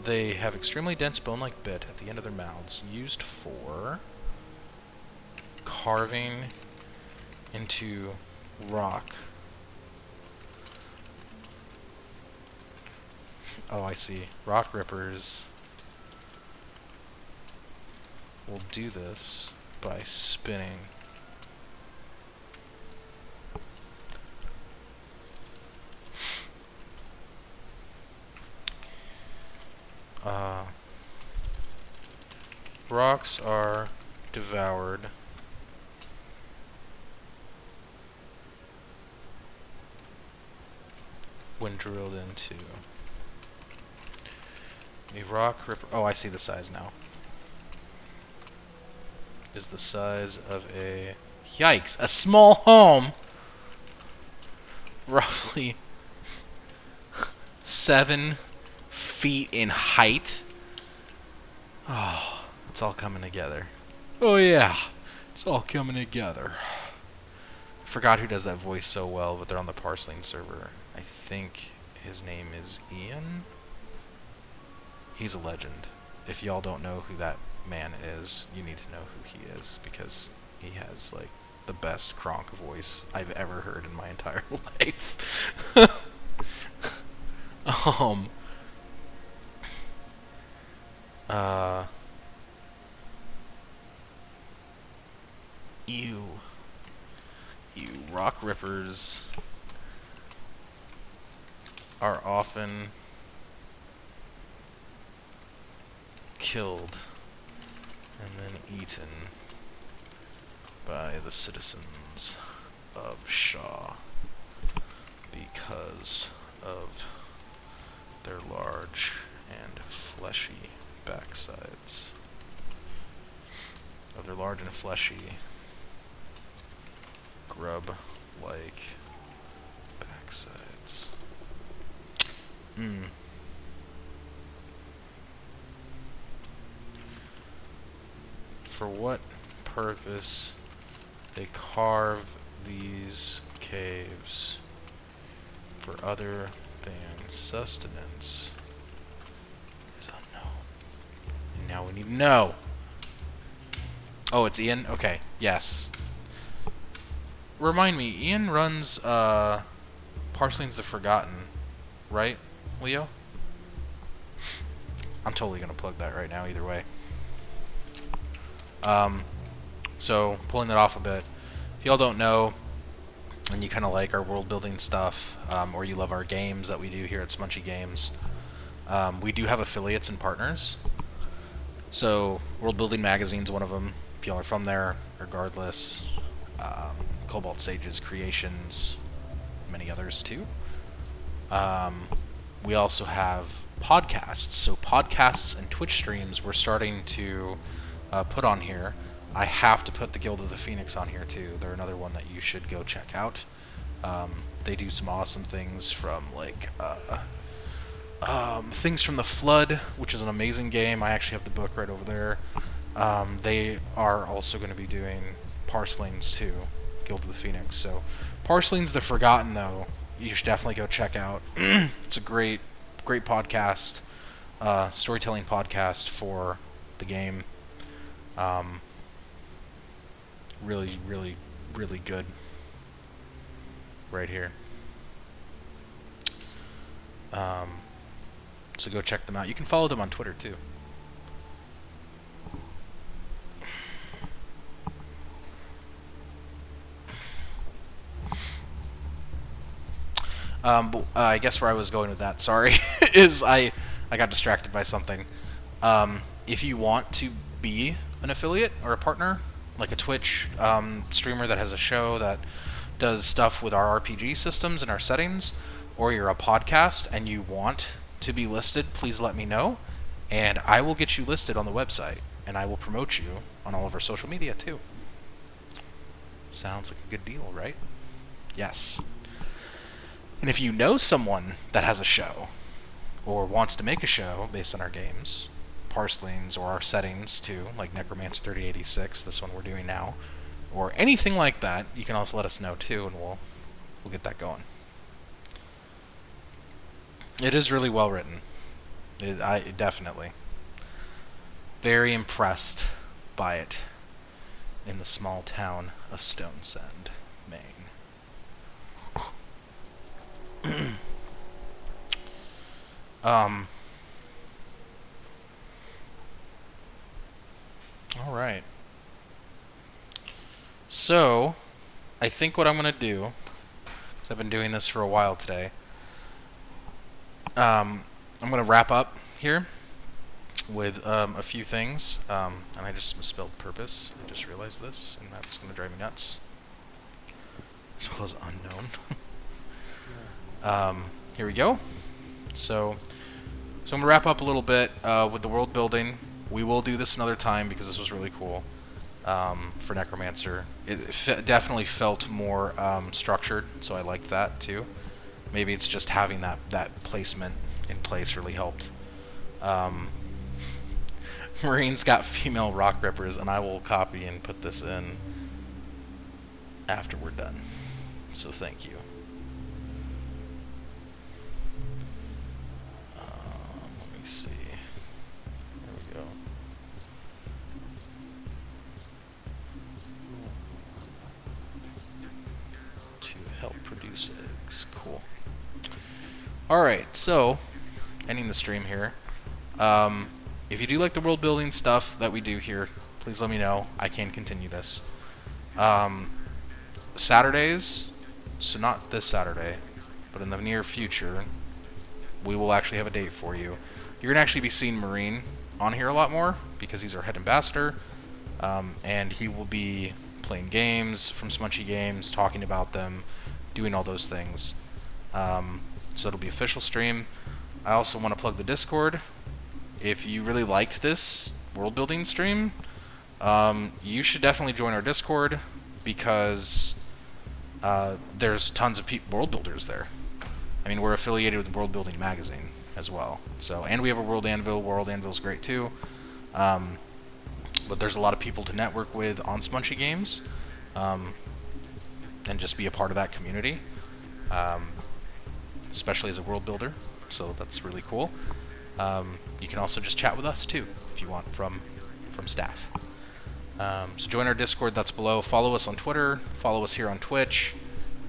They have extremely dense bone-like bit at the end of their mouths, used for carving into rock. Oh, I see. Rock rippers will do this by spinning rocks are devoured when drilled into. A rock ripper. Oh, I see the size now. Is the size of a. Yikes! A small home! Roughly 7 feet in height. Oh, it's all coming together. Oh, yeah. It's all coming together. Forgot who does that voice so well, but they're on the Parseling server. I think his name is Ian. He's a legend. If y'all don't know who that man is, you need to know who he is, because he has, like, the best Kronk voice I've ever heard in my entire life. You rock rippers are often killed and then eaten by the citizens of Shaw because of their large and fleshy backsides. Of their large and fleshy grub-like backsides. For what purpose they carve these caves for other than sustenance is unknown. And now we need to know. Oh, it's Ian? Okay, yes. Remind me, Ian runs Parsling's the Forgotten, right, Leo? I'm totally going to plug that right now either way. So, pulling that off a bit, if y'all don't know, and you kind of like our world building stuff, or you love our games that we do here at Smunchy Games, we do have affiliates and partners. So, World Building Magazine's one of them, if y'all are from there, regardless. Cobalt Sage's Creations, many others too. We also have podcasts. So podcasts and Twitch streams we're starting to put on here. I have to put the Guild of the Phoenix on here too. They're another one that you should go check out. They do some awesome things from like Things from the Flood, which is an amazing game. I actually have the book right over there. They are also going to be doing Parslings too, Guild of the Phoenix. So Parsling's the Forgotten, though, you should definitely go check out. It's a great podcast, storytelling podcast for the game. Really, really, really good right here. So go check them out. You can follow them on Twitter too. But, I guess where I was going with that, sorry, is I got distracted by something. If you want to be an affiliate or a partner, like a Twitch streamer that has a show that does stuff with our RPG systems and our settings, or you're a podcast and you want to be listed, please let me know, and I will get you listed on the website, and I will promote you on all of our social media too. Sounds like a good deal, right? Yes. And if you know someone that has a show, or wants to make a show based on our games, parcelings, or our settings too, like Necromancer 3086, this one we're doing now, or anything like that, you can also let us know too, and we'll get that going. It is really well written. I definitely very impressed by it in the small town of Stonesend, Maine. All right. So, I think what I'm going to do, because I've been doing this for a while today, I'm going to wrap up here with a few things. And I just misspelled purpose. I just realized this, and that's going to drive me nuts. As well as unknown. Here we go. So I'm going to wrap up a little bit with the world building. We will do this another time because this was really cool for Necromancer. It definitely felt more structured, so I liked that too. Maybe it's just having that placement in place really helped. Marine's got female rock rippers, and I will copy and put this in after we're done. So thank you. Let me see. There we go. To help produce eggs. Cool. Alright, so, ending the stream here. If you do like the world building stuff that we do here, please let me know. I can continue this. Saturdays, so not this Saturday, but in the near future, we will actually have a date for you. You're going to actually be seeing Marine on here a lot more because he's our head ambassador, and he will be playing games from Smunchy Games, talking about them, doing all those things. So it'll be official stream. I also want to plug the Discord. If you really liked this world building stream, you should definitely join our Discord because there's tons of world builders there. I mean, we're affiliated with World Building magazine as well. So, and we have a World Anvil. World Anvil's great too. But there's a lot of people to network with on Smunchy Games, and just be a part of that community, especially as a world builder. So that's really cool. You can also just chat with us too if you want from staff. So join our Discord, that's below. Follow us on Twitter. Follow us here on Twitch.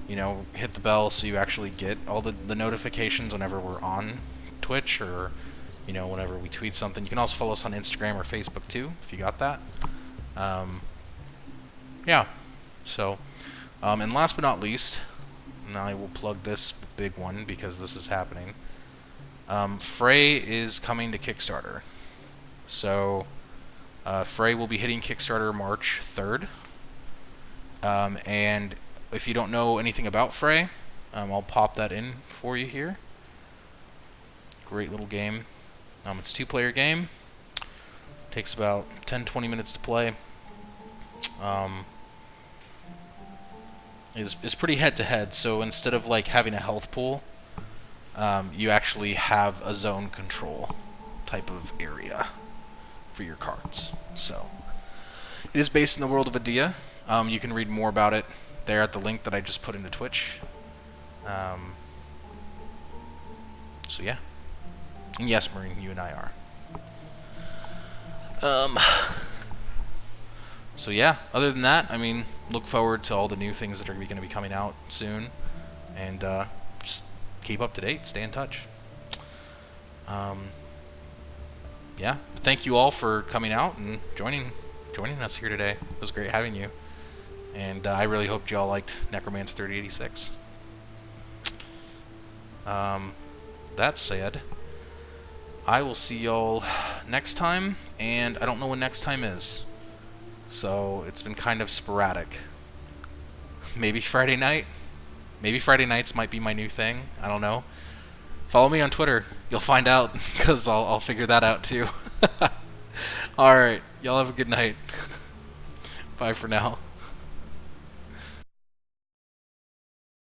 You know, hit the bell so you actually get all the notifications whenever we're on Twitch, or, you know, whenever we tweet something. You can also follow us on Instagram or Facebook too, if you got that. Yeah. So, and last but not least, and I will plug this big one because this is happening. Frey is coming to Kickstarter. So, Frey will be hitting Kickstarter March 3rd. And if you don't know anything about Frey, I'll pop that in for you here. Great little game. It's a 2-player game. Takes about 10-20 minutes to play. It's pretty head-to-head, so instead of like having a health pool, you actually have a zone control type of area for your cards. So it is based in the world of Adia. You can read more about it there at the link that I just put into Twitch. So yeah. And yes, Marine, you and I are. So yeah, other than that, I mean, look forward to all the new things that are going to be coming out soon. And just keep up to date, stay in touch. Yeah, thank you all for coming out and joining us here today. It was great having you, and I really hoped you all liked Necromancer 3086. That said, I will see y'all next time, and I don't know when next time is, so it's been kind of sporadic. Maybe Friday night. Maybe Friday nights might be my new thing. I don't know. Follow me on Twitter. You'll find out, because I'll figure that out too. Alright, y'all have a good night. Bye for now.